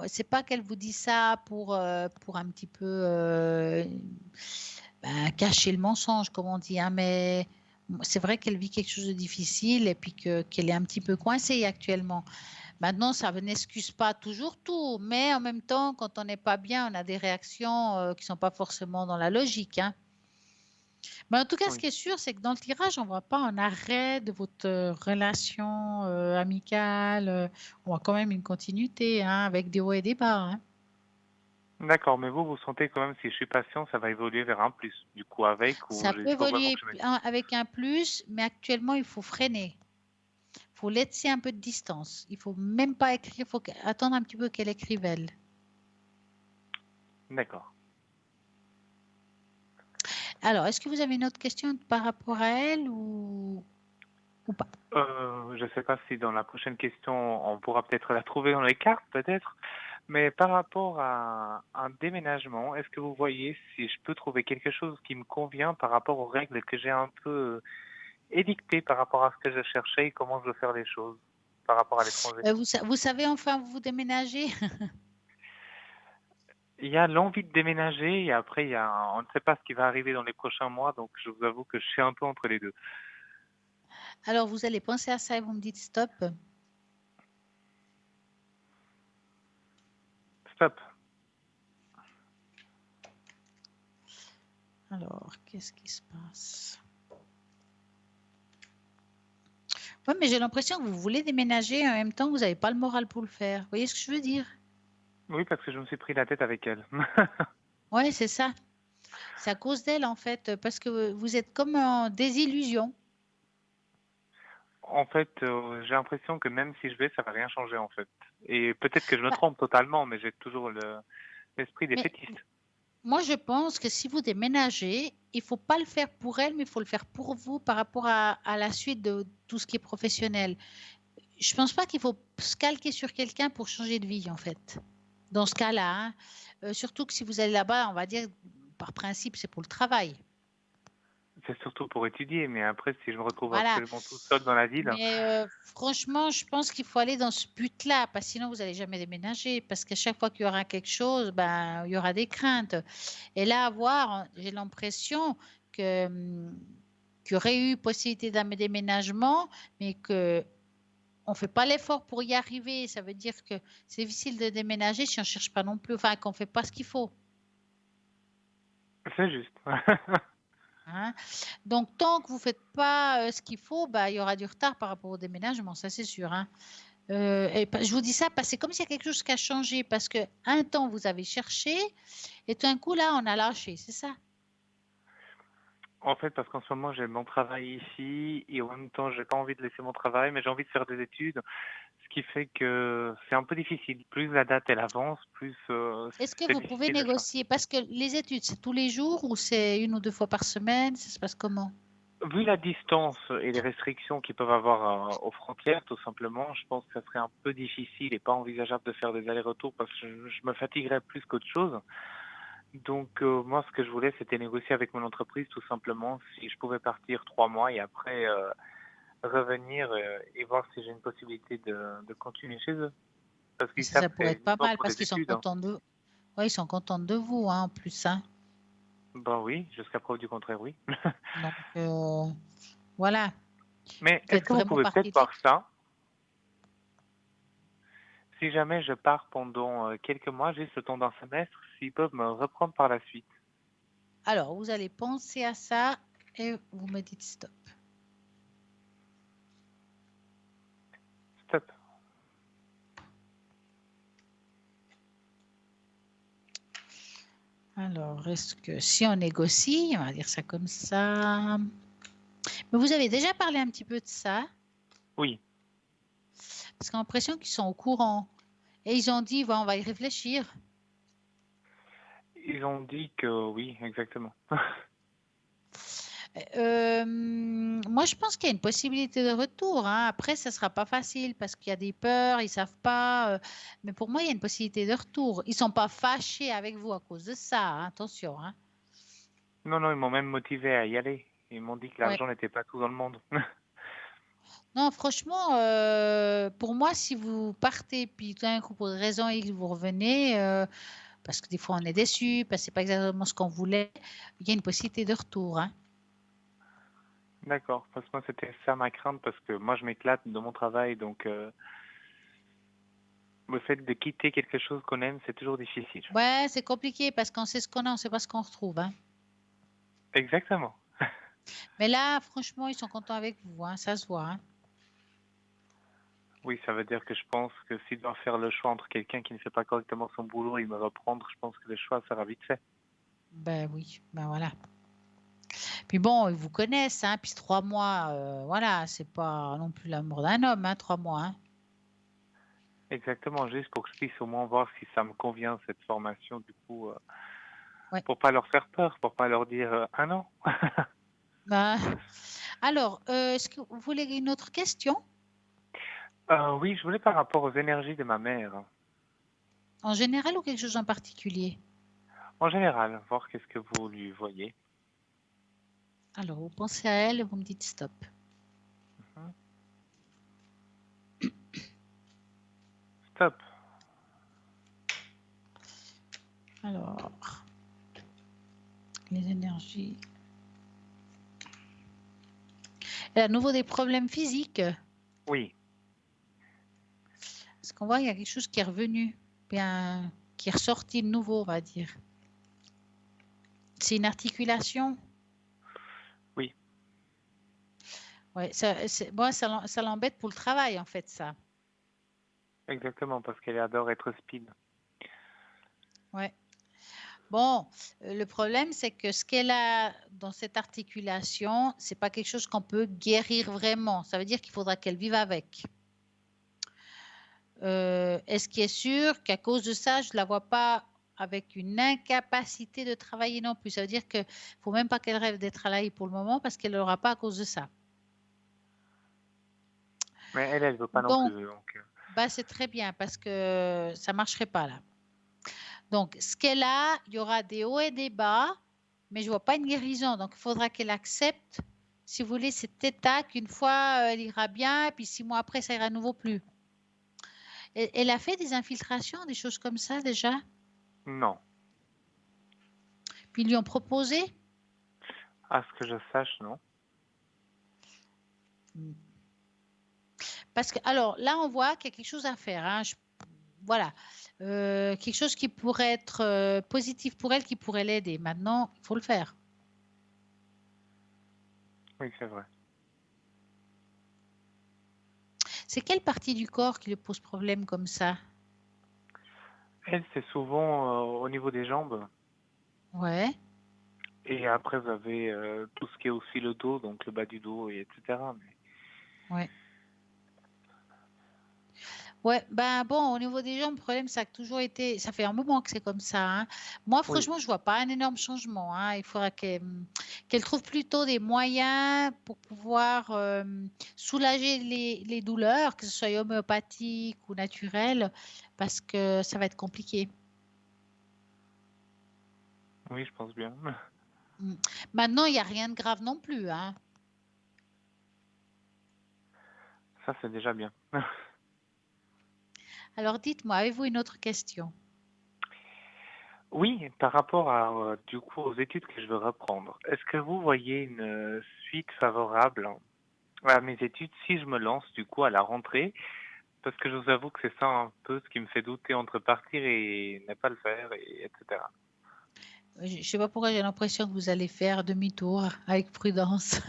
c'est pas qu'elle vous dit ça pour un petit peu cacher le mensonge, comme on dit, hein, mais c'est vrai qu'elle vit quelque chose de difficile et puis qu'elle est un petit peu coincée actuellement. Maintenant, ça n'excuse pas toujours tout, mais en même temps, quand on n'est pas bien, on a des réactions qui ne sont pas forcément dans la logique, hein. Mais en tout cas, ce Oui. qui est sûr, c'est que dans le tirage, on ne voit pas un arrêt de votre relation amicale. On voit quand même une continuité, hein, avec des hauts et des bas, hein. D'accord, mais vous sentez quand même, si je suis patient, ça va évoluer vers un plus. Du coup, avec, ou Ça peut il faut vraiment évoluer que je me... avec un plus, mais actuellement, il faut freiner. faut laisser un peu de distance. Il faut même pas écrire, il faut attendre un petit peu qu'elle écrive elle. D'accord. Alors, est-ce que vous avez une autre question par rapport à elle ou pas? Je ne sais pas si dans la prochaine question, on pourra peut-être la trouver dans les cartes, peut-être. Mais par rapport à un déménagement, est-ce que vous voyez si je peux trouver quelque chose qui me convient par rapport aux règles que j'ai un peu édictées par rapport à ce que je cherchais et comment je veux faire les choses par rapport à l'étranger? Vous savez enfin où vous déménagez? Il y a l'envie de déménager et après, on ne sait pas ce qui va arriver dans les prochains mois, donc je vous avoue que je suis un peu entre les deux. Alors, vous allez penser à ça et vous me dites stop. Stop. Alors, qu'est-ce qui se passe? Oui, mais j'ai l'impression que vous voulez déménager et en même temps, vous n'avez pas le moral pour le faire. Vous voyez ce que je veux dire? Oui, parce que je me suis pris la tête avec elle. Oui, c'est ça. C'est à cause d'elle, en fait, parce que vous êtes comme en désillusion. En fait, j'ai l'impression que même si je vais, ça va rien changer en fait. Et peut-être que je me Bah, trompe totalement, mais j'ai toujours l'esprit mais défaitiste. moi, je pense que si vous déménagez, il ne faut pas le faire pour elle, mais il faut le faire pour vous par rapport à la suite de tout ce qui est professionnel. Je ne pense pas qu'il faut se calquer sur quelqu'un pour changer de vie, en fait. Dans ce cas-là, hein. Surtout que si vous allez là-bas, on va dire, par principe, c'est pour le travail. C'est surtout pour étudier, mais après, si je me retrouve Voilà. absolument tout seul dans la ville, Mais franchement, je pense qu'il faut aller dans ce but-là, parce que sinon, vous n'allez jamais déménager. Parce qu'à chaque fois qu'il y aura quelque chose, ben, il y aura des craintes. Et là, à voir, j'ai l'impression que, qu'il y aurait eu possibilité d'un déménagement, mais que on ne fait pas l'effort pour y arriver. Ça veut dire que c'est difficile de déménager si on ne cherche pas non plus, enfin, qu'on ne fait pas ce qu'il faut. c'est juste. Hein. Donc, tant que vous ne faites pas ce qu'il faut, bah, il y aura du retard par rapport au déménagement, ça c'est sûr. Hein. Je vous dis ça parce que c'est comme s'il y a quelque chose qui a changé, parce qu'un temps vous avez cherché et tout d'un coup là on a lâché, c'est ça? En fait, parce qu'en ce moment, j'ai mon travail ici et en même temps, j'ai pas envie de laisser mon travail, mais j'ai envie de faire des études, ce qui fait que c'est un peu difficile. Plus la date elle avance, plus Est-ce que c'est vous pouvez difficile de choisir. négocier? Parce que les études, c'est tous les jours ou c'est une ou deux fois par semaine? Ça se passe comment? Vu la distance et les restrictions qu'ils peuvent avoir aux frontières, tout simplement, je pense que ça serait un peu difficile et pas envisageable de faire des allers-retours parce que je me fatiguerais plus qu'autre chose. Donc, moi, ce que je voulais, c'était négocier avec mon entreprise, tout simplement, si je pouvais partir 3 mois et après revenir et voir si j'ai une possibilité de continuer chez eux. Parce Mais qu'ils ça savent que pourrait c'est être pas uniquement mal pour parce des qu'ils sont études, hein. contents de, ouais, ils sont contents de vous, hein, en plus, hein. Ben oui, jusqu'à preuve du contraire, oui. Donc voilà, Mais vous est-ce faites que vous vraiment pouvez partie peut-être de voir l'équipe. ça? Si jamais je pars pendant quelques mois, juste le temps d'un semestre, s'ils peuvent me reprendre par la suite. Alors, vous allez penser à ça et vous me dites stop. Stop. Alors, est-ce que si on négocie, on va dire ça comme ça. Mais vous avez déjà parlé un petit peu de ça, Oui, parce qu'on a l'impression qu'ils sont au courant. Et ils ont dit, on va y réfléchir. ils ont dit que oui, exactement. Moi, je pense qu'il y a une possibilité de retour. Hein. Après, ça ne sera pas facile parce qu'il y a des peurs, ils ne savent pas. Mais pour moi, il y a une possibilité de retour. Ils ne sont pas fâchés avec vous à cause de ça. Hein. Attention. Hein. Non, non, ils m'ont même motivé à y aller. Ils m'ont dit que Ouais. l'argent n'était pas tout dans le monde. Non, franchement, pour moi, si vous partez, puis tout d'un coup, pour des raisons X, vous revenez, parce que des fois, on est déçu, parce que ce n'est pas exactement ce qu'on voulait, il y a une possibilité de retour. Hein. D'accord, parce que moi c'était ça ma crainte, parce que moi je m'éclate dans mon travail, donc le fait de quitter quelque chose qu'on aime, c'est toujours difficile. Ouais, c'est compliqué parce qu'on sait ce qu'on a, on ne sait pas ce qu'on retrouve. Hein. Exactement. Mais là, franchement, ils sont contents avec vous, hein, ça se voit. Hein. Oui, ça veut dire que je pense que s'il doit faire le choix entre quelqu'un qui ne fait pas correctement son boulot et me reprendre, je pense que le choix sera vite fait. Ben oui, ben voilà. Puis bon, ils vous connaissent, hein, puis 3 mois, voilà, c'est pas non plus l'amour d'un homme, hein, 3 mois. Hein. Exactement, juste pour que je puisse au moins voir si ça me convient, cette formation, du coup, Ouais. pour pas leur faire peur, pour pas leur dire ah non. Bah, alors, est-ce que vous voulez une autre question? Oui, je voulais par rapport aux énergies de ma mère. En général ou quelque chose en particulier? En général, voir qu'est-ce que vous lui voyez. Alors, vous pensez à elle et vous me dites stop. Mhm. Stop. Alors, les énergies. Elle a à nouveau des problèmes physiques. Oui, Parce qu'on voit qu'il y a quelque chose qui est revenu, bien, qui est ressorti de nouveau, on va dire. C'est une articulation. oui, Ouais, bon, ça l'embête pour le travail, en fait, ça. exactement, parce qu'elle adore être speed. Ouais. Bon, le problème, c'est que ce qu'elle a dans cette articulation, c'est pas quelque chose qu'on peut guérir vraiment. Ça veut dire qu'il faudra qu'elle vive avec. Est-ce qu'il est sûr qu'à cause de ça, je ne la vois pas avec une incapacité de travailler non plus? Ça veut dire qu'il ne faut même pas qu'elle rêve d'être travailler pour le moment parce qu'elle ne l'aura pas à cause de ça. Mais elle ne veut pas non Donc, plus. Donc, bah, c'est très bien parce que ça ne marcherait pas là. Donc, ce qu'elle a, il y aura des hauts et des bas, mais je ne vois pas une guérison. Donc, il faudra qu'elle accepte, si vous voulez, cet état qu'une fois, elle ira bien, et puis 6 mois après, ça ira à nouveau plus. Elle a fait des infiltrations, des choses comme ça déjà? non. Puis ils lui ont proposé? À ce que je sache, non. Parce que, alors là, on voit qu'il y a quelque chose à faire. Hein. Voilà. Quelque chose qui pourrait être positif pour elle, qui pourrait l'aider. Maintenant, il faut le faire. Oui, c'est vrai. C'est quelle partie du corps qui lui pose problème comme ça? Elle, c'est souvent au niveau des jambes. Ouais. Et après, vous avez tout ce qui est aussi le dos, donc le bas du dos, et etc. Mais... Ouais. Ouais, ben bon, au niveau des jambes, le problème, ça a toujours été, ça fait un moment que c'est comme ça. Hein. Moi, Oui, franchement, je vois pas un énorme changement. Hein. Il faudra qu'elle trouve plutôt des moyens pour pouvoir soulager les douleurs, que ce soit homéopathique ou naturel, parce que ça va être compliqué. oui, je pense bien. Maintenant, il n'y a rien de grave non plus. Hein. Ça, c'est déjà bien. Alors, dites-moi, avez-vous une autre question? Oui, par rapport à, du coup, aux études que je veux reprendre, est-ce que vous voyez une suite favorable à mes études si je me lance, du coup, à la rentrée? Parce que je vous avoue que c'est ça un peu ce qui me fait douter entre partir et ne pas le faire, et etc. Je ne sais pas pourquoi j'ai l'impression que vous allez faire demi-tour avec prudence.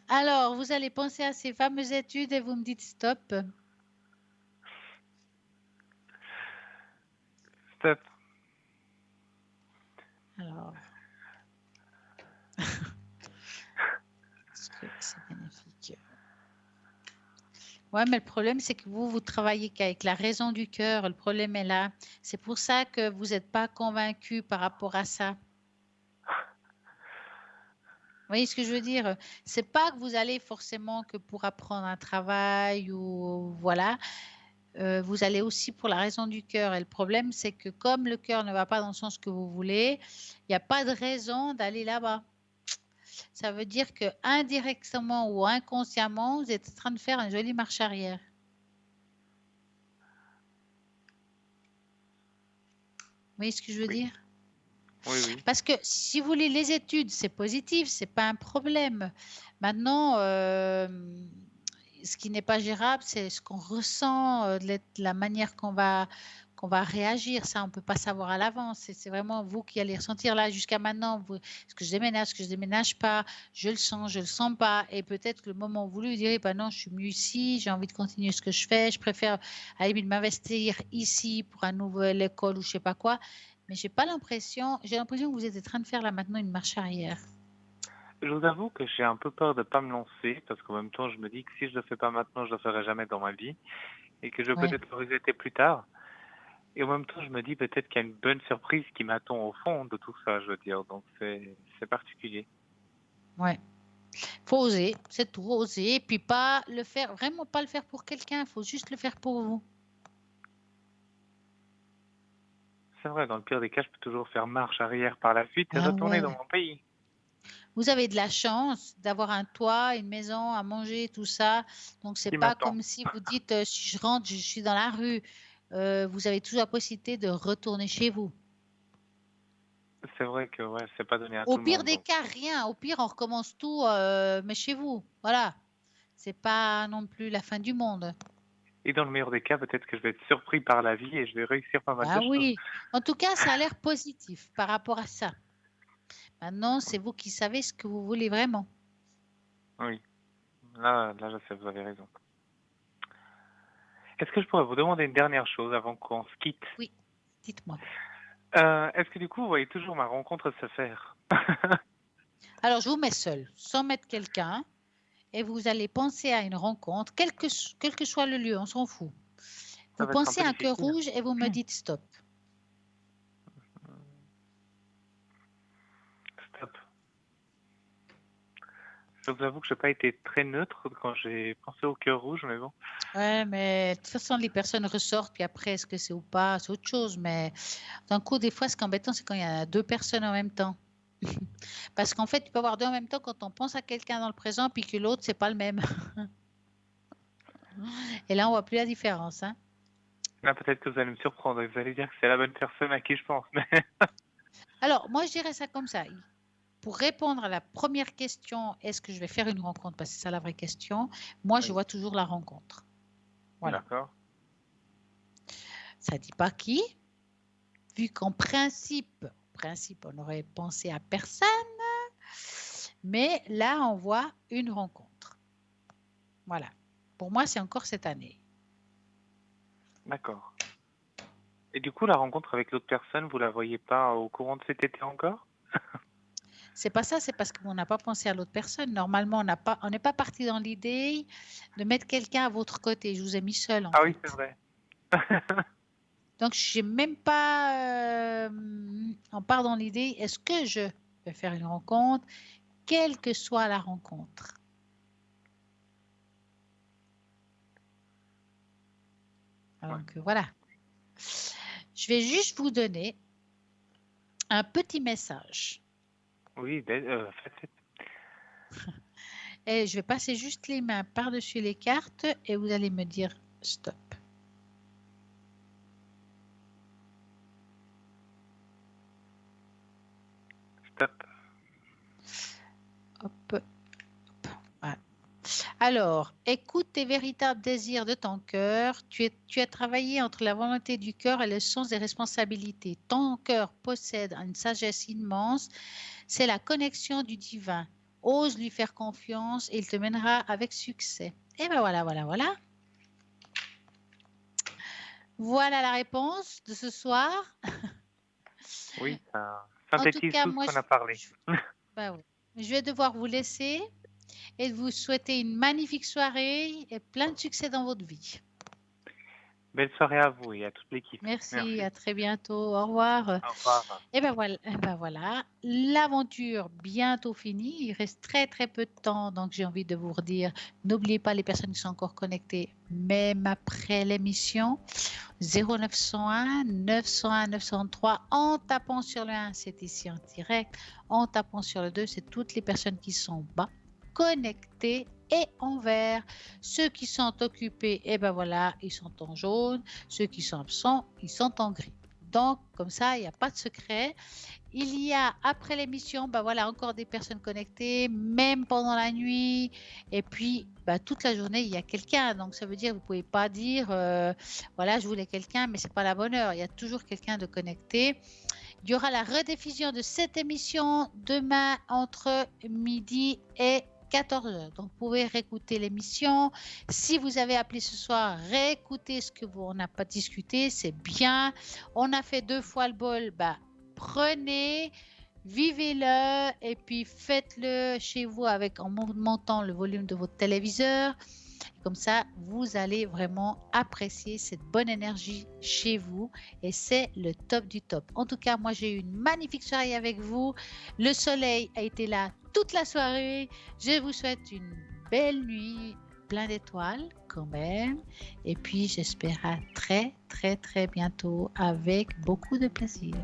Alors, vous allez penser à ces fameuses études et vous me dites stop. Stop. Alors, est-ce que c'est bénéfique? Ouais, mais le problème, c'est que vous travaillez qu'avec la raison du cœur. Le problème est là. C'est pour ça que vous n'êtes pas convaincu par rapport à ça. Vous voyez ce que je veux dire? C'est pas que vous allez forcément que pour apprendre un travail ou voilà. Vous allez aussi pour la raison du cœur. Et le problème, c'est que comme le cœur ne va pas dans le sens que vous voulez, il n'y a pas de raison d'aller là-bas. Ça veut dire que indirectement ou inconsciemment, vous êtes en train de faire une jolie marche arrière. Vous voyez ce que je veux dire? Oui, oui. Parce que si vous voulez les études, c'est positif, c'est pas un problème. Maintenant, ce qui n'est pas gérable, c'est ce qu'on ressent, la manière qu'on va réagir. Ça, on peut pas savoir à l'avance. C'est vraiment vous qui allez ressentir là jusqu'à maintenant. Est-ce que je déménage, est-ce que je déménage pas? Je le sens pas. Et peut-être que le moment voulu, vous direz, bah non, je suis mieux ici, j'ai envie de continuer ce que je fais, je préfère à la limite m'investir ici pour une nouvelle école ou je sais pas quoi. Mais j'ai l'impression que vous êtes en train de faire là maintenant une marche arrière. Je vous avoue que j'ai un peu peur de pas me lancer parce qu'en même temps, je me dis que si je le fais pas maintenant, je le ferai jamais dans ma vie et que je vais Ouais, peut-être le regretter plus tard. Et en même temps, je me dis peut-être qu'il y a une bonne surprise qui m'attend au fond de tout ça, je veux dire. Donc c'est particulier. ouais. Faut oser, c'est tout, oser. Et puis pas le faire, vraiment pas le faire pour quelqu'un, faut juste le faire pour vous. C'est vrai, dans le pire des cas, je peux toujours faire marche arrière par la suite et Ah retourner dans ouais. mon pays. Vous avez de la chance d'avoir un toit, une maison, à manger, tout ça. Donc c'est Qui pas m'attend. comme si vous dites si je rentre, je suis dans la rue. Vous avez toujours la possibilité de retourner chez vous. C'est vrai que ouais, c'est pas donné à Au tout le pire monde. des Donc. cas, rien. Au pire, on recommence tout, mais chez vous. Voilà. C'est pas non plus la fin du monde. Et dans le meilleur des cas, peut-être que je vais être surpris par la vie et je vais réussir pas mal de Ah choses. oui. En tout cas, ça a l'air positif par rapport à ça. Maintenant, c'est vous qui savez ce que vous voulez vraiment. Oui, là, je sais, vous avez raison. Est-ce que je pourrais vous demander une dernière chose avant qu'on se quitte? Oui, dites-moi. Est-ce que du coup, vous voyez toujours ma rencontre se faire? Alors, je vous mets seul, sans mettre quelqu'un, et vous allez penser à une rencontre, quel que soit le lieu, on s'en fout. Ça Vous va être un pensez peu à un cœur difficile. rouge et vous me dites stop. Stop. Je vous avoue que je n'ai pas été très neutre quand j'ai pensé au cœur rouge, mais bon. Ouais, mais de toute façon, les personnes ressortent, puis après, est-ce que c'est ou pas, c'est autre chose. Mais d'un coup, des fois, ce qui est embêtant, c'est quand il y a deux personnes en même temps. Parce qu'en fait, tu peux avoir deux en même temps quand on pense à quelqu'un dans le présent, puis que l'autre, c'est pas le même. Et là, on voit plus la différence, hein. Là, peut-être que vous allez me surprendre et vous allez dire que c'est la bonne personne à qui je pense. Mais Alors, moi, je dirais ça comme ça. Pour répondre à la première question, est-ce que je vais faire une rencontre? Parce que c'est ça la vraie question. Moi, je oui, vois toujours la rencontre. Voilà. d'accord. Ça ne dit pas qui, vu qu'en principe, on aurait pensé à personne, mais là, on voit une rencontre. Voilà. Pour moi, c'est encore cette année. D'accord. Et du coup, la rencontre avec l'autre personne, vous la voyez pas au courant de cet été encore? C'est pas ça, c'est parce qu'on n'a pas pensé à l'autre personne. Normalement, on n'est pas parti dans l'idée de mettre quelqu'un à votre côté. Je vous ai mis seul, en Ah oui, fait. c'est vrai. Donc, je n'ai même pas. On part dans l'idée, est-ce que je vais faire une rencontre, quelle que soit la rencontre? Donc, voilà. Je vais juste vous donner un petit message. Oui, faites. Et je vais passer juste les mains par-dessus les cartes et vous allez me dire stop. Stop. Hop, hop, voilà. Alors, écoute tes véritables désirs de ton cœur. Tu as travaillé entre la volonté du cœur et le sens des responsabilités. Ton cœur possède une sagesse immense. C'est la connexion du divin. Ose lui faire confiance et il te mènera avec succès. Et ben voilà, voilà, voilà. Voilà la réponse de ce soir. Oui, ça En tout synthétise cas, tout ce moi, qu'on a parlé. ben oui. Je vais devoir vous laisser et vous souhaiter une magnifique soirée et plein de succès dans votre vie. Belle soirée à vous et à toute l'équipe. Merci, à très bientôt. Au revoir. Au revoir. Et ben voilà, l'aventure bientôt finie. Il reste très très peu de temps, donc j'ai envie de vous redire, n'oubliez pas les personnes qui sont encore connectées, même après l'émission, 0901 901 903, en tapant sur le 1, c'est ici en direct, en tapant sur le 2, c'est toutes les personnes qui sont bas, connectées et en vert. Ceux qui sont occupés, et ben voilà, ils sont en jaune. Ceux qui sont absents, ils sont en gris. Donc, comme ça, il n'y a pas de secret. Il y a, après l'émission, ben voilà, encore des personnes connectées, même pendant la nuit. Et puis, ben, toute la journée, il y a quelqu'un. Donc, ça veut dire que vous ne pouvez pas dire, voilà, je voulais quelqu'un, mais ce n'est pas la bonne heure. Il y a toujours quelqu'un de connecté. Il y aura la rediffusion de cette émission demain entre midi et 14h. Donc, vous pouvez réécouter l'émission. Si vous avez appelé ce soir, réécoutez ce que on n'a pas discuté. C'est bien. On a fait 2 fois le bol. Prenez, vivez-le et puis faites-le chez vous en montant le volume de votre téléviseur. Comme ça, vous allez vraiment apprécier cette bonne énergie chez vous et c'est le top du top. En tout cas, moi, j'ai eu une magnifique soirée avec vous. Le soleil a été là toute la soirée. Je vous souhaite une belle nuit, plein d'étoiles quand même. Et puis, j'espère à très, très, très bientôt avec beaucoup de plaisir.